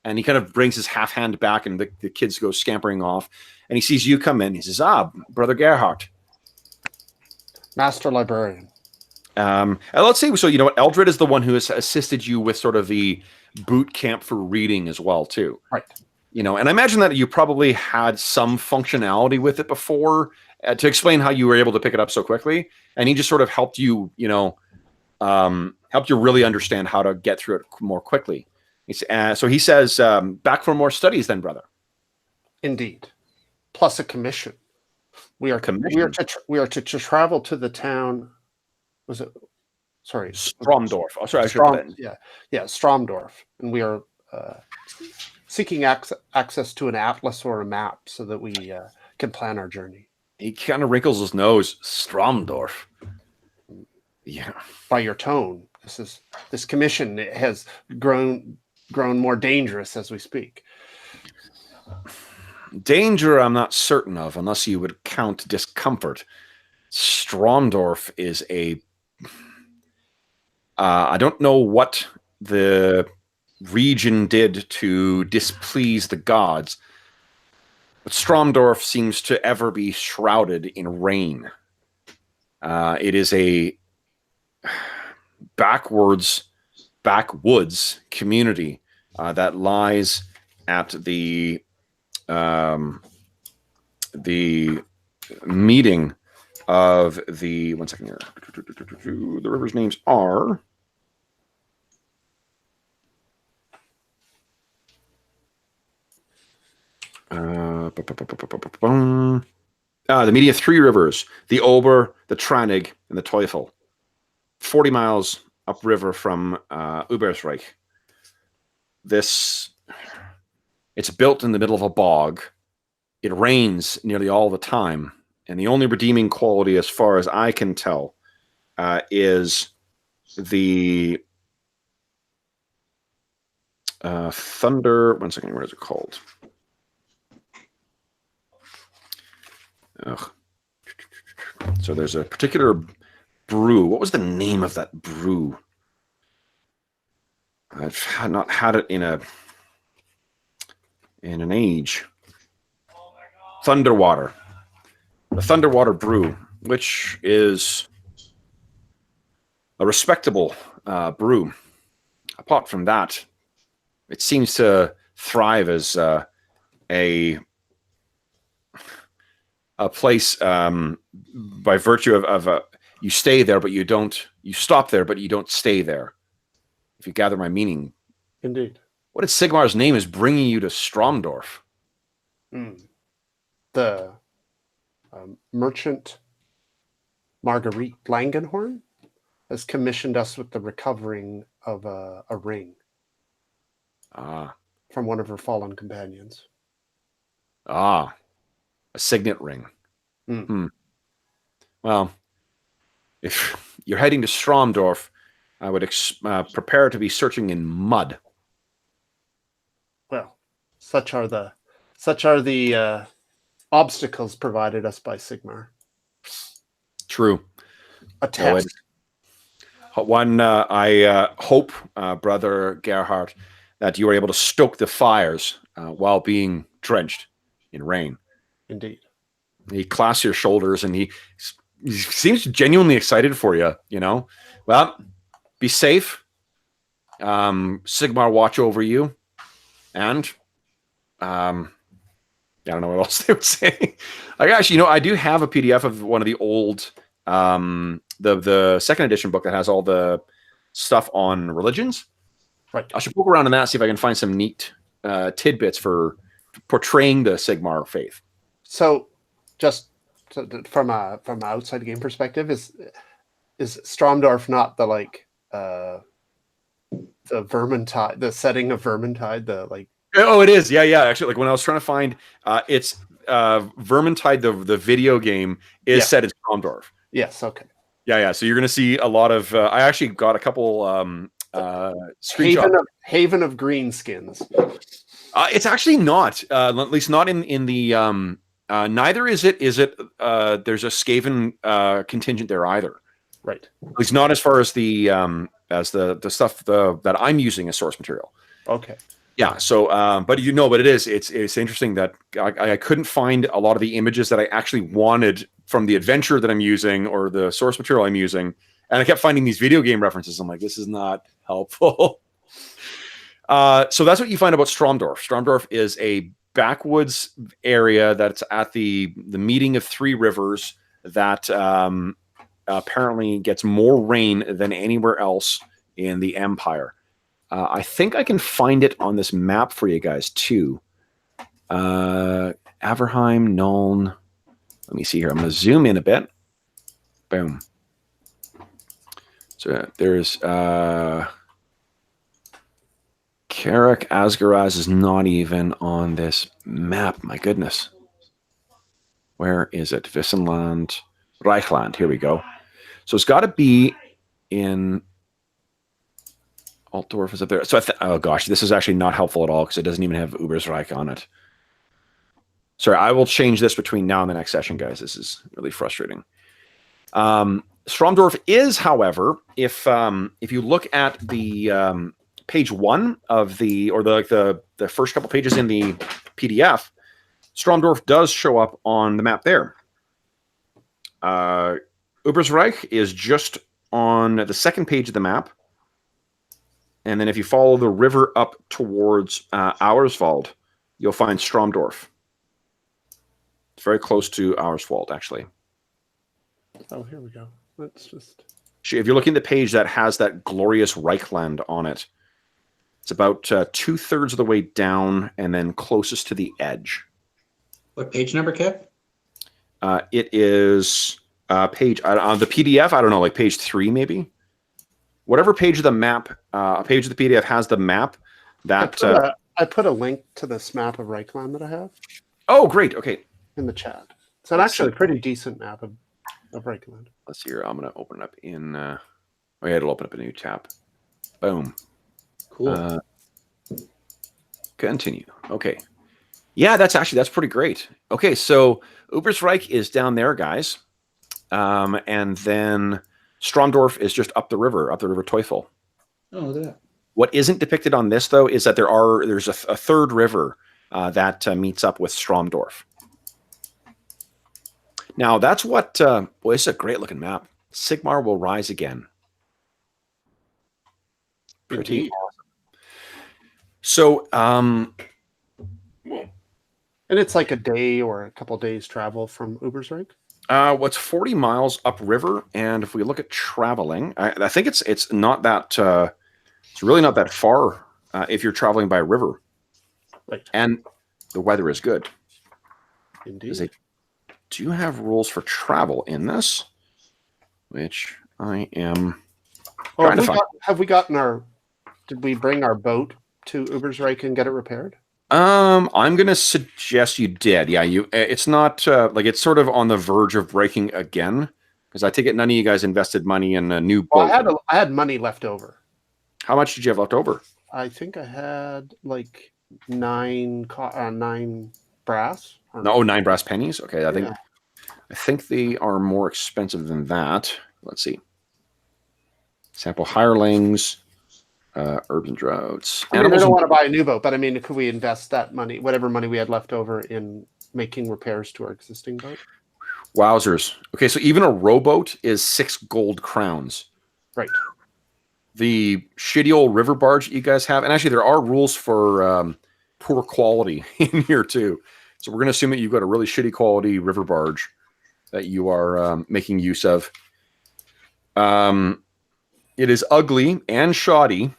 And he kind of brings his half hand back, and the kids go scampering off, and he sees you come in. He says, Brother Gerhardt. Master Librarian. And let's see. So, Eldred is the one who has assisted you with sort of the boot camp for reading as well, too. Right. And I imagine that you probably had some functionality with it before to explain how you were able to pick it up so quickly. And he just sort of helped you, helped you really understand how to get through it more quickly. So he says, back for more studies then, brother. Indeed. Plus a commission. We are to travel to the town. Was it? Sorry, Stromdorf. Oh, sorry, Stromdorf, and we are seeking access to an atlas or a map so that we can plan our journey. He kind of wrinkles his nose. Stromdorf. Yeah. By your tone, this commission has grown more dangerous as we speak. Danger, I'm not certain of, unless you would count discomfort. Stromdorf is a. I don't know what the region did to displease the gods, but Stromdorf seems to ever be shrouded in rain. It is a backwoods community that lies at the meeting of the, one second here. The rivers' names are the meeting of three rivers: the Ober, the Tranig, and the Teufel. 40 miles upriver from Ubersreich. It's built in the middle of a bog. It rains nearly all the time. And the only redeeming quality, as far as I can tell, is the thunder. One second, what is it called? Ugh. So there's a particular brew. What was the name of that brew? I've not had it in an age. Thunderwater. The Thunderwater brew, which is a respectable brew. Apart from that, it seems to thrive as a place by virtue of you stay there, but you don't. You stop there, but you don't stay there. If you gather my meaning. Indeed. What is Sigmar's name is bringing you to Stromdorf? The merchant Marguerite Langenhorn has commissioned us with the recovering of a ring from one of her fallen companions. A signet ring. Well, if you're heading to Stromdorf, I would prepare to be searching in mud. Well, such are the obstacles provided us by Sigmar. True. A test. I hope, Brother Gerhardt, that you are able to stoke the fires while being drenched in rain. Indeed. He clasps your shoulders, and he seems genuinely excited for you, you know? Well, be safe. Sigmar watch over you. And I don't know what else they would say. Actually, I do have a PDF of one of the old the second edition book that has all the stuff on religions. Right. I should poke around in that, see if I can find some neat tidbits for portraying the Sigmar faith. So, just from an outside game perspective, is Stromdorf not the the Vermintide, the setting of Vermintide, Oh, it is. Yeah. Actually, when I was trying to find, it's Vermintide, the video game is set in Stromdorf. Yes. Okay. Yeah. So you're going to see a lot of. I actually got a couple screenshots. Haven of Greenskins. It's actually not. At least not in the. Neither is it. There's a Skaven contingent there either. Right. At least not as far as the stuff that I'm using as source material. Okay. Yeah. So, but it is. It's interesting that I couldn't find a lot of the images that I actually wanted from the adventure that I'm using or the source material I'm using, and I kept finding these video game references. I'm like, this is not helpful. So that's what you find about Stromdorf. Stromdorf is a backwoods area that's at the meeting of three rivers that apparently gets more rain than anywhere else in the Empire. I think I can find it on this map for you guys too. Averheim, Nuln. Let me see here. I'm going to zoom in a bit. Boom. So there's Karak Asgaraz is not even on this map. My goodness. Where is it? Wissenland, Reichland. Here we go. So it's got to be in Altdorf is up there. So oh gosh, this is actually not helpful at all because it doesn't even have Ubersreich on it. Sorry, I will change this between now and the next session, guys. This is really frustrating. Stromdorf is, however, if you look at the page 1 of the first couple pages in the PDF, Stromdorf does show up on the map there. Ubersreich is just on the second page of the map. And then if you follow the river up towards Auerswald, you'll find Stromdorf. It's very close to Auerswald, actually. Oh, here we go. Let's just... If you're looking at the page that has that glorious Reichland on it, it's about 2/3 of the way down and then closest to the edge. What page number, Kev? It is page... on the PDF, I don't know, like page 3 maybe? Whatever page of the map, a page of the PDF has the map that... I put a link to this map of Reichland that I have. Oh, great. Okay. In the chat. It's actually a pretty decent map of Reichland. Let's see here. I'm going to open it up in... it'll open up a new tab. Boom. Cool. Continue. Okay. Yeah, that's pretty great. Okay, so Ubersreich is down there, guys. And then... Stromdorf is just up the river Teufel. Oh, look at that. What isn't depicted on this, though, is that there's a third river that meets up with Stromdorf. Now, that's what... boy, this is a great-looking map. Sigmar will rise again. Pretty Indeed. awesome. So, And it's like a day or a couple days travel from Ubersreich? what's 40 miles upriver, and if we look at traveling, I think it's not that it's really not that far if you're traveling by river, Right. and the weather is good. Indeed. They do have rules for travel in this, which I am trying to find. Did we bring our boat to Ubersreich and get it repaired? I'm gonna suggest you did. Yeah, it's not like it's sort of on the verge of breaking again, because I take it none of you guys invested money in a new boat. Well, I had money left over. How much did you have left over? I think I had like 9 brass. No, 9 brass pennies. Okay, I think they are more expensive than that. Let's see. Sample hirelings, urban droughts. I mean, I don't want to buy a new boat, but I mean, could we invest that money, whatever money we had left over, in making repairs to our existing boat? Wowzers. Okay, so even a rowboat is 6 gold crowns. Right. The shitty old river barge you guys have, and actually there are rules for poor quality in here too. So we're going to assume that you've got a really shitty quality river barge that you are making use of. It is ugly and shoddy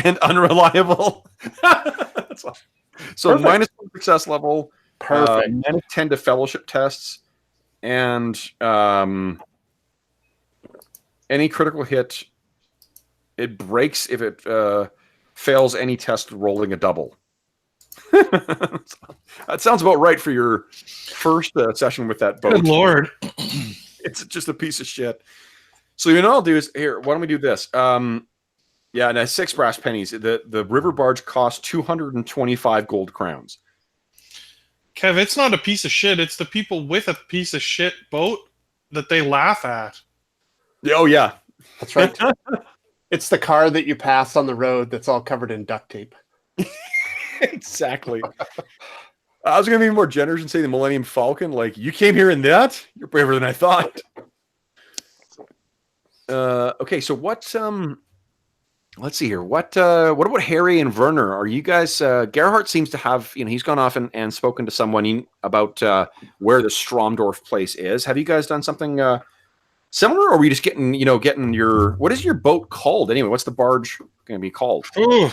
and unreliable. So Perfect. -1 success level. Perfect. -10 to fellowship tests, and any critical hit, it breaks if it fails any test rolling a double. That sounds about right for your first session with that boat. Good lord. It's just a piece of shit. So you know what I'll do is, here, why don't we do this? Yeah, and 6 brass pennies. The river barge costs 225 gold crowns. Kev, it's not a piece of shit. It's the people with a piece of shit boat that they laugh at. Oh, yeah. That's right. It's the car that you pass on the road that's all covered in duct tape. Exactly. I was going to be more generous and say the Millennium Falcon. Like, you came here in that? You're braver than I thought. Okay, so what... let's see here. What about Harry and Werner? Are you guys... Gerhardt seems to have... he's gone off and spoken to someone about where the Stromdorf place is. Have you guys done something similar, or are we just getting your... What is your boat called anyway? What's the barge going to be called? Ooh.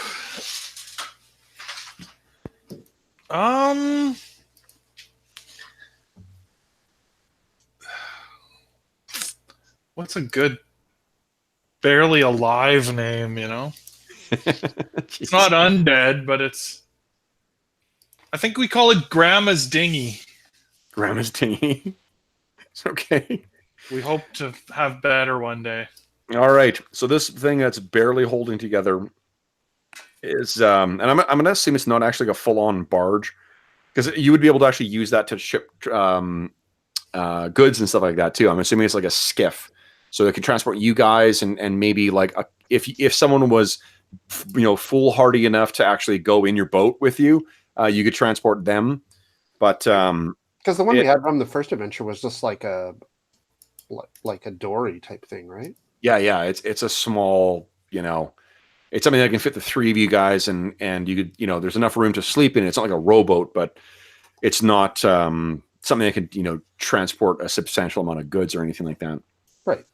What's a good barely alive name, It's not undead, but it's... I think we call it Grandma's Dinghy. Grandma's Dinghy. Okay. We hope to have better one day. All right. So this thing that's barely holding together is, and I'm going to assume it's not actually like a full-on barge, because you would be able to actually use that to ship goods and stuff like that too. I'm assuming it's like a skiff, so it can transport you guys and maybe like if someone was, foolhardy enough to actually go in your boat with you, you could transport them. But because the one we had from the first adventure was just like a dory type thing, right? Yeah. It's a small, it's something that can fit the 3 of you guys, and you could, there's enough room to sleep in. It's not like a rowboat, but it's not something that could, transport a substantial amount of goods or anything like that. Right.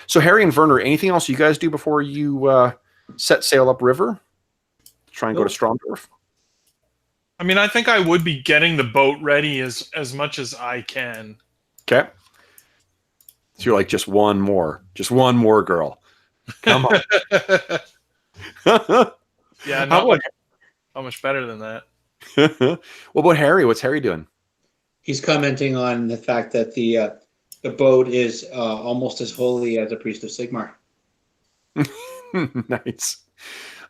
So Harry and Werner, anything else you guys do before you set sail upriver? Try and go to Stromdorf? I mean, I think I would be getting the boat ready as much as I can. Okay. So you're like, just one more girl. Come on. Yeah, not much better than that. What about Harry? What's Harry doing? He's commenting on the fact that the boat is almost as holy as a priest of Sigmar. Nice.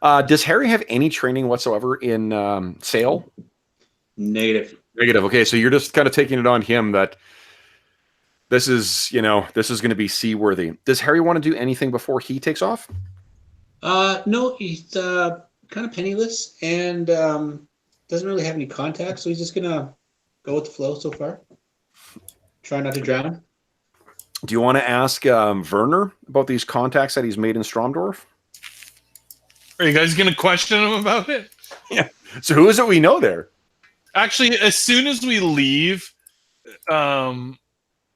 Does Harry have any training whatsoever in sail? Negative. Okay, so you're just kind of taking it on him that this is going to be seaworthy. Does Harry want to do anything before he takes off? No, he's kind of penniless and doesn't really have any contacts, so he's just gonna go with the flow so far. Try not to drown. Do you want to ask Werner about these contacts that he's made in Stromdorf? Are you guys going to question him about it? Yeah. So who is it we know there? Actually, as soon as we leave, Werner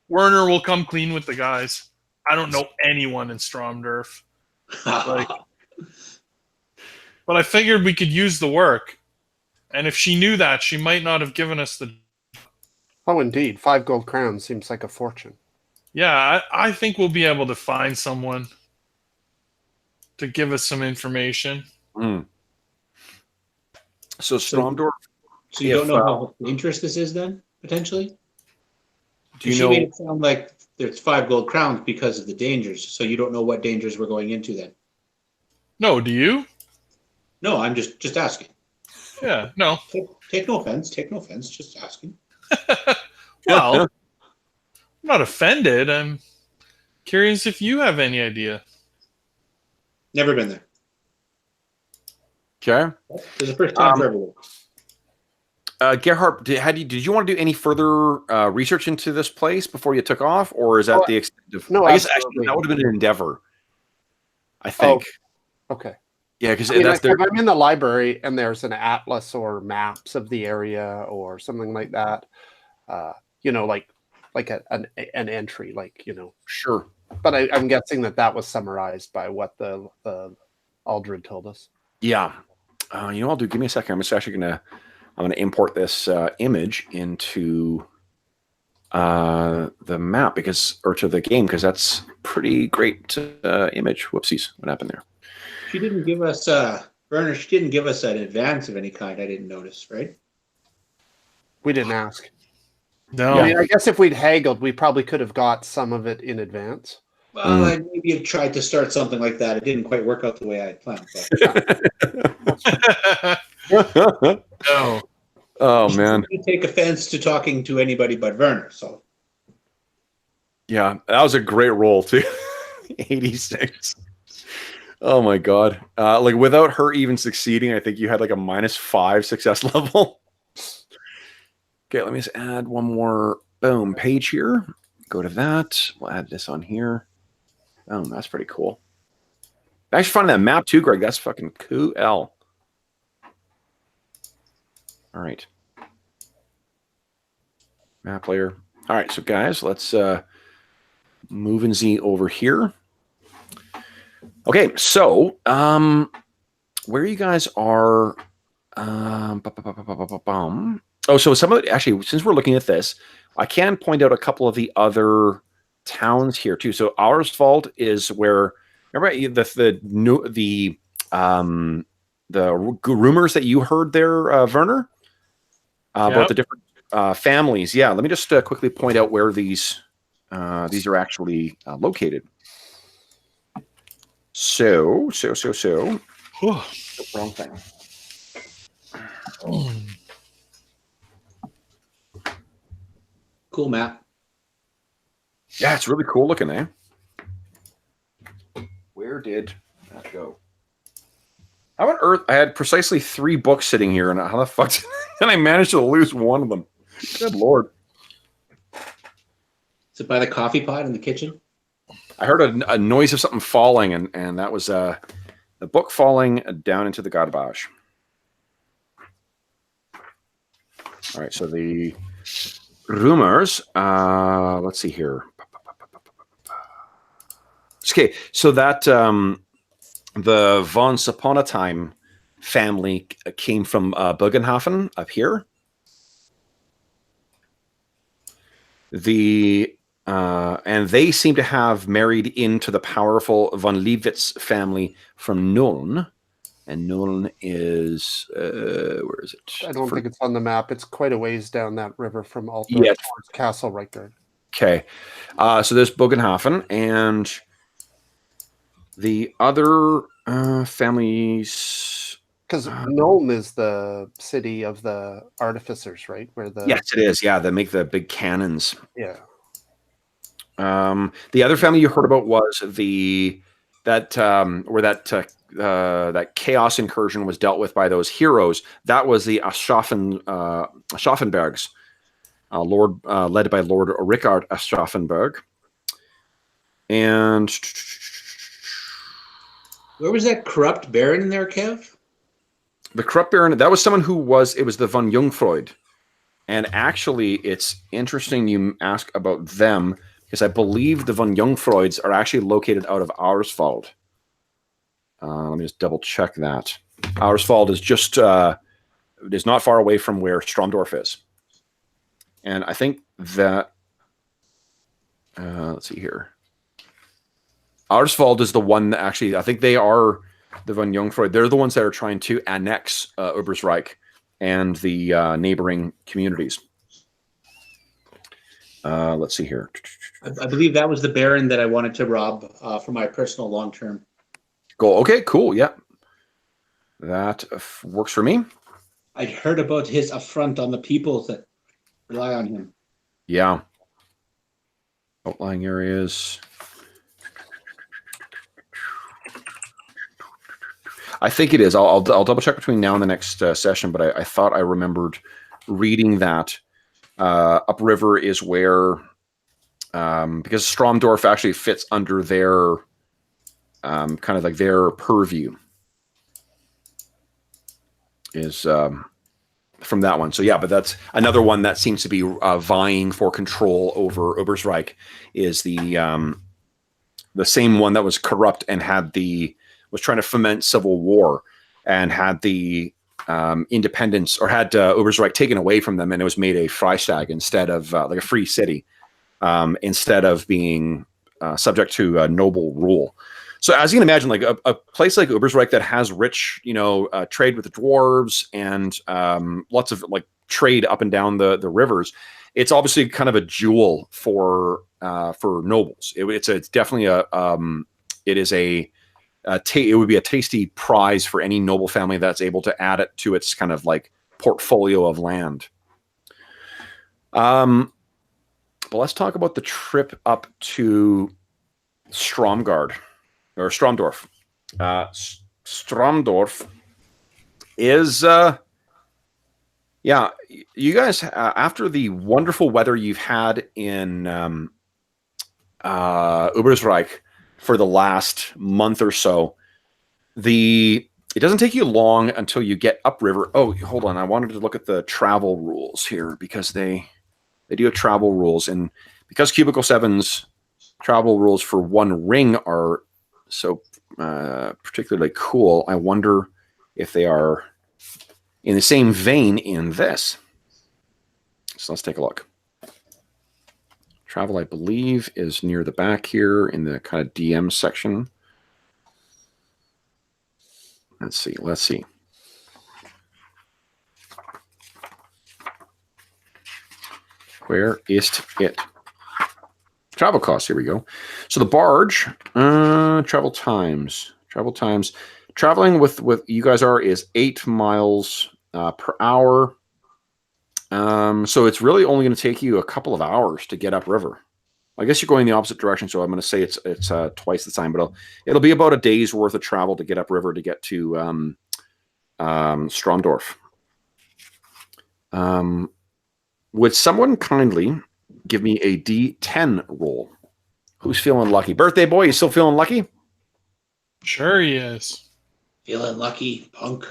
will come clean with the guys. I don't know anyone in Stromdorf. Like, but I figured we could use the work. And if she knew that, she might not have given us the... Oh, indeed. 5 gold crowns seems like a fortune. Yeah, I think we'll be able to find someone to give us some information. Mm. So Stromdorf... So you don't know how dangerous this is then, potentially? Do you she know... made it sound like there's 5 gold crowns because of the dangers, so you don't know what dangers we're going into then. No, do you? No, I'm just asking. Yeah, no. Take no offense. Take no offense. Just asking. Well, I'm not offended. I'm curious if you have any idea. Never been there. Okay. There's a first time for everyone. Gerhard, did you want to do any further research into this place before you took off, or is that the extent of? No, I guess absolutely. actually that would have been an endeavor. I think. Oh, okay. Yeah, because if I'm in the library and there's an atlas or maps of the area or something like that, like an entry, Sure. But I'm guessing that was summarized by what the Eldred told us. Yeah. You know what I'll do? Give me a second. I'm just actually I'm gonna import this image into the map or to the game, because that's pretty great image. Whoopsies! What happened there? She didn't give us Werner. She didn't give us an advance of any kind. I didn't notice, right? We didn't ask. No. I mean, I guess if we'd haggled, we probably could have got some of it in advance. Well, I maybe have tried to start something like that. It didn't quite work out the way I had planned. But. No. Oh man! You take offense to talking to anybody but Werner. So. Yeah, that was a great roll too. 86. Oh my god! Like without her even succeeding, I think you had like a -5 success level. Okay, let me just add one more page here. Go to that. We'll add this on here. Oh, that's pretty cool. Thanks for finding that map too, Greg. That's fucking cool. All right. Map layer. All right, so guys, let's move and Z over here. Okay, so where you guys are. Oh, so some of it, actually, since we're looking at this, I can point out a couple of the other towns here too. So Auerswald is where, remember the rumors that you heard there, Werner, about the different families. Yeah, let me just quickly point out where these are actually located. So. Wrong thing. Cool map. Yeah, it's really cool looking, eh? Where did that go? How on earth? I had precisely 3 books sitting here, and how the fuck did I managed to lose one of them? Good lord. Is it by the coffee pot in the kitchen? I heard a noise of something falling, and that was the book falling down into the garbage. All right, so the rumors. Let's see here. Okay, so that the von Saponatime family came from Bugenhafen up here. And they seem to have married into the powerful von Liewitz family from Nuln. And Nuln is where is it? I don't think it's on the map. It's quite a ways down that river from Altdorf towards Castle Reichgard. Okay, so there's Bugenhafen, and the other families. Because Nuln is the city of the artificers, right? Yes, it is. Yeah, they make the big cannons. Yeah. The other family you heard about was that chaos incursion was dealt with by those heroes. That was the Aschaffenbergs, led by Lord Richard Aschaffenberg. And Where was that corrupt baron in there, Kev? The corrupt baron, that was someone who was, it was the von Jungfreud. And actually, it's interesting you ask about them, because I believe the von Jungfreuds are actually located out of Auerswald. Let me just double check that. Auerswald is just, is not far away from where Stromdorf is. And I think that, let's see here. Auerswald is the one that actually, I think they are the von Jungfreud. They're the ones that are trying to annex Obersreich and the neighboring communities. Let's see here. I believe that was the baron that I wanted to rob for my personal long-term goal. Okay, cool. Yeah. That works for me. I'd heard about his affront on the people that rely on him. Yeah. Outlying areas. I think it is. I'll double check between now and the next session, but I thought I remembered reading that upriver is where, because Stromdorf actually fits under their kind of like their purview is from that one. So yeah, but that's another one that seems to be vying for control over Obersreich is the same one that was corrupt and was trying to foment civil war and had the independence, or had Obersreich taken away from them, and it was made a Freistaat instead of like a free city, instead of being subject to noble rule. So as you can imagine, like a place like Obersreich that has rich, trade with the dwarves and lots of like trade up and down the rivers, it's obviously kind of a jewel for nobles. It's definitely it would be a tasty prize for any noble family that's able to add it to its kind of like portfolio of land. But let's talk about the trip up to Stromgard or Stromdorf. Stromdorf is, yeah, you guys, after the wonderful weather you've had in Obersreich for the last month or so, it doesn't take you long until you get upriver. Oh, hold on. I wanted to look at the travel rules here because they do have travel rules. And because Cubicle 7's travel rules for one ring are so particularly cool, I wonder if they are in the same vein in this. So let's take a look. Travel, I believe, is near the back here in the kind of DM section. Let's see. Where is it? Travel costs, here we go. So the barge, travel times. Traveling with you guys is 8 miles per hour. So it's really only going to take you a couple of hours to get upriver. I guess you're going the opposite direction, so I'm going to say it's twice the time, but it'll be about a day's worth of travel to get upriver to get to Stromdorf. Would someone kindly give me a D10 roll? Who's feeling lucky? Birthday boy, you still feeling lucky? Sure he is. Feeling lucky, punk.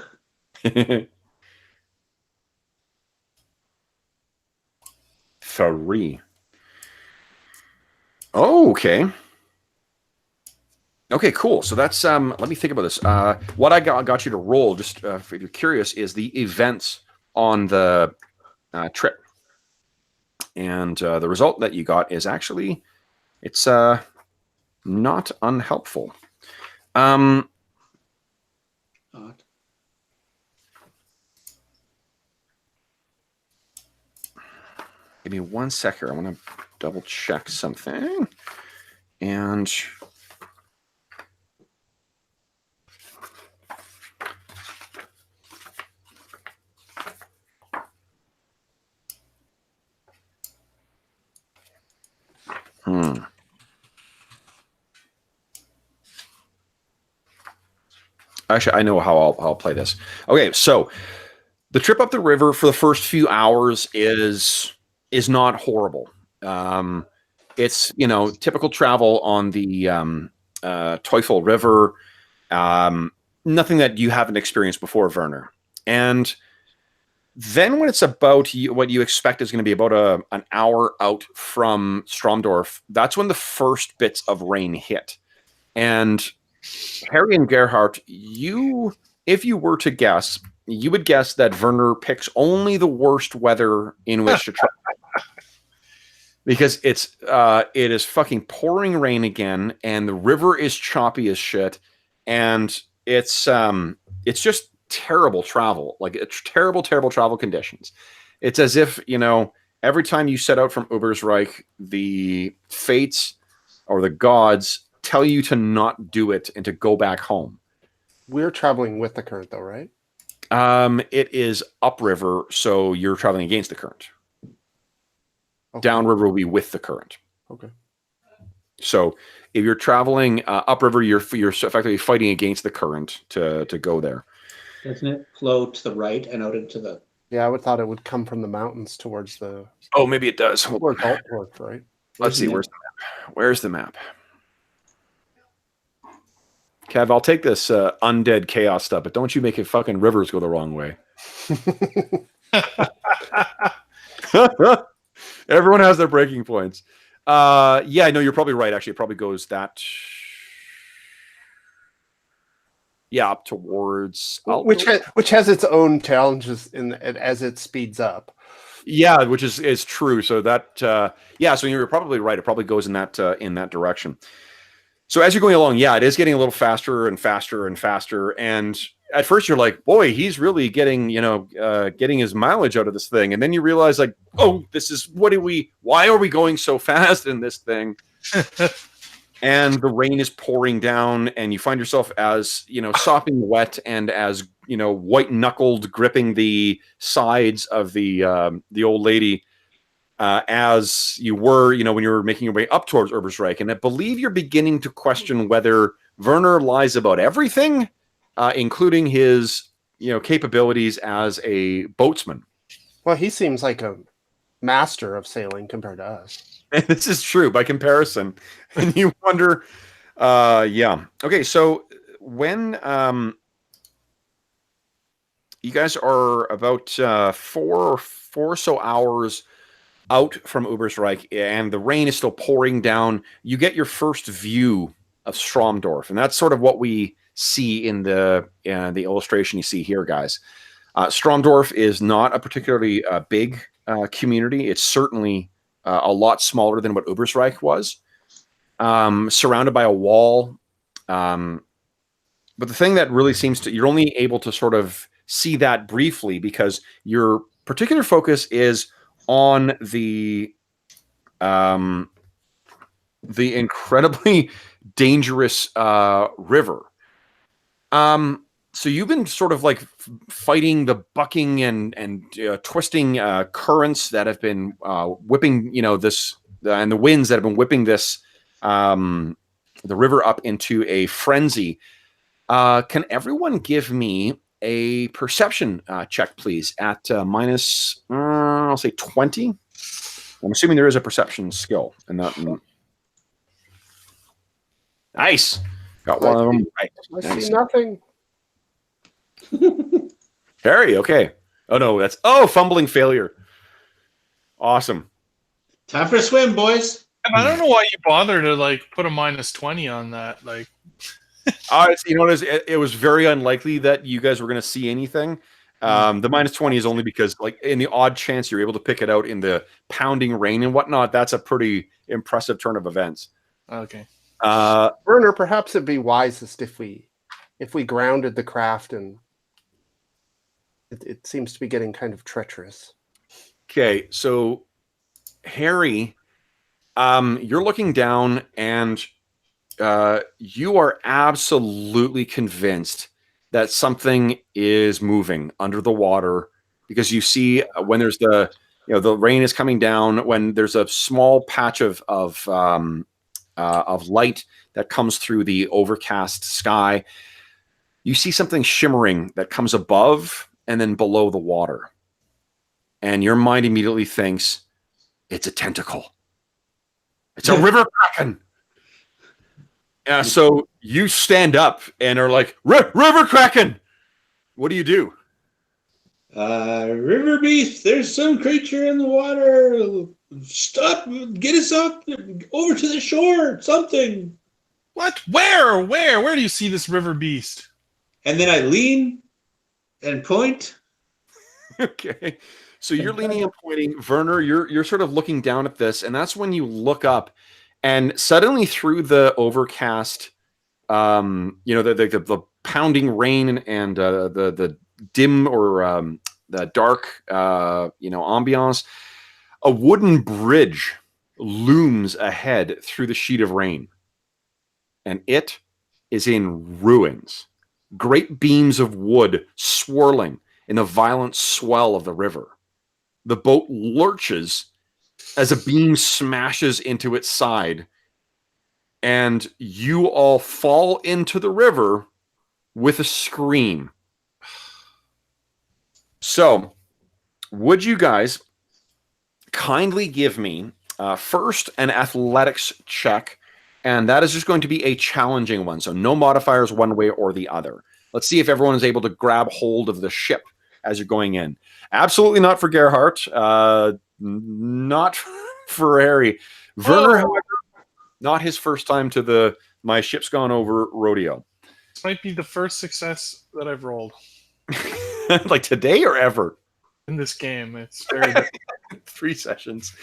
3. Oh, okay. Okay, cool. So that's let me think about this. What I got you to roll, just if you're curious, is the events on the trip, and the result that you got is actually it's not unhelpful. Give me 1 sec here. I want to double check something. And actually, I know how I'll play this. Okay, so the trip up the river for the first few hours is not horrible. It's typical travel on the Teufel River. Nothing that you haven't experienced before, Werner. And then when it's about what you expect is going to be about an hour out from Stromdorf, that's when the first bits of rain hit. And Harry and Gerhardt, if you were to guess, you would guess that Werner picks only the worst weather in which to travel. Because it is fucking pouring rain again, and the river is choppy as shit, and it's just terrible travel. Like, it's terrible travel conditions. It's as if, every time you set out from Ubersreich, the fates or the gods tell you to not do it and to go back home. We're traveling with the current, though, right? It is upriver, so you're traveling against the current. Okay. Downriver will be with the current. Okay. So if you're traveling upriver, you're effectively fighting against the current to go there. Doesn't it flow to the right and out into the... Yeah, I would thought it would come from the mountains towards the... Oh, maybe it does. Towards Altworth, right? Let's see. Where's the map? Where's the map? Kev, I'll take this undead chaos stuff, but don't you make it fucking rivers go the wrong way. Everyone has their breaking points. Yeah, no, you're probably right. Actually, it probably goes that... Yeah, up towards... Which has its own challenges as it speeds up. Yeah, which is true. So that... so you're probably right. It probably goes in that direction. So as you're going along, yeah, it is getting a little faster and faster and faster. And at first you're like, boy, he's really getting his mileage out of this thing. And then you realize, like, oh, why are we going so fast in this thing? And the rain is pouring down, and you find yourself as, sopping wet and as, white knuckled gripping the sides of the old lady. As you were, when you were making your way up towards Ubersreich. And I believe you're beginning to question whether Werner lies about everything, including his, capabilities as a boatsman. Well, he seems like a master of sailing compared to us. And this is true by comparison. And you wonder, yeah. Okay, so when you guys are about 4 or so hours out from Ubersreich, and the rain is still pouring down, you get your first view of Stromdorf, and that's sort of what we see in the illustration you see here, guys. Stromdorf is not a particularly big community. It's certainly a lot smaller than what Ubersreich was, surrounded by a wall. But the thing that really you're only able to sort of see that briefly because your particular focus is on the incredibly dangerous river. So you've been sort of like fighting the bucking and twisting currents that have been whipping, this and the winds that have been whipping this the river up into a frenzy. Can everyone give me a perception check, please, at minus, I'll say 20. I'm assuming there is a perception skill in that. Nice. Got one of them right. I see nothing. Harry, okay. Oh, no, fumbling failure. Awesome. Time for a swim, boys. I don't know why you bother to, put a minus 20 on that, it was very unlikely that you guys were going to see anything. The minus 20 is only because, in the odd chance you're able to pick it out in the pounding rain and whatnot, that's a pretty impressive turn of events. Okay. Werner, perhaps it'd be wisest if we grounded the craft, and it seems to be getting kind of treacherous. Okay, so Harry, you're looking down and you are absolutely convinced that something is moving under the water, because you see when there's the rain is coming down, when there's a small patch of light that comes through the overcast sky, you see something shimmering that comes above and then below the water. And your mind immediately thinks, it's a tentacle. It's a river kraken. So you stand up and are like, River Kraken! What do you do? River beast, there's some creature in the water. Stop, get us up, over to the shore, something. What? Where do you see this river beast? And then I lean and point. Okay. So you're leaning and pointing. Werner, you're sort of looking down at this, and that's when you look up, and suddenly through the overcast, the pounding rain and the dim or the dark, ambiance, a wooden bridge looms ahead through the sheet of rain, and it is in ruins. Great beams of wood swirling in a violent swell of the river. The boat lurches as a beam smashes into its side, and you all fall into the river with a scream. So, would you guys kindly give me first an athletics check, and that is just going to be a challenging one, so no modifiers one way or the other. Let's see if everyone is able to grab hold of the ship as you're going in. Absolutely not for Gerhardt. Not for Harry. Werner, however, not his first time to the my ship's gone over rodeo. This might be the first success that I've rolled. Like today or ever? In this game. It's very 3 sessions.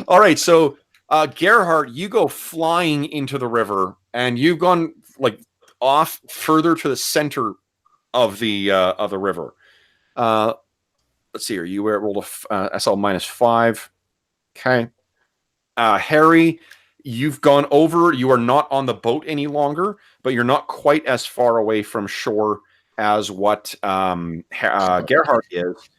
All right, so Gerhardt, you go flying into the river, and you've gone like off further to the center of the river. Let's see here. You rolled a SL -5. Okay. Harry, you've gone over. You are not on the boat any longer, but you're not quite as far away from shore as what Gerhardt is.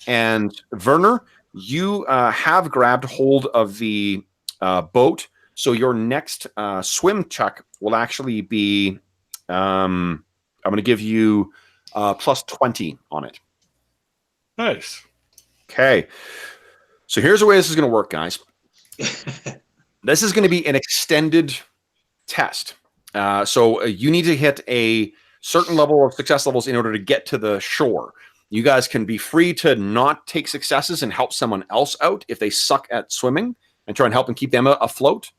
And Werner, you have grabbed hold of the boat. So your next swim check will actually be, I'm going to give you +20 on it. nice. Okay. So here's the way this is going to work, guys. This is going to be an extended test. So you need to hit a certain level of success levels in order to get to the shore. You guys can be free to not take successes and help someone else out if they suck at swimming and try and help and keep them afloat.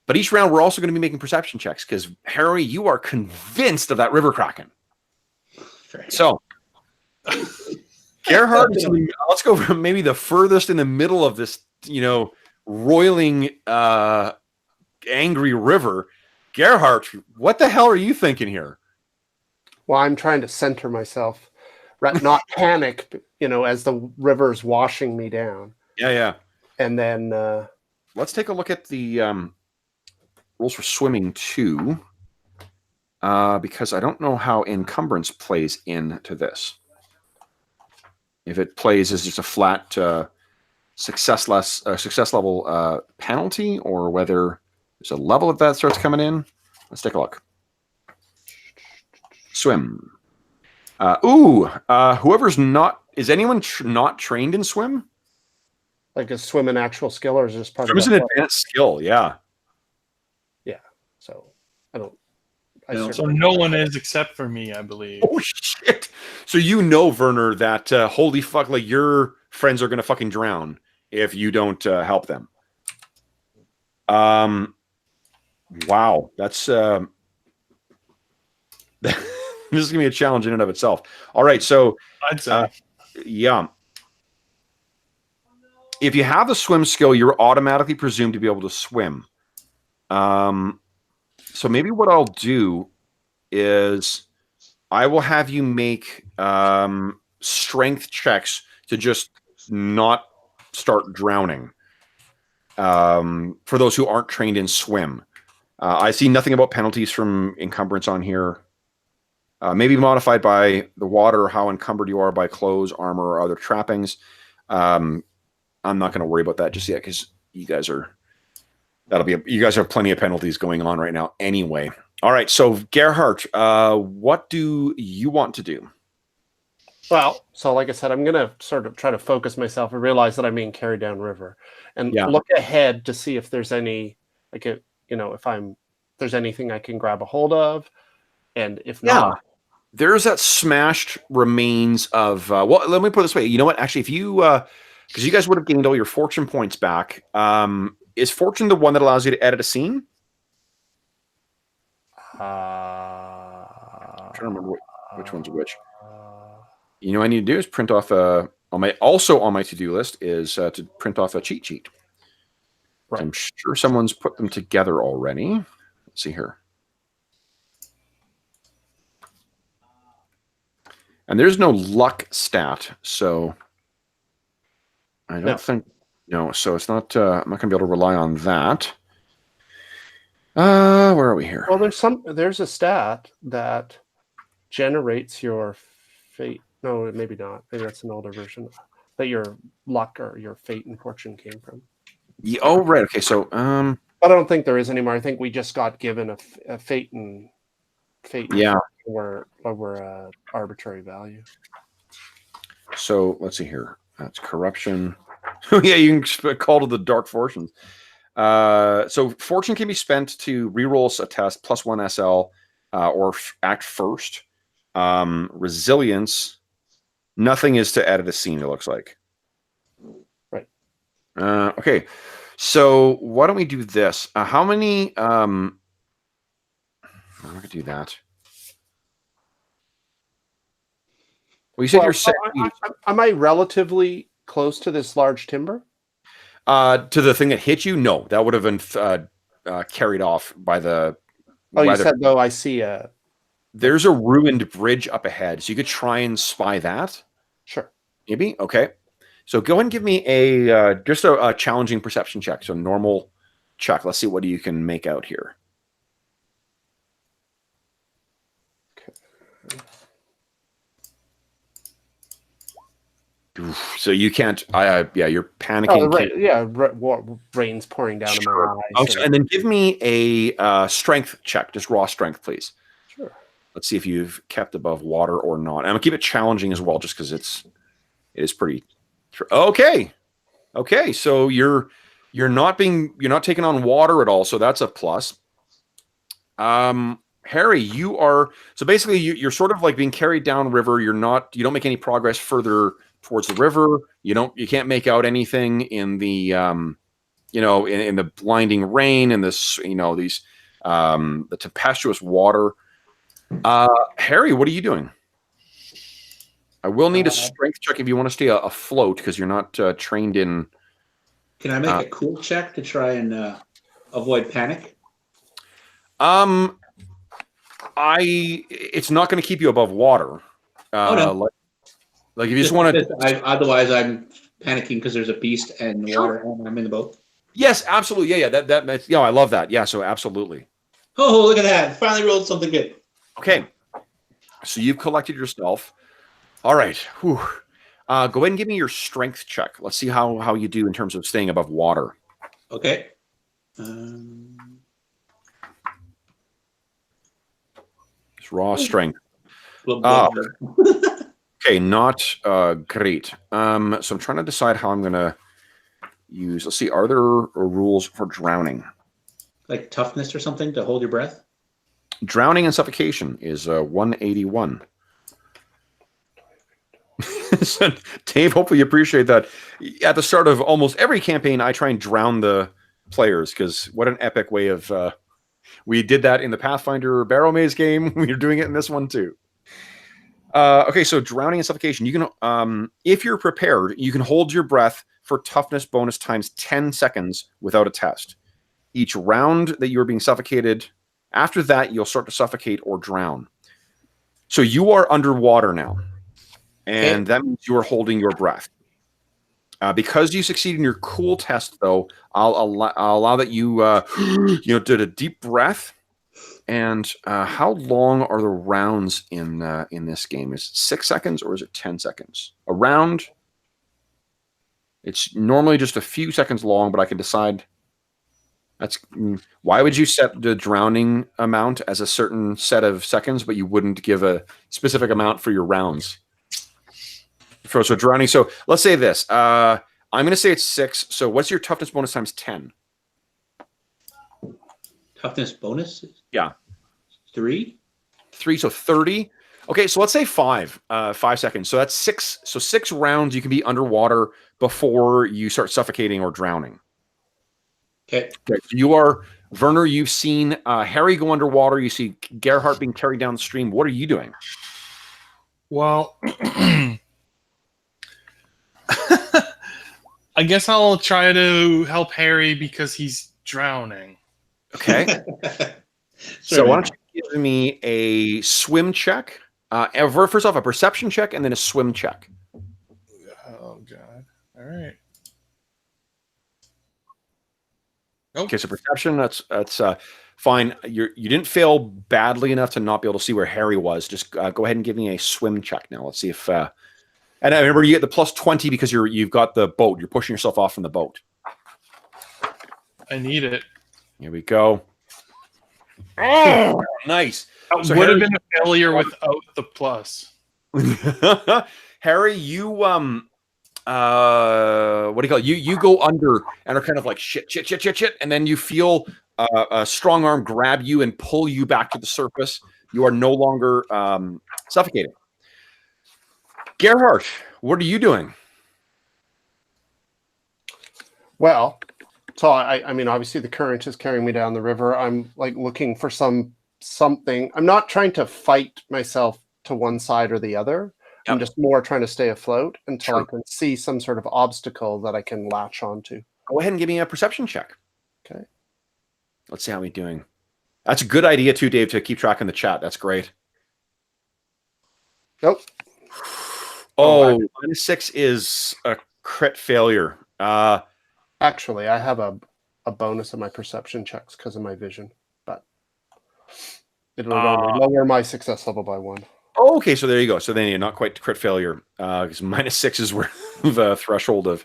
But each round, we're also going to be making perception checks because, Harry, you are convinced of that river kraken. So, Gerhardt, let's go from maybe the furthest in the middle of this, roiling, angry river. Gerhardt, what the hell are you thinking here? Well, I'm trying to center myself, not panic, as the river's washing me down. Yeah. And then let's take a look at the rules for swimming too, because I don't know how encumbrance plays into this. If it plays as just a flat success level penalty, or whether there's a level of that starts coming in. Let's take a look. Swim. Whoever's not, is anyone not trained in swim? Like a swim in actual skill, or is this part Swim is an advanced skill, yeah. Yeah. So I don't. So no one is except for me, I believe. Oh shit! So Werner, that holy fuck, like your friends are gonna fucking drown if you don't help them. Wow, that's this is gonna be a challenge in and of itself. All right, so I'd say. yeah. If you have the swim skill, you're automatically presumed to be able to swim. So maybe what I'll do is I will have you make strength checks to just not start drowning. For those who aren't trained in swim. I see nothing about penalties from encumbrance on here. Maybe modified by the water, how encumbered you are by clothes, armor, or other trappings. I'm not going to worry about that just yet because you guys are. You guys have plenty of penalties going on right now anyway. All right, so Gerhardt, what do you want to do? Well, so like I said, I'm going to sort of try to focus myself and realize that I'm being carried down river, and look ahead to see if there's any, if there's anything I can grab a hold of, and if Yeah. not, There's that smashed remains of. Well, let me put it this way. You know what? Actually, if you, because you guys would have gained all your fortune points back. Is fortune the one that allows you to edit a scene? I'm trying to remember which one's which. You know what I need to do is print off a. On my to-do list is to print off a cheat sheet. Right. I'm sure someone's put them together already. Let's see here. And there's no luck stat, so I don't think. No, so it's not. I'm not going to be able to rely on that. Where are we here? Well, there's a stat that generates your fate. No, maybe not. Maybe that's an older version. That your luck or your fate and fortune came from. Yeah, oh, right. Okay, so I don't think there is anymore. I think we just got given a fate and yeah, or arbitrary value. So let's see here. That's corruption. Yeah, you can call to the dark fortunes. So fortune can be spent to reroll a test +1 SL or act first. Resilience. Nothing is to edit a scene, it looks like. Right. Okay. So why don't we do this? How many... I'm going to do that. Well, you said you're 6 feet. Am I relatively close to this large timber? To the thing that hit you? No, that would have been carried off by the... Oh, you said, though, I see a... There's a ruined bridge up ahead, so you could try and spy that. Sure. Maybe? Okay. So go ahead and give me a just a challenging perception check. So normal check. Let's see what you can make out here. Okay. So you can't. Yeah, you're panicking. Rain's pouring down in my eyes. And then give me a strength check, just raw strength, please. Sure. Let's see if you've kept above water or not. And I'm gonna keep it challenging as well, just because it is pretty. Okay. So you're not taking on water at all. So that's a plus. Harry, you are basically you're sort of like being carried down river. You don't make any progress further towards the river. You can't make out anything in the in the blinding rain and this the tempestuous water. Harry, what are you doing? I will need a strength check if you want to stay afloat because you're not trained in. Can I make a cool check to try and avoid panic? It's not going to keep you above water. No. Like if you just want to. Otherwise, I'm panicking because there's a beast and water and I'm in the boat. Yes, absolutely. Yeah. That's I love that. Yeah. So absolutely. Oh, look at that! Finally rolled something good. Okay. So you've collected yourself. All right. Whew. Go ahead and give me your strength check. Let's see how you do in terms of staying above water. Okay. It's raw strength. Okay, not great. So I'm trying to decide how I'm going to use. Let's see. Are there rules for drowning? Like toughness or something to hold your breath? Drowning and suffocation is 181. So, Dave, hopefully you appreciate that. At the start of almost every campaign, I try and drown the players because what an epic way of... we did that in the Pathfinder Barrow Maze game. We're doing it in this one too. Okay, so drowning and suffocation. You can, if you're prepared, you can hold your breath for toughness bonus times 10 seconds without a test. Each round that you're being suffocated, after that, you'll start to suffocate or drown. So you are underwater now. And that means you are holding your breath. Because you succeed in your cool test, though, I'll allow that you did a deep breath. And how long are the rounds in this game? Is it 6 seconds or is it 10 seconds? A round. It's normally just a few seconds long, but I can decide. Why would you set the drowning amount as a certain set of seconds, but you wouldn't give a specific amount for your rounds? So drowning. So let's say this. I'm going to say it's 6. So what's your toughness bonus times 10? Toughness bonus? Yeah. 3? 3, so 30. Okay, so let's say 5 seconds. So that's 6. So 6 rounds you can be underwater before you start suffocating or drowning. Okay. So you are, Werner, you've seen Harry go underwater. You see Gerhardt being carried down the stream. What are you doing? Well, I guess I'll try to help Harry because he's drowning. Okay. So why don't you give me a swim check? First off, a perception check and then a swim check. Oh, God. All right. Okay, so perception, that's fine. You didn't fail badly enough to not be able to see where Harry was. Just go ahead and give me a swim check now. Let's see if... and I remember you get the plus 20 because you've got the boat. You're pushing yourself off from the boat. I need it. Here we go. Oh, nice. So would have been a failure without the plus. Harry, you what do you call it? You go under and are kind of like shit, and then you feel a strong arm grab you and pull you back to the surface. You are no longer suffocating. Gerhardt, what are you doing? Well, so I mean, obviously the current is carrying me down the river. I'm like looking for something. I'm not trying to fight myself to one side or the other. Yep. I'm just more trying to stay afloat until Sure. I can see some sort of obstacle that I can latch onto. Go ahead and give me a perception check. Okay. Let's see how we're doing. That's a good idea too, Dave, to keep track in the chat. That's great. Nope. Oh, -6 is a crit failure. Actually, I have a bonus in my perception checks because of my vision, but it would only lower my success level by 1. Oh, okay, so there you go. So then you're not quite crit failure because -6 is where the threshold of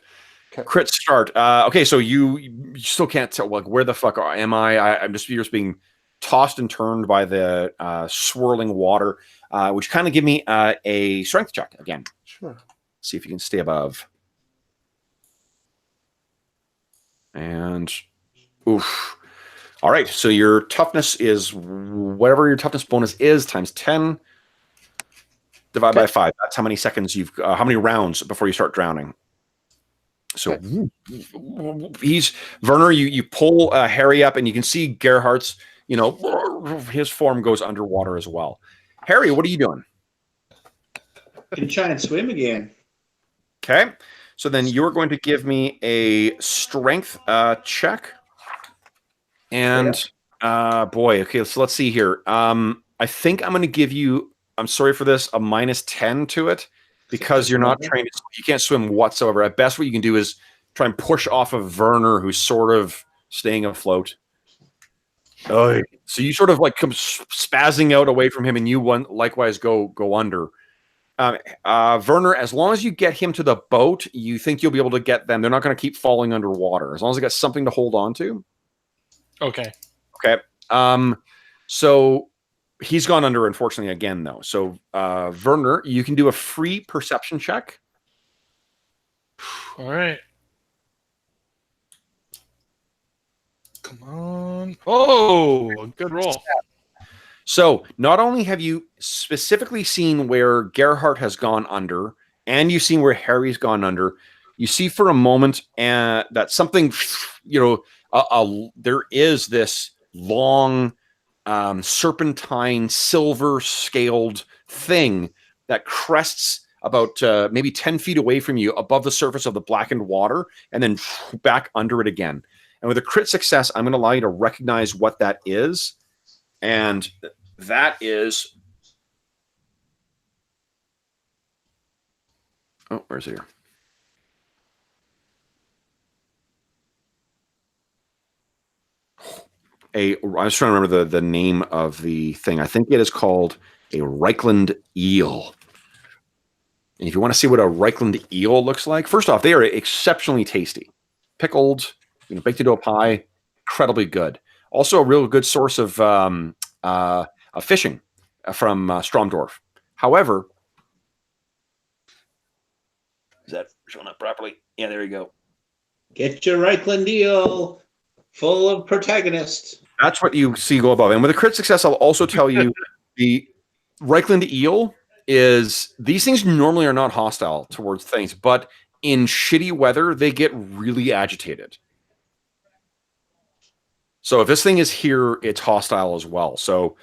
crit start. Okay, so you still can't tell like where the fuck am I? I'm just being tossed and turned by the swirling water, which kind of give me a strength check again. Sure. See if you can stay above. And oof. All right, so your toughness is whatever your toughness bonus is times 10. Divide by 5. That's how many seconds how many rounds before you start drowning. So he's Werner. You pull Harry up, and you can see Gerhardt's. His form goes underwater as well. Harry, what are you doing? Can try and swim again. Okay, so then you're going to give me a strength check. And boy, okay, so let's see here. I think I'm going to give you. I'm sorry for this, a -10 to it because you're not trained. You can't swim whatsoever. At best, what you can do is try and push off of Werner, who's sort of staying afloat. Oh, so you sort of like come spazzing out away from him, and you likewise go under. Werner, as long as you get him to the boat, you think you'll be able to get them. They're not going to keep falling underwater as long as they got something to hold on to. Okay. Okay. So he's gone under, unfortunately, again, though. So, Werner, you can do a free perception check. All right. Come on. Oh, good roll. So, not only have you specifically seen where Gerhardt has gone under, and you've seen where Harry's gone under, you see for a moment that something, there is this long serpentine silver scaled thing that crests about maybe 10 feet away from you above the surface of the blackened water and then back under it again. And with a crit success, I'm going to allow you to recognize what that is. And that is... Oh, where's it here? I was trying to remember the name of the thing. I think it is called a Reichland eel. And if you want to see what a Reichland eel looks like, first off, they are exceptionally tasty. Pickled, baked into a pie, incredibly good. Also a real good source of fishing from Stromdorf. However, is that showing up properly? Yeah, there you go. Get your Reichland eel full of protagonists. That's what you see go above. And with a crit success, I'll also tell you the Reichland eel is these things normally are not hostile towards things, but in shitty weather, they get really agitated. So if this thing is here, it's hostile as well. So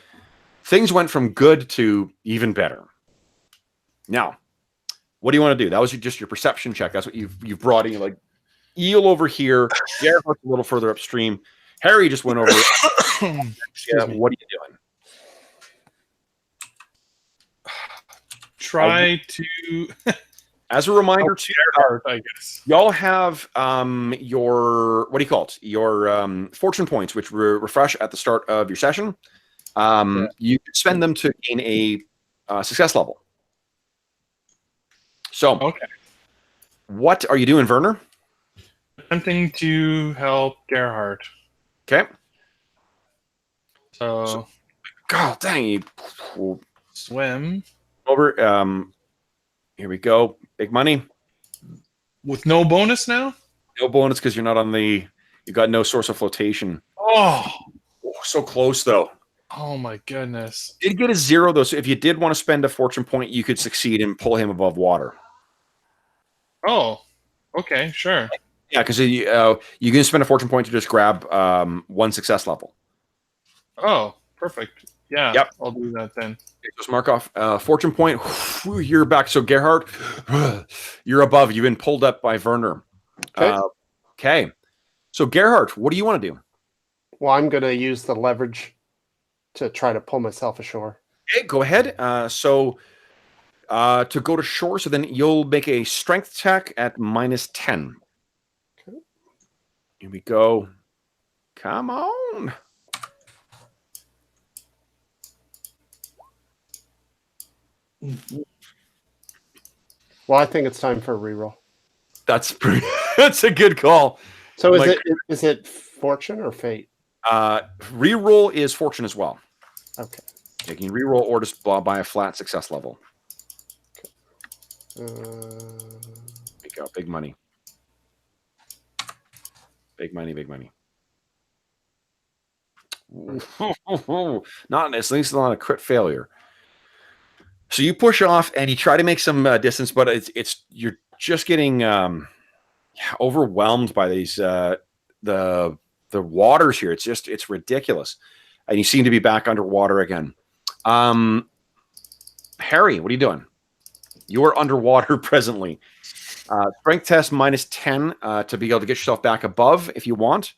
things went from good to even better. Now, what do you want to do? That was just your perception check. That's what you've brought in. Like eel over here, Gerhardt's a little further upstream. Harry just went over. Yeah, what are you doing? Try to. As a reminder, to Gerhardt, I guess. y'all have your what do you call it? Your fortune points, which refresh at the start of your session. You can spend them to gain a success level. So, Okay. What are you doing, Werner? Attempting to help Gerhardt. Okay. So God dang you! swim Over. Here we go. Big money. with no bonus now. No bonus because you're not on the. You got no source of flotation. Oh, So close though. oh my goodness. Did get a 0 though. So if you did want to spend a fortune point, you could succeed and pull him above water. Oh, okay, sure. Yeah, because you can spend a fortune point to just grab one success level. Oh, perfect. Yeah, Yep. I'll do that then. Okay, just mark off fortune point. You're back. So Gerhardt, you're above. You've been pulled up by Werner. Okay. Okay. So Gerhardt, what do you want to do? Well, I'm going to use the leverage to try to pull myself ashore. Okay, go ahead. So to go to shore, so then you'll make a strength check at -10. Okay. Here we go. Come on. Well, I think it's time for a reroll. That's that's a good call. So Like- is it fortune or fate? Reroll is fortune as well. Okay. You can reroll or just buy a flat success level. Uh, There you go. Big money. Big money, big money. Not at least not a crit failure. So you push off and you try to make some distance, but it's you're just getting overwhelmed by these the waters here. It's ridiculous, and you seem to be back underwater again. Harry, what are you doing? You are underwater presently. Strength test -10 to be able to get yourself back above if you want.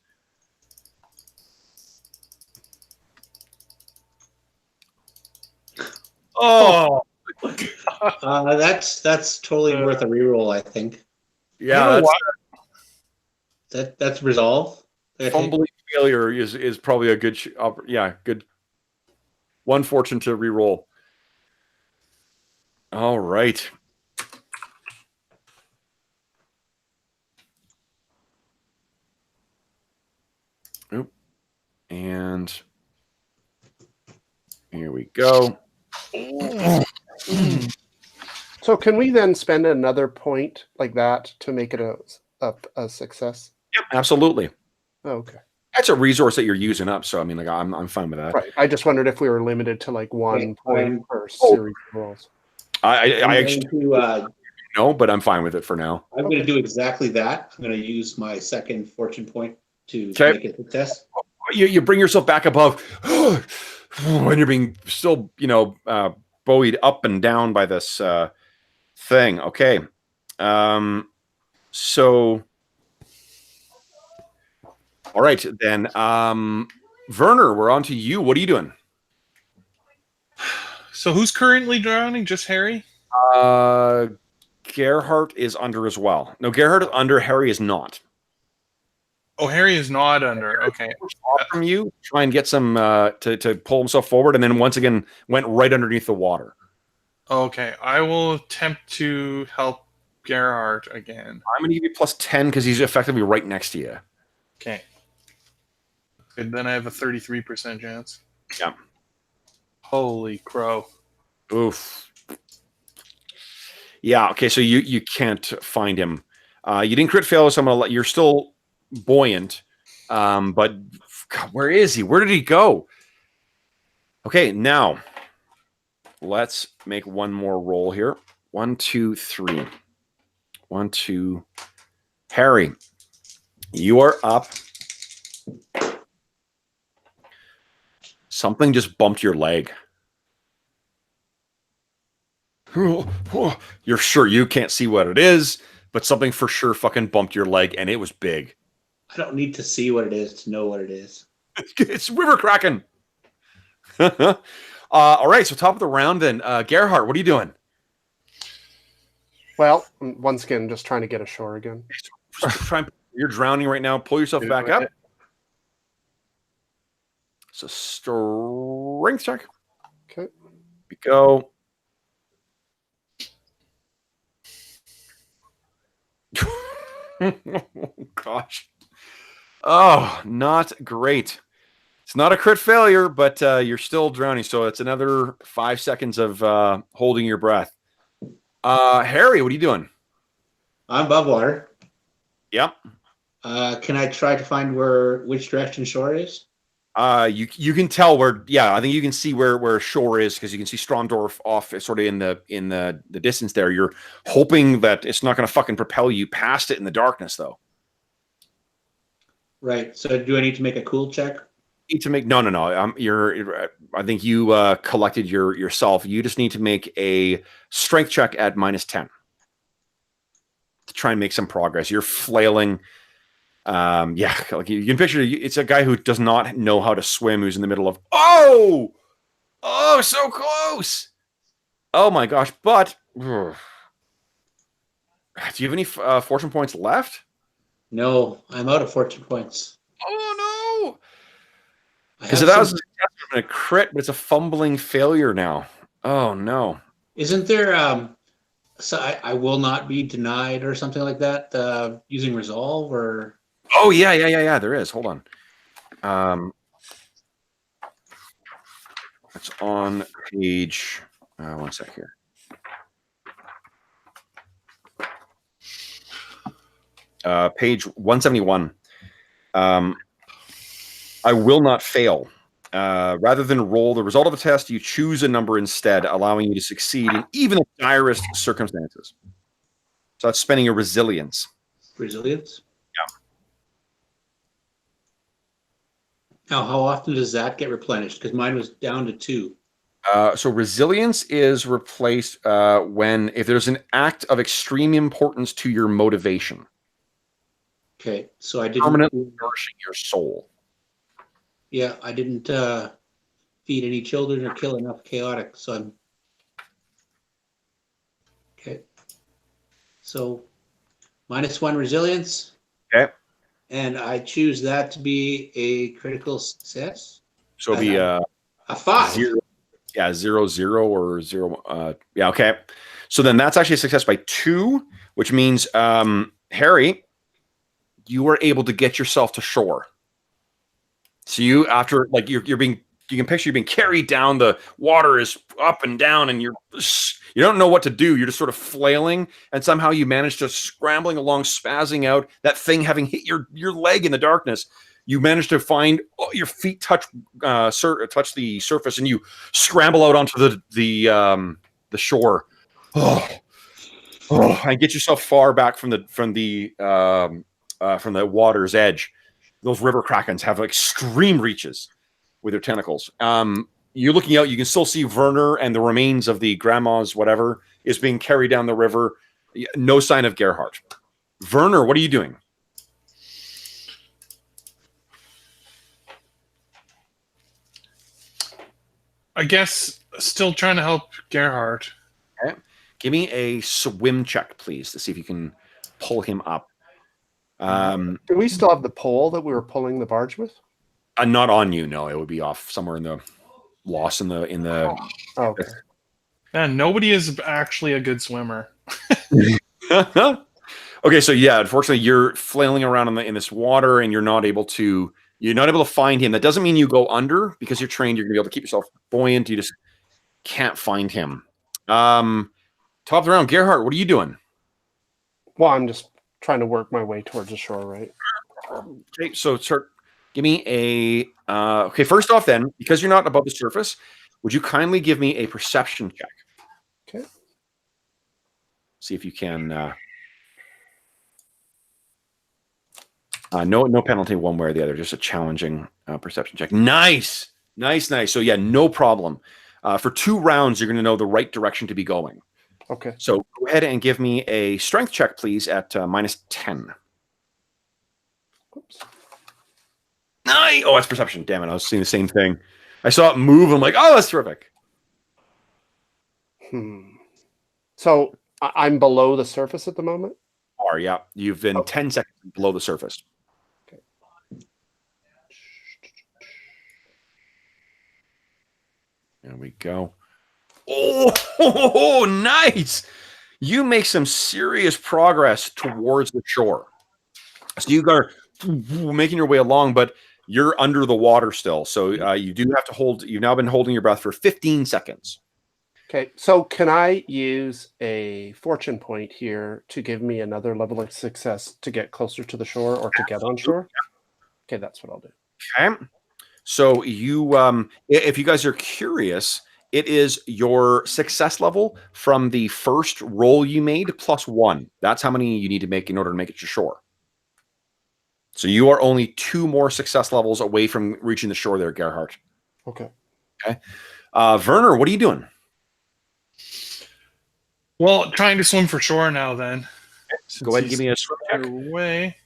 Oh, That's totally worth a reroll, I think. Yeah, That's resolve. I think. fumbling failure is probably a good good one fortune to reroll. All right. Oop. And here we go. so can we then spend another point like that to make it a success? Yep, absolutely. Oh, okay. That's a resource that you're using up, so I mean, like I'm fine with that. Right. I just wondered if we were limited to like one Okay, point per series of rolls. I I'm actually no, but I'm fine with it for now. going to do exactly that. I'm going to use my second fortune point to Okay. make it a test. You bring yourself back above when you're being still, buoyed up and down by this thing. Okay. So, all right, then. Werner, we're on to you. What are you doing? so who's currently drowning? Just Harry? Gerhardt is under as well. No, Gerhardt is under. Harry is not. Oh, Harry is not under. Okay. Off from you, try and get some to pull himself forward, and then once again went right underneath the water. Okay. I will attempt to help Gerhardt again. I'm going to give you +10 because he's effectively right next to you. Okay. Good. Then I have a 33% chance. Yeah. Holy crow. Oof. Yeah. Okay. So you can't find him. You didn't crit fail, so I'm gonna let you're still buoyant. But God, where is he? Where did he go? Okay, now let's make one more roll here. 1, 2, 3. 1, 2. Harry, you are up. Something just bumped your leg. You're sure you can't see what it is, but something for sure fucking bumped your leg, and it was big. I don't need to see what it is to know what it is. It's River Kraken. All right, so top of the round then. Gerhardt, what are you doing? Well, once again, just trying to get ashore again. You're drowning right now. Pull yourself back up. It's a strength check. Okay. Here we go. Oh, gosh. Oh, not great. It's not a crit failure, but you're still drowning. So it's another 5 seconds of holding your breath. Harry, what are you doing? I'm above water. Yep. Can I try to find which direction shore is? You can tell where. Yeah, I think you can see where shore is because you can see Stromdorf off sort of in the distance there. You're hoping that it's not going to fucking propel you past it in the darkness, though. Right. So do I need to make a cool check? Need to make no. I think you collected yourself. You just need to make a strength check at -10 to try and make some progress. You're flailing. Yeah, like you can picture it's a guy who does not know how to swim who's in the middle of oh so close. Oh my gosh, but do you have any fortune points left? No, I'm out of fortune points. Oh no. Because that was a crit, but it's a fumbling failure now. Oh no. Isn't there so I will not be denied or something like that using resolve or Oh yeah. There is. Hold on. It's on page. One sec here. Page 171. I will not fail. Rather than roll the result of a test, you choose a number instead, allowing you to succeed in even the direst circumstances. So that's spending your resilience. Resilience? Yeah. Now, how often does that get replenished? Because mine was down to 2. So resilience is replaced if there's an act of extreme importance to your motivation. Okay, so I didn't Permanently nourishing your soul. Yeah, I didn't feed any children or kill enough chaotic, so I'm okay. So -1 resilience. Okay. And I choose that to be a critical success. So it'll be a 5. 0, 0 or 0. Yeah, okay. So then that's actually a success by 2, which means Harry, you were able to get yourself to shore. So you, after like you can picture you being carried down. The water is up and down, and you don't know what to do. You're just sort of flailing, and somehow you manage to scrambling along, spazzing out. That thing having hit your leg in the darkness, you manage to find your feet touch the surface, and you scramble out onto the shore. And get yourself far back from the water's edge. Those river krakens have extreme reaches with their tentacles. You're looking out, you can still see Werner and the remains of the grandma's whatever is being carried down the river. No sign of Gerhardt. Werner, what are you doing? I guess still trying to help Gerhardt. Okay. Give me a swim check, please, to see if you can pull him up. Do we still have the pole that we were pulling the barge with? Not on you, no. It would be off somewhere in the lost in the. Oh, okay. Man, nobody is actually a good swimmer. Okay, so yeah, unfortunately, you're flailing around in this water, and you're not able to find him. That doesn't mean you go under because you're trained. You're gonna be able to keep yourself buoyant. You just can't find him. Top of the round, Gerhardt, what are you doing? Well, I'm just trying to work my way towards the shore, right? Okay, so start give me a... okay, first off then, because you're not above the surface, would you kindly give me a perception check? Okay. See if you can... no penalty one way or the other, just a challenging perception check. Nice! Nice. So yeah, no problem. For 2 rounds, you're going to know the right direction to be going. Okay. So go ahead and give me a strength check, please, at -10. Oops. Nice! Oh, it's perception. Damn it, I was seeing the same thing. I saw it move. I'm like, oh, that's terrific. So I'm below the surface at the moment? Yeah. You've been 10 seconds below the surface. Okay. There we go. Oh, nice! You make some serious progress towards the shore. So you are making your way along, but you're under the water still. So you do have to hold. You've now been holding your breath for 15 seconds. Okay. So can I use a fortune point here to give me another level of success to get closer to the shore or to get on shore? Okay, that's what I'll do. Okay. So you, if you guys are curious, it is your success level from the first roll you made +1. That's how many you need to make in order to make it to shore. So you are only 2 more success levels away from reaching the shore there, Gerhardt. Okay. Okay. Werner, what are you doing? Well, trying to swim for shore now then. Go ahead and give me a swim check. Away.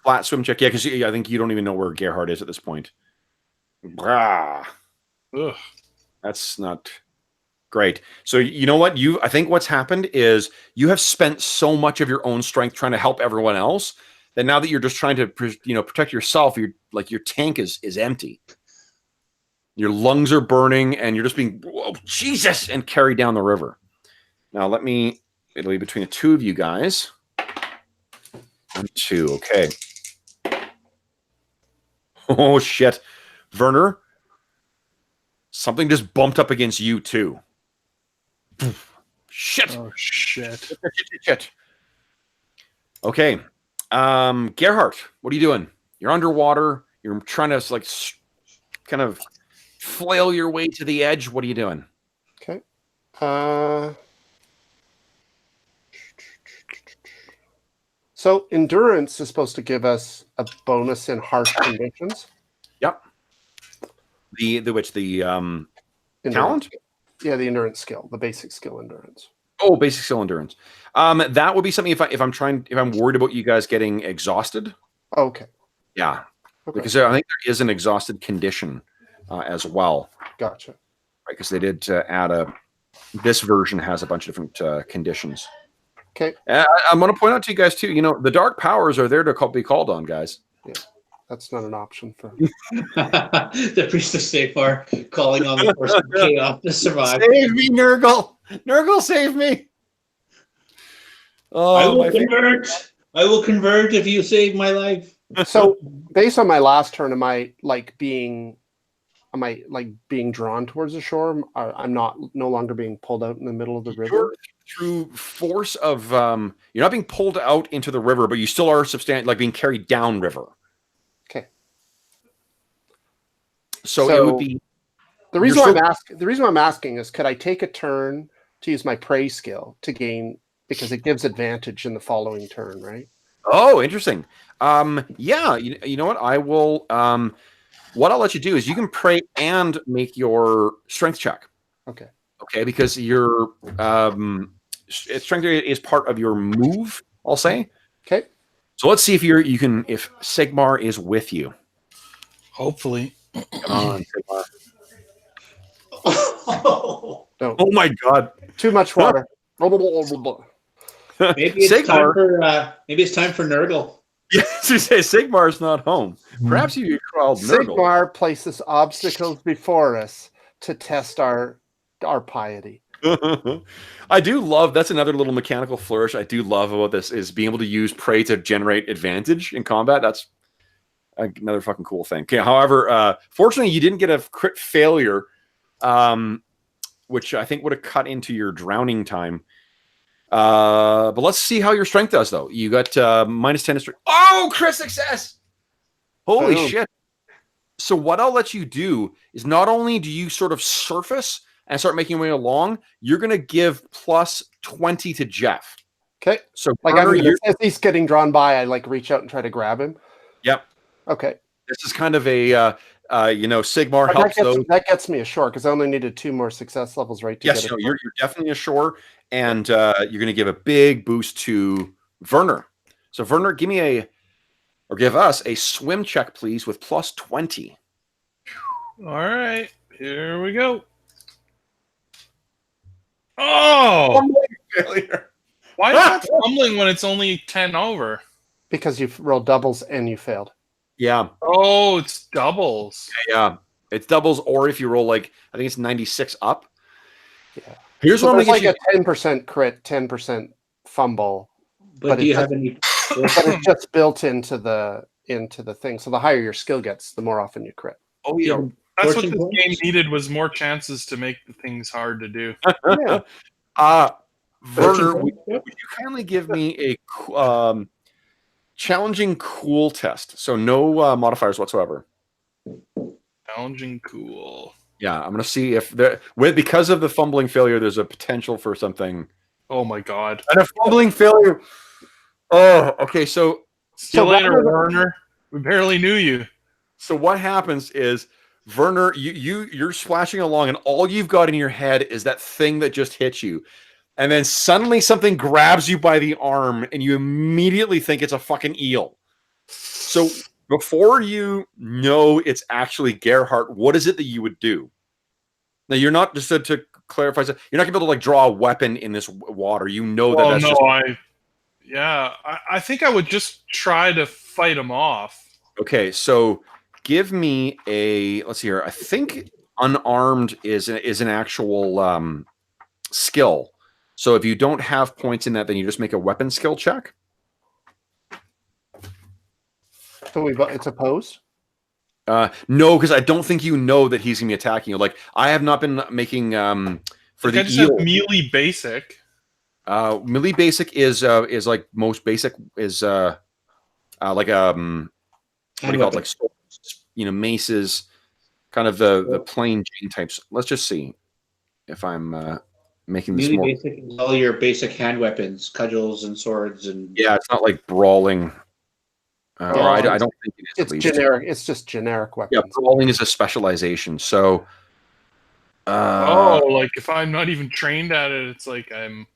Flat swim check. Yeah, because I think you don't even know where Gerhardt is at this point. Brah. Ugh. That's not great. So you know what? I think what's happened is you have spent so much of your own strength trying to help everyone else that now that you're just trying to protect yourself, your tank is empty. Your lungs are burning and you're just being Jesus and carried down the river. Now it'll be between the 2 of you guys. 1, 2, okay. Oh shit. Werner, something just bumped up against you too. Shit. Oh shit. Shit. Okay. Gerhardt, what are you doing? You're underwater. You're trying to kind of flail your way to the edge. What are you doing? Okay. So endurance is supposed to give us a bonus in harsh conditions. Yep. The talent? Yeah, the endurance skill, the basic skill endurance. Oh, basic skill endurance. That would be something if I'm worried about you guys getting exhausted. Oh, okay. Yeah. Okay. Because I think there is an exhausted condition as well. Gotcha. Right, because they did add this version has a bunch of different conditions. Okay. I'm going to point out to you guys too. The dark powers are there to be called on, guys. Yeah, that's not an option for the priest of Safar calling on the force of chaos to survive. Save me, Nurgle! Nurgle, save me! Oh, I will convert. I will convert if you save my life. So, based on my last turn, am I being drawn towards the shore? I'm no longer being pulled out in the middle of the river. Through force of you're not being pulled out into the river, but you still are being carried down river. Okay. So it would be the reason why I'm asking is, could I take a turn to use my prey skill to gain, because it gives advantage in the following turn, right? Oh, interesting. Yeah, you know what? I will what I'll let you do is you can pray and make your strength check. Okay. Okay, because your strength is part of your move, I'll say. Okay. So let's see if if Sigmar is with you. Hopefully. Come on, Sigmar. Oh, No. Oh my god. Too much water. maybe it's time for Nurgle. Yes, you say Sigmar's not home. Perhaps you called Nurgle. Sigmar places obstacles before us to test our piety. I do love, that's another little mechanical flourish I do love about this, is being able to use prey to generate advantage in combat. That's another fucking cool thing. Okay, however, fortunately you didn't get a crit failure, which I think would have cut into your drowning time. But let's see how your strength does, though. You got -10 to strength. Oh, crit success! Holy shit! So what I'll let you do is not only do you sort of surface and start making your way along, you're going to give plus 20 to Jeff. Okay. So Like Burner, as he's getting drawn by, I like reach out and try to grab him. Yep. Okay. This is kind of a Sigmar helps those. That gets me ashore because I only needed 2 more success levels, right? Yes, you're definitely ashore, and you're going to give a big boost to Werner. So Werner, give us a swim check, please, with plus 20. All right, here we go. Oh! Failure. Why is that fumbling when it's only 10 over? Because you rolled doubles and you failed. Yeah. Oh, it's doubles. Yeah. It's doubles, or if you roll I think it's 96 up. Yeah. Here's what I'm going to get you. A 10% crit, 10% fumble. But do you have any? But it's just built into the thing. So the higher your skill gets, the more often you crit. Oh yeah. That's what this game needed, was more chances to make the things hard to do. Yeah. Werner, would you kindly give me a challenging cool test? So no modifiers whatsoever. Challenging cool. Yeah, I'm going to see if because of the fumbling failure, there's a potential for something. Oh my god. And a fumbling failure. Oh, okay. So see you later, Werner. We barely knew you. So what happens is, Werner, you're splashing along, and all you've got in your head is that thing that just hit you. And then suddenly something grabs you by the arm, and you immediately think it's a fucking eel. So before you know it's actually Gerhardt, what is it that you would do? Now, you're not, just to clarify, you're not going to be able to draw a weapon in this water. You know that that's I think I would just try to fight him off. Okay, so give me let's see here. I think unarmed is an actual skill. So if you don't have points in that, then you just make a weapon skill check. So it's opposed? No, because I don't think you know that he's going to be attacking you. Like, I have not been making for the eel. Melee basic. Melee basic is like most basic is like what do you call it? Like swords, maces, kind of the plain Jane types. Let's just see if I'm making this more. Basic is all your basic hand weapons, cudgels and swords, and yeah, it's not like brawling. I don't think it is. It's generic. It's just generic weapons. Yeah, brawling is a specialization. So, like if I'm not even trained at it, it's like I'm.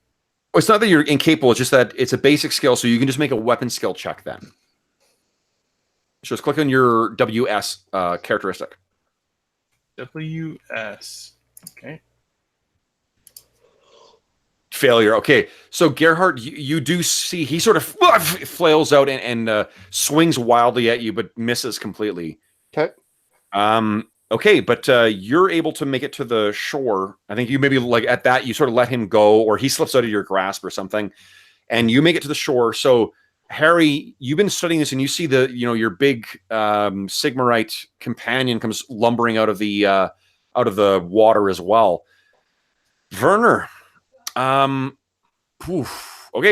Well, it's not that you're incapable. It's just that it's a basic skill, so you can just make a weapon skill check then. So just click on your WS characteristic. WS. Okay. Failure. Okay, so Gerhardt, you do see he sort of flails out and swings wildly at you, but misses completely. Okay. Okay, but you're able to make it to the shore. I think you maybe at that you sort of let him go, or he slips out of your grasp or something, and you make it to the shore. So Harry, you've been studying this, and you see your big Sigmarite companion comes lumbering out of the water as well. Werner. Okay,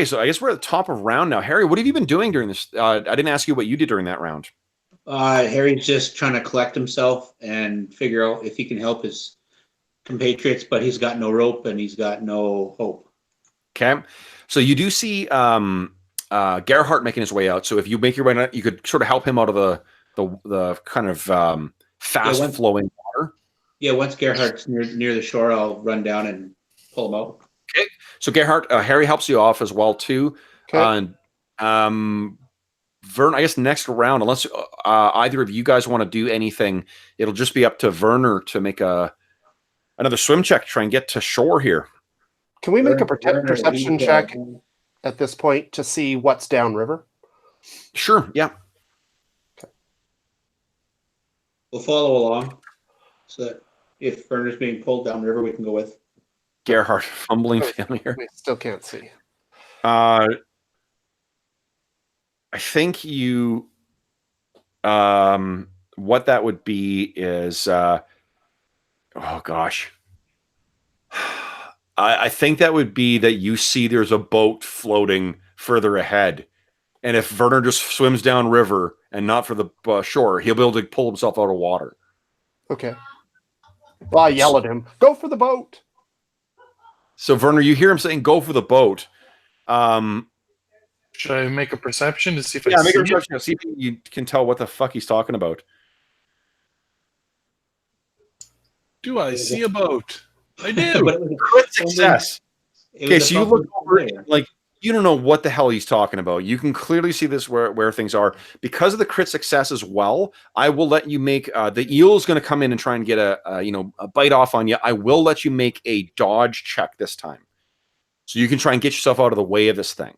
so I guess we're at the top of round now. Harry, what have you been doing during this? I didn't ask you what you did during that round. Harry's just trying to collect himself and figure out if he can help his compatriots, but he's got no rope and he's got no hope. Okay, so you do see Gerhardt making his way out. So if you make your way out, you could sort of help him out of the kind of fast flowing water. Yeah, once Gerhardt's near the shore, I'll run down and pull him out. Okay, so Gerhardt, Harry helps you off as well too. Okay. Vern, I guess next round, unless either of you guys want to do anything, it'll just be up to Werner to make another swim check, try and get to shore here. Can we make a perception check at this point to see what's downriver? Sure. Yeah. Okay. We'll follow along, so that if Werner's being pulled downriver, we can go with. Gerhardt, fumbling failure. We still can't see. I think you. What that would be is, oh gosh. I think that would be that you see there's a boat floating further ahead, And if Werner just swims down river and not for the shore, he'll be able to pull himself out of water. Okay. Well, I yell at him, go for the boat. So, Werner, you hear him saying, go for the boat. Should I make a perception to see if I Make see a it? perception. See if you can tell what the fuck he's talking about. Do I see a boat? I do. Crit success. Okay, so you look over it, like, you don't know what the hell he's talking about. You can clearly see this where things are. Because of the crit success as well, I will let you make the eel's going to come in and try and get a bite off on you. I will let you make a dodge check this time, so you can try and get yourself out of the way of this thing.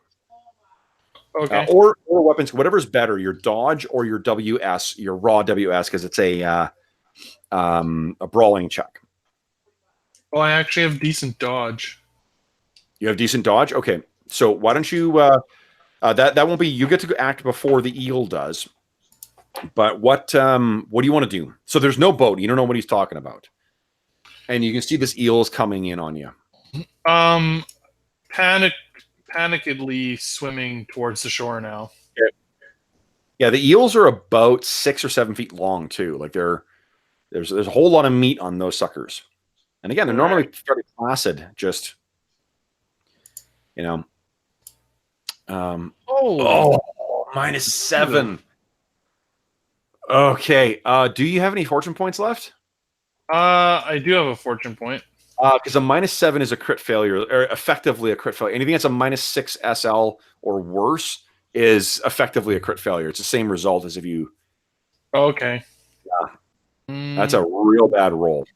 Okay. Or weapons, whatever's better, your dodge or your WS, your raw WS, because it's a brawling check. Oh, I actually have decent dodge. You have decent dodge? Okay. So why don't you that won't be, you get to act before the eel does. But what do you want to do? So there's no boat. You don't know what he's talking about. And you can see this eel is coming in on you. Panickedly swimming towards the shore now. Yeah, the eels are about 6 or 7 feet long too. Like there's a whole lot of meat on those suckers. And again, they're normally fairly placid, just -7. Okay. Do you have any fortune points left? I do have a fortune point. Because a -7 is a crit failure, or effectively a crit failure. Anything that's a -6 SL or worse is effectively a crit failure. It's the same result as if you. Okay. Yeah. That's a real bad roll.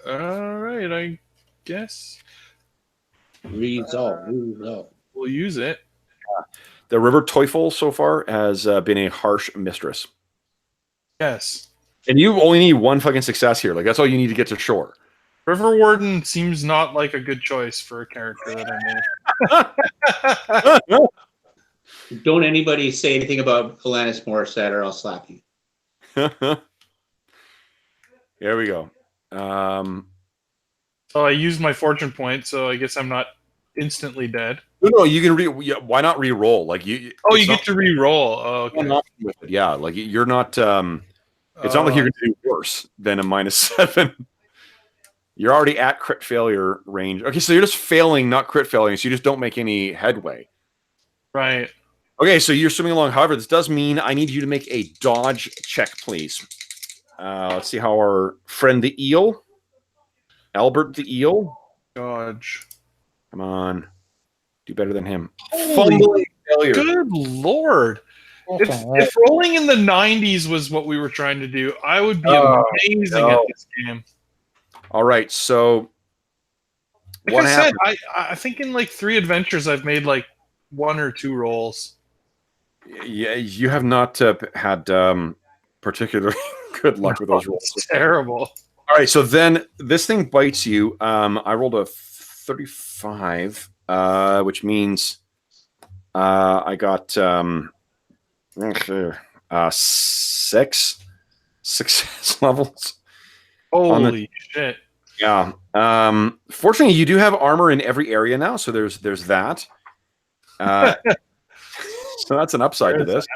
All right, I guess. Result. We'll use it. The River Teufel so far has been a harsh mistress. Yes. And you only need one fucking success here. Like, that's all you need to get to shore. River Warden seems not like a good choice for a character that I made. Don't anybody say anything about Alanis Morissette or I'll slap you. There we go. So I used my fortune point, so I guess I'm not instantly dead. No, you can why not re-roll? Like you. Oh, you get to re-roll. Oh, okay. With it. Yeah, like you're not. It's not like you're going to do worse than a -7. You're already at crit failure range. Okay, so you're just failing, not crit failing. So you just don't make any headway. Right. Okay, so you're swimming along. However, this does mean I need you to make a dodge check, please. Let's see how our friend the eel, Albert the eel. Dodge. Come on. Do better than him. Fumbling failure. Good Lord. If rolling in the 90s was what we were trying to do, I would be amazing at this game. All right, so like I said, I think in like 3 adventures I've made like 1 or 2 rolls. Yeah, you have not had particularly good luck with those rolls. It's terrible. All right, so then this thing bites you. I rolled a 35, which means I got 6 success levels. Holy shit. Yeah. Fortunately, you do have armor in every area now, so there's that. So that's an upside to this.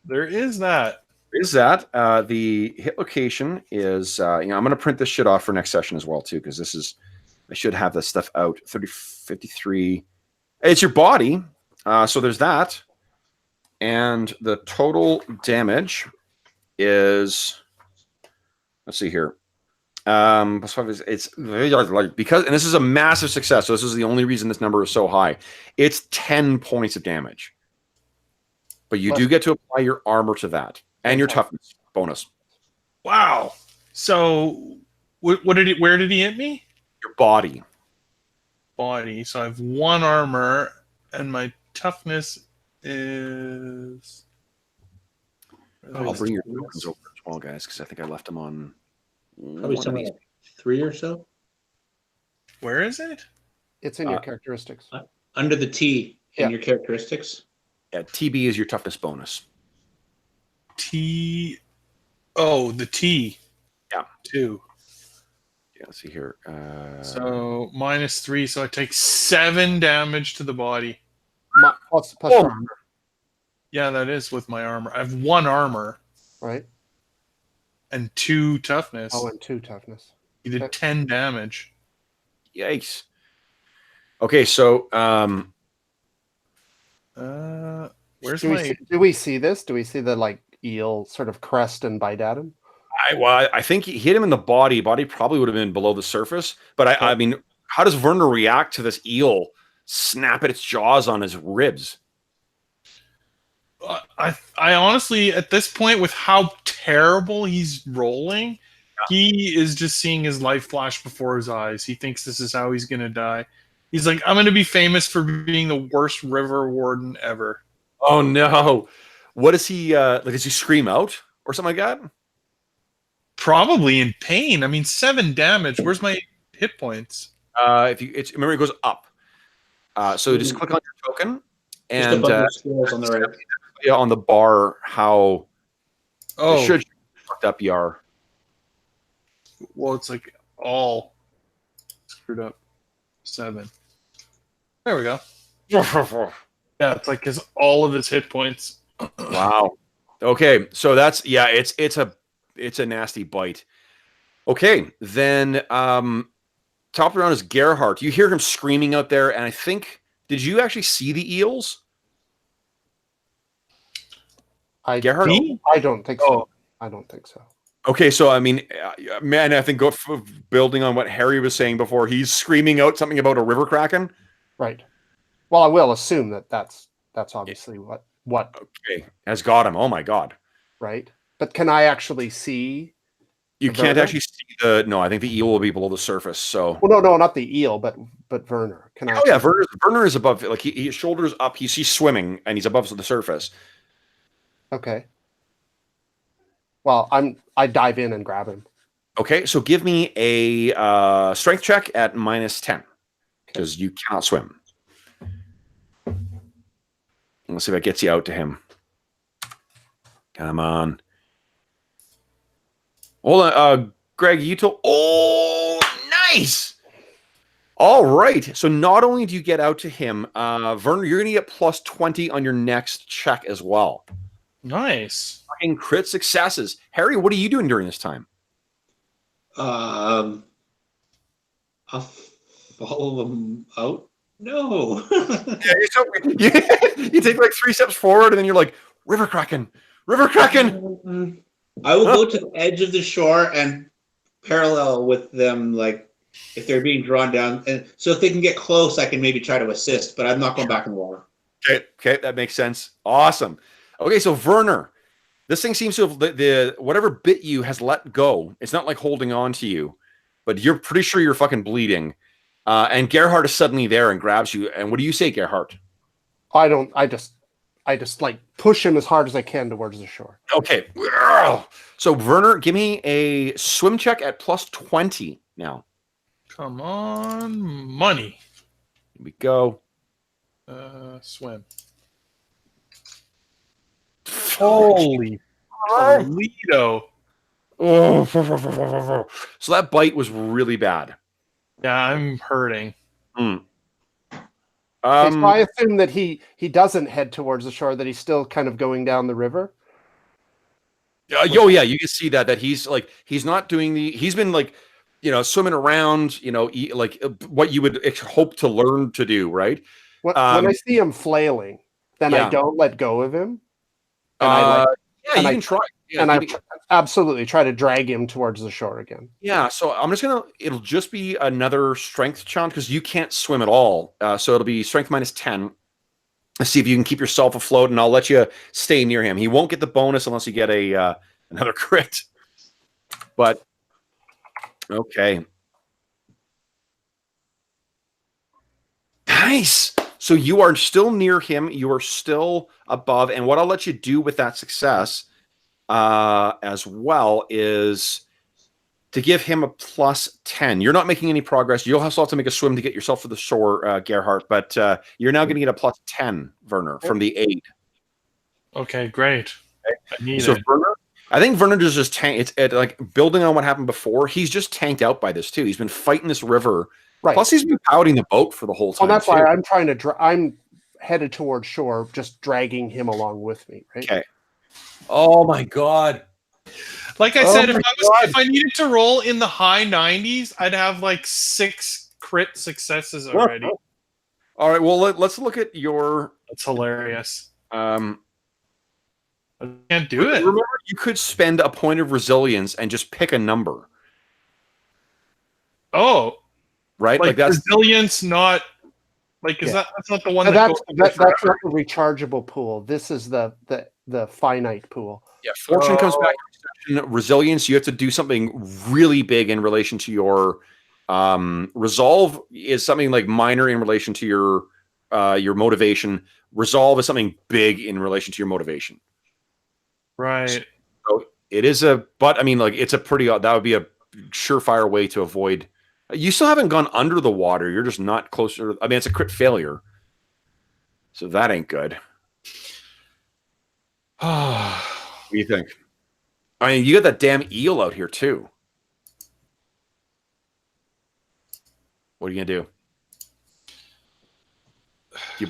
There is that. The hit location is, I'm going to print this shit off for next session as well, too, because I should have this stuff out. 53. It's your body. So there's that. And the total damage is, let's see here. It's because, and this is a massive success. So this is the only reason this number is so high. It's 10 points of damage. But you do get to apply your armor to that and your toughness bonus. Wow. So where did he hit me? Your body. So I have 1 armor and my toughness is... I'll bring your tokens over as well, guys, because I think I left them on... Probably somewhere like 3 or so. Where is it? It's in your characteristics. Under the T in your characteristics. Yeah, TB is your toughness bonus. T. Oh, the T. Yeah. 2. Yeah, let's see here. So -3, so I take 7 damage to the body. Plus your armor. Yeah, that is with my armor. I have 1 armor. Right. And 2 toughness. Oh, and 2 toughness. He did 10 damage. Yikes. Okay, so where's do we see this? Do we see the like eel sort of crest and bite at him? I think he hit him in the body. Body probably would have been below the surface. But I mean, how does Werner react to this eel snap at its jaws on his ribs? I honestly, at this point, with how terrible he's rolling, he is just seeing his life flash before his eyes. He thinks this is how he's going to die. He's like, I'm going to be famous for being the worst river warden ever. Oh, no. What is he, does he scream out or something like that? Probably in pain. I mean, 7 damage. Where's my hit points? Remember, it goes up. So just click on your token. And on the right. Yeah, on the bar, how it should fucked up you are. Well, it's like all screwed up. 7. There we go. Yeah, it's like all of his hit points. Wow. Okay, so that's it's a nasty bite. Okay, then top of the round is Gerhardt. You hear him screaming out there, and I think did you actually see the eels? Gerhardt? I don't think so. I don't think so. Okay, so I mean, man, I think building on what Harry was saying before, he's screaming out something about a river kraken. Right. Well, I will assume that's obviously what has got him. Oh my god. Right. But can I actually see? You can't actually see the. No, I think the eel will be below the surface. So. Well, no, not the eel, but Werner. Can I? Oh yeah, Werner is above. Like his shoulders up. He's swimming and he's above the surface. Okay. Well, I dive in and grab him. Okay, so give me a strength check at -10 because you cannot swim. Let's see if that gets you out to him. Come on. Hold on, Greg. You told. Oh, nice. All right. So not only do you get out to him, Werner, you're going to get +20 on your next check as well. Nice. Fucking crit successes. Harry, what are you doing during this time? I'll follow them out. No. You take like 3 steps forward, and then you're like, River Kraken. I will go to the edge of the shore and parallel with them, like if they're being drawn down. And so if they can get close, I can maybe try to assist, but I'm not going back in the water. Okay, that makes sense. Awesome. Okay, so Werner, this thing seems to have the whatever bit you has let go. It's not like holding on to you, but you're pretty sure you're fucking bleeding. And Gerhardt is suddenly there and grabs you. And what do you say, Gerhardt? I just like push him as hard as I can towards the shore. Okay. So Werner, give me a swim check at +20 now. Come on, money. Here we go. Swim. Holy Toledo. Oh, so that bite was really bad. Yeah, I'm hurting. So I assume that he doesn't head towards the shore, that he's still kind of going down the river. Yeah, you can see that he's like he's not doing he's been like swimming around, like what you would hope to learn to do, right? When I see him flailing, then I don't let go of him. And you can try. Yeah, and I absolutely try to drag him towards the shore again. Yeah, so I'm just it'll just be another strength challenge because you can't swim at all. So it'll be strength -10. Let's see if you can keep yourself afloat, and I'll let you stay near him. He won't get the bonus unless you get another crit. But okay. Nice. So you are still near him. You are still above. And what I'll let you do with that success as well is to give him a +10. You're not making any progress. You'll also have to make a swim to get yourself to the shore, Gerhardt. But you're now going to get a +10, Werner, from the aid. Okay, great. Okay. I need it. Werner, I think Werner is just tanked. It's like building on what happened before. He's just tanked out by this too. He's been fighting this river. Right. Plus, he's been pouting the boat for the whole time. Well, that's why I'm trying to. I'm headed towards shore, just dragging him along with me, right? Okay. Oh my god. Like I Oh said, my if I needed to roll in the high 90s, I'd have like 6 crit successes already. All right, well let's look at your That's hilarious. um I can't do it. remember you could spend a point of resilience and just pick a number. Oh, Right? like that's resilience, not like Yeah. that's not the one No, that that's goes not the rechargeable pool. This is the finite pool. yeah, fortune comes back to perception. Resilience, you have to do something really big in relation to your resolve is something like minor in relation to your motivation. Resolve is something big in relation to your motivation. right. So it is but I mean, like it's a pretty that would be a surefire way to avoid. You still haven't gone under the water. You're just not closer. I mean, it's a crit failure, so that ain't good. What do you think? I mean, you got that damn eel out here too. What are you gonna do?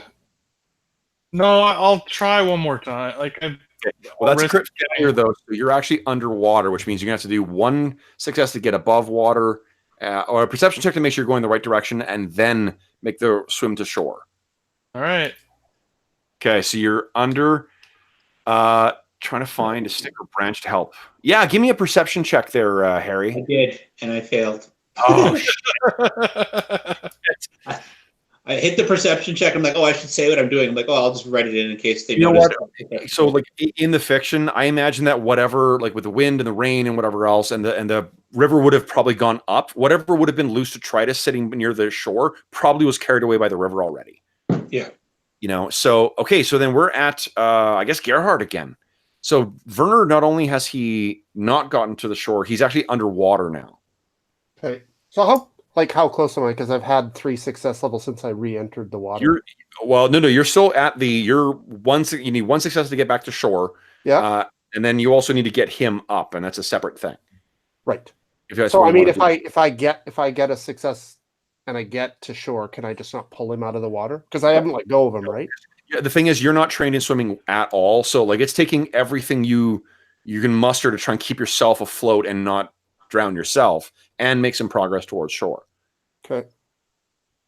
No, I'll try one more time. Like, Well, that's a crit failure though. So you're actually underwater, which means you're gonna have to do one success to get above water, or a perception check to make sure you're going the right direction, and then make the swim to shore. all right. Okay, so you're under. Trying to find a stick or branch to help. Yeah, give me a perception check there, Harry. I did, and I failed. Oh, shit. I hit the perception check. I'm like, oh, I should say what I'm doing. I'm like, oh, I'll just write it in case they You know notice. what? So, like in the fiction, I imagine that whatever, like with the wind and the rain and whatever else, and the river would have probably gone up. Whatever would have been loose detritus sitting near the shore probably was carried away by the river already. Yeah. You know. So okay. So then we're at, I guess, Gerhard again. So Werner, not only has he not gotten to the shore, he's actually underwater now. Okay. So how close am I? Because I've had 3 success levels since I re-entered the water. You're still at you need one success to get back to shore. Yeah. And then you also need to get him up, and that's a separate thing. Right. So I mean, if I get a success and I get to shore, can I just not pull him out of the water? Because I haven't let go of him, right? Yeah, the thing is, you're not trained in swimming at all, so like it's taking everything you can muster to try and keep yourself afloat and not drown yourself, and make some progress towards shore. Okay.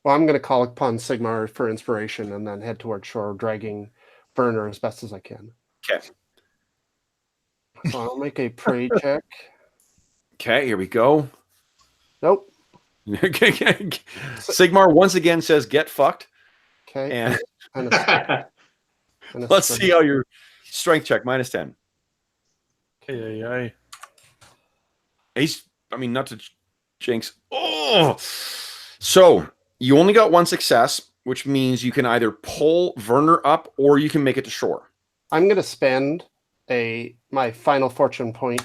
Well, I'm going to call upon Sigmar for inspiration and then head towards shore, dragging Werner as best as I can. Okay. So I'll make a pray check. Okay, here we go. Nope. Sigmar once again says, "Get fucked." Okay. And let's see how your strength check -10. Hey. Not to jinx. Oh, so you only got one success, which means you can either pull Werner up or you can make it to shore. I'm going to spend my final fortune point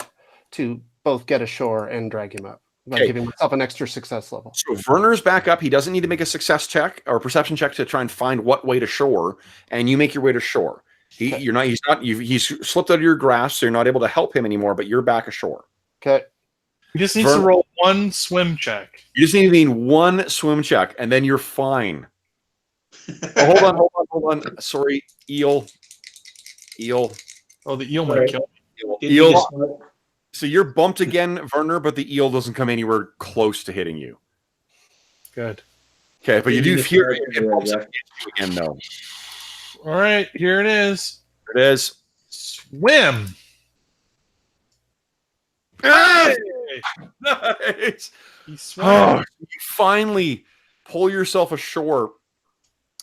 to both get ashore and drag him up by giving myself an extra success level. So Werner's back up. He doesn't need to make a success check or a perception check to try and find what way to shore, and you make your way to shore. He's slipped out of your grasp, so you're not able to help him anymore, but you're back ashore. Okay. He just needs to roll one swim check. You just need one swim check, and then you're fine. Oh, hold on. Sorry, eel. Oh, the eel might kill me. Eel. So you're bumped again, Werner, but the eel doesn't come anywhere close to hitting you. Good. Okay, but you do fear it bumps against you again, though. All right, here it is. Here it is. Swim. Hey! Nice. He swam. You finally pull yourself ashore.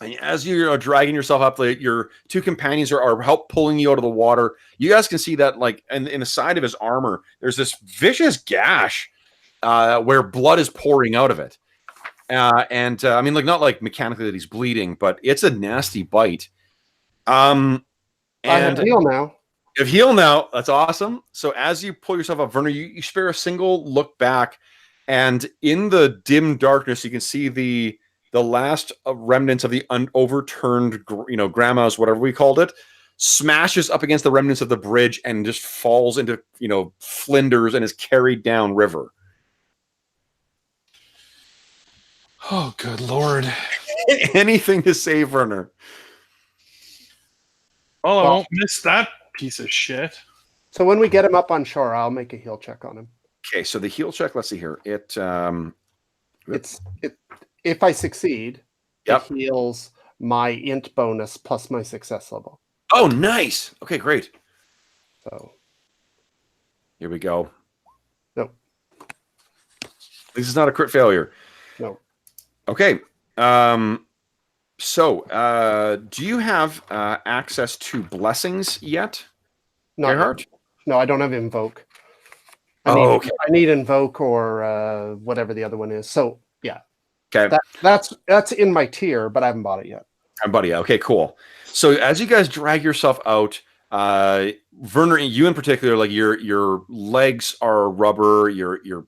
And as you're dragging yourself up, your 2 companions are help pulling you out of the water. You guys can see that, like, in the side of his armor, there's this vicious gash where blood is pouring out of it. I mean, like, not like mechanically that he's bleeding, but it's a nasty bite. And I have heal now. You have heal now. That's awesome. So as you pull yourself up, Werner, you spare a single look back, and in the dim darkness, you can see the last remnants of the overturned, grandma's, whatever we called it, smashes up against the remnants of the bridge and just falls into, flinders and is carried down river. Oh, good Lord. Anything to save Werner. Oh, I Well- won't miss that piece of shit. So when we get him up on shore, I'll make a heal check on him. Okay, so the heal check. Let's see here. It. If I succeed, Yep. it heals my int bonus plus my success level. Oh, nice. Okay, great. So Here we go. no, This is not a crit failure. no. Okay. So, do you have access to blessings yet, Not Gerhard? No, I don't have invoke. Okay. I need invoke or whatever the other one is. So yeah, Okay. that's in my tier, but I haven't bought it yet. Buddy. Okay, cool. So as you guys drag yourself out, Werner, you in particular, like your legs are rubber, your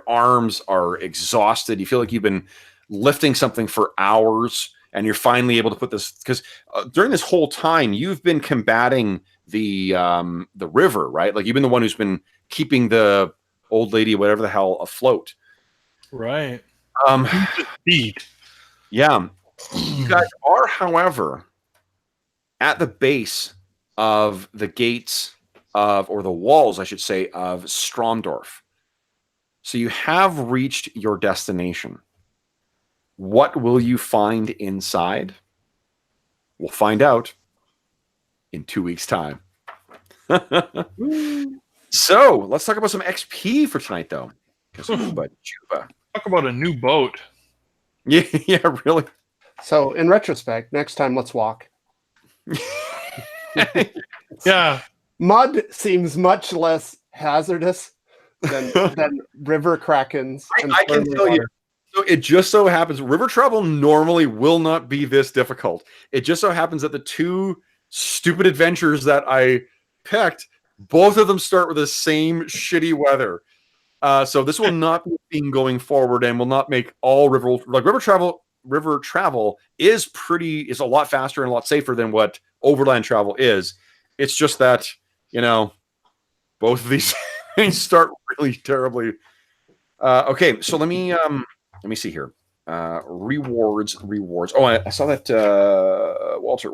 arms are exhausted. You feel like you've been lifting something for hours, and you're finally able to put this, because during this whole time you've been combating the river, right? Like you've been the one who's been keeping the old lady, whatever the hell, afloat. Right. Indeed. Yeah. You guys are, however, at the base of the gates or the walls, I should say, of Stromdorf. So you have reached your destination. What will you find inside? We'll find out in 2 weeks' time. So let's talk about some XP for tonight, though. Talk about a new boat. Yeah, really. So in retrospect, next time let's walk. Yeah. Mud seems much less hazardous than river krakens. I can tell you. So it just so happens river travel normally will not be this difficult. It just so happens that the two stupid adventures that I picked, both of them start with the same shitty weather. So this will not be a theme going forward, and will not make all river travel. River travel is a lot faster and a lot safer than what overland travel is. It's just that, both of these things start really terribly. Okay, so let me see here. Rewards. Oh, I saw that Walter.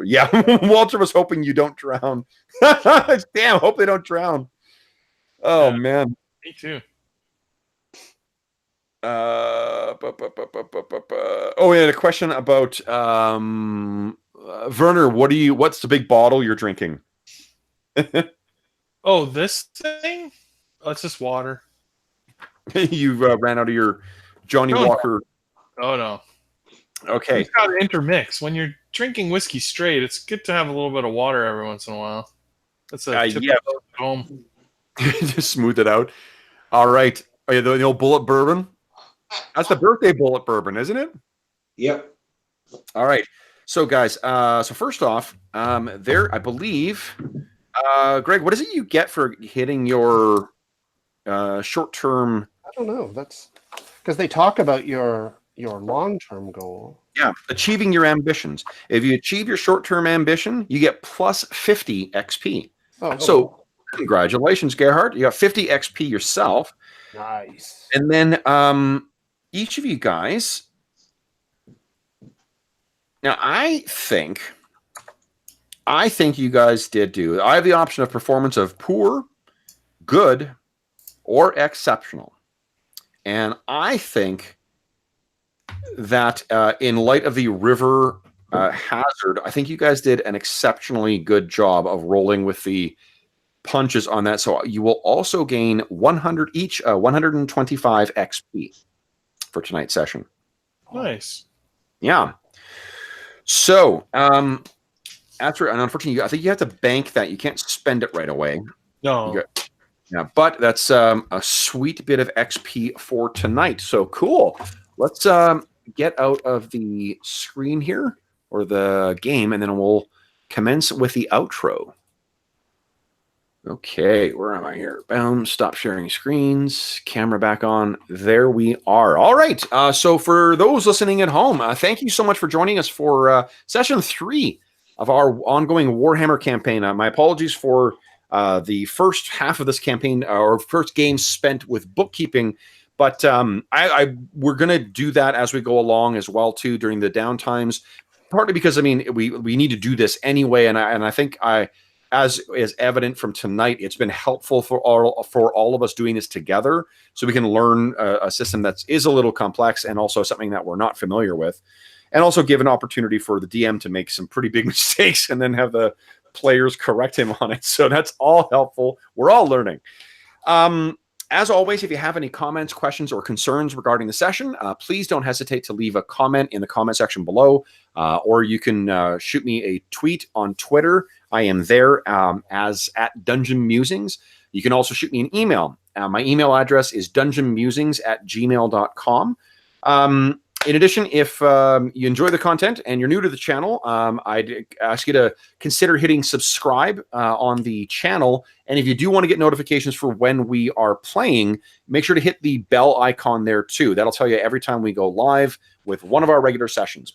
Yeah, Walter was hoping you don't drown. Damn, hope they don't drown. Oh, man. Me too. Oh, yeah, a question about Werner. What's the big bottle you're drinking? Oh, this thing? Oh, it's just water. You ran out of your Johnny Walker. Oh no. Okay. It's got to intermix. When you're drinking whiskey straight, it's good to have a little bit of water every once in a while. That's a tip of home. Just smooth it out. All right. Oh, yeah, the old bullet bourbon. That's the birthday bullet bourbon, isn't it? Yep. All right. So, guys, so first off, there, I believe, Greg, what is it you get for hitting your short-term? I don't know. That's because they talk about your long-term goal. Yeah, achieving your ambitions. If you achieve your short-term ambition, you get plus 50 XP. Oh, So, congratulations, Gerhard. You got 50 XP yourself. nice. And then each of you guys. Now, I think you guys did do. I have the option of performance of poor, good, or exceptional. And I think that in light of the river hazard, I think you guys did an exceptionally good job of rolling with the punches on that. So you will also gain 125 XP for tonight's session. Nice. Yeah. So, after, and unfortunately, I think you have to bank that. You can't spend it right away. No. Yeah, but that's a sweet bit of XP for tonight. So cool. Let's get out of the screen here, or the game, and then we'll commence with the outro. Okay, where am I here? Boom, stop sharing screens, camera back on. There we are. All right, so for those listening at home, thank you so much for joining us for session 3 of our ongoing Warhammer campaign. My apologies for the first half of this campaign, or first game spent with bookkeeping, but we're going to do that as we go along as well, too, during the downtimes. partly because I mean we need to do this anyway, and I think as is evident from tonight, it's been helpful for all of us doing this together, so we can learn a system that is a little complex and also something that we're not familiar with, and also give an opportunity for the DM to make some pretty big mistakes and then have the players correct him on it. So that's all helpful. We're all learning. As always, if you have any comments, questions, or concerns regarding the session, please don't hesitate to leave a comment in the comment section below, or you can shoot me a tweet on Twitter. I am there as @DungeonMusings. You can also shoot me an email. My email address is dungeonmusings@gmail.com. In addition, if you enjoy the content and you're new to the channel, I'd ask you to consider hitting subscribe on the channel. And if you do want to get notifications for when we are playing, make sure to hit the bell icon there too. That'll tell you every time we go live with one of our regular sessions.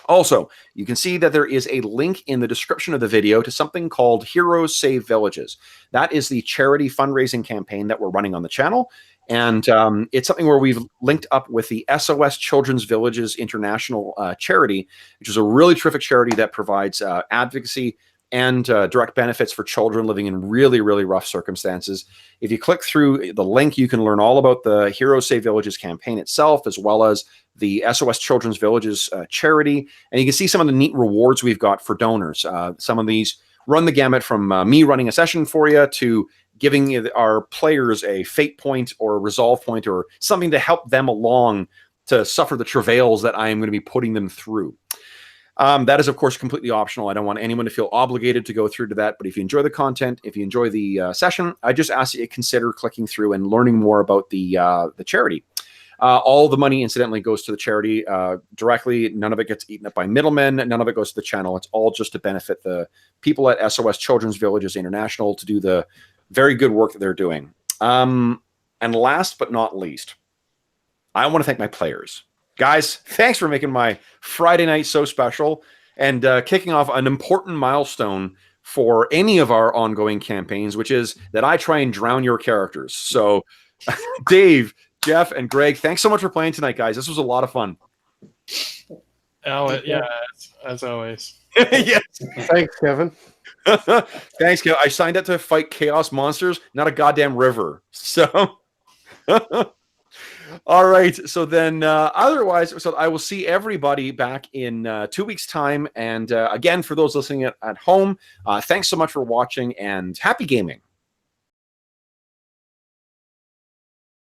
Also, you can see that there is a link in the description of the video to something called Heroes Save Villages. That is the charity fundraising campaign that we're running on the channel. And it's something where we've linked up with the SOS Children's Villages International charity, which is a really terrific charity that provides advocacy and direct benefits for children living in really, really rough circumstances. If you click through the link, you can learn all about the Heroes Save Villages campaign itself, as well as the SOS Children's Villages charity. And you can see some of the neat rewards we've got for donors. Some of these run the gamut from me running a session for you to giving our players a fate point or a resolve point or something to help them along to suffer the travails that I am going to be putting them through. That is, of course, completely optional. I don't want anyone to feel obligated to go through to that. But if you enjoy the content, if you enjoy the session, I just ask that you consider clicking through and learning more about the charity. All the money, incidentally, goes to the charity directly. None of it gets eaten up by middlemen. None of it goes to the channel. It's all just to benefit the people at SOS Children's Villages International to do the very good work that they're doing. And last but not least, I want to thank my players. Guys, thanks for making my Friday night so special and kicking off an important milestone for any of our ongoing campaigns, which is that I try and drown your characters. So Dave, Jeff, and Greg, thanks so much for playing tonight, guys. This was a lot of fun. Oh, yeah, as always. Yes. Thanks, Kevin. Thanks, Kevin. I signed up to fight chaos monsters, not a goddamn river. So, all right. So then, otherwise, so I will see everybody back in 2 weeks' time. And again, for those listening at home, thanks so much for watching and happy gaming.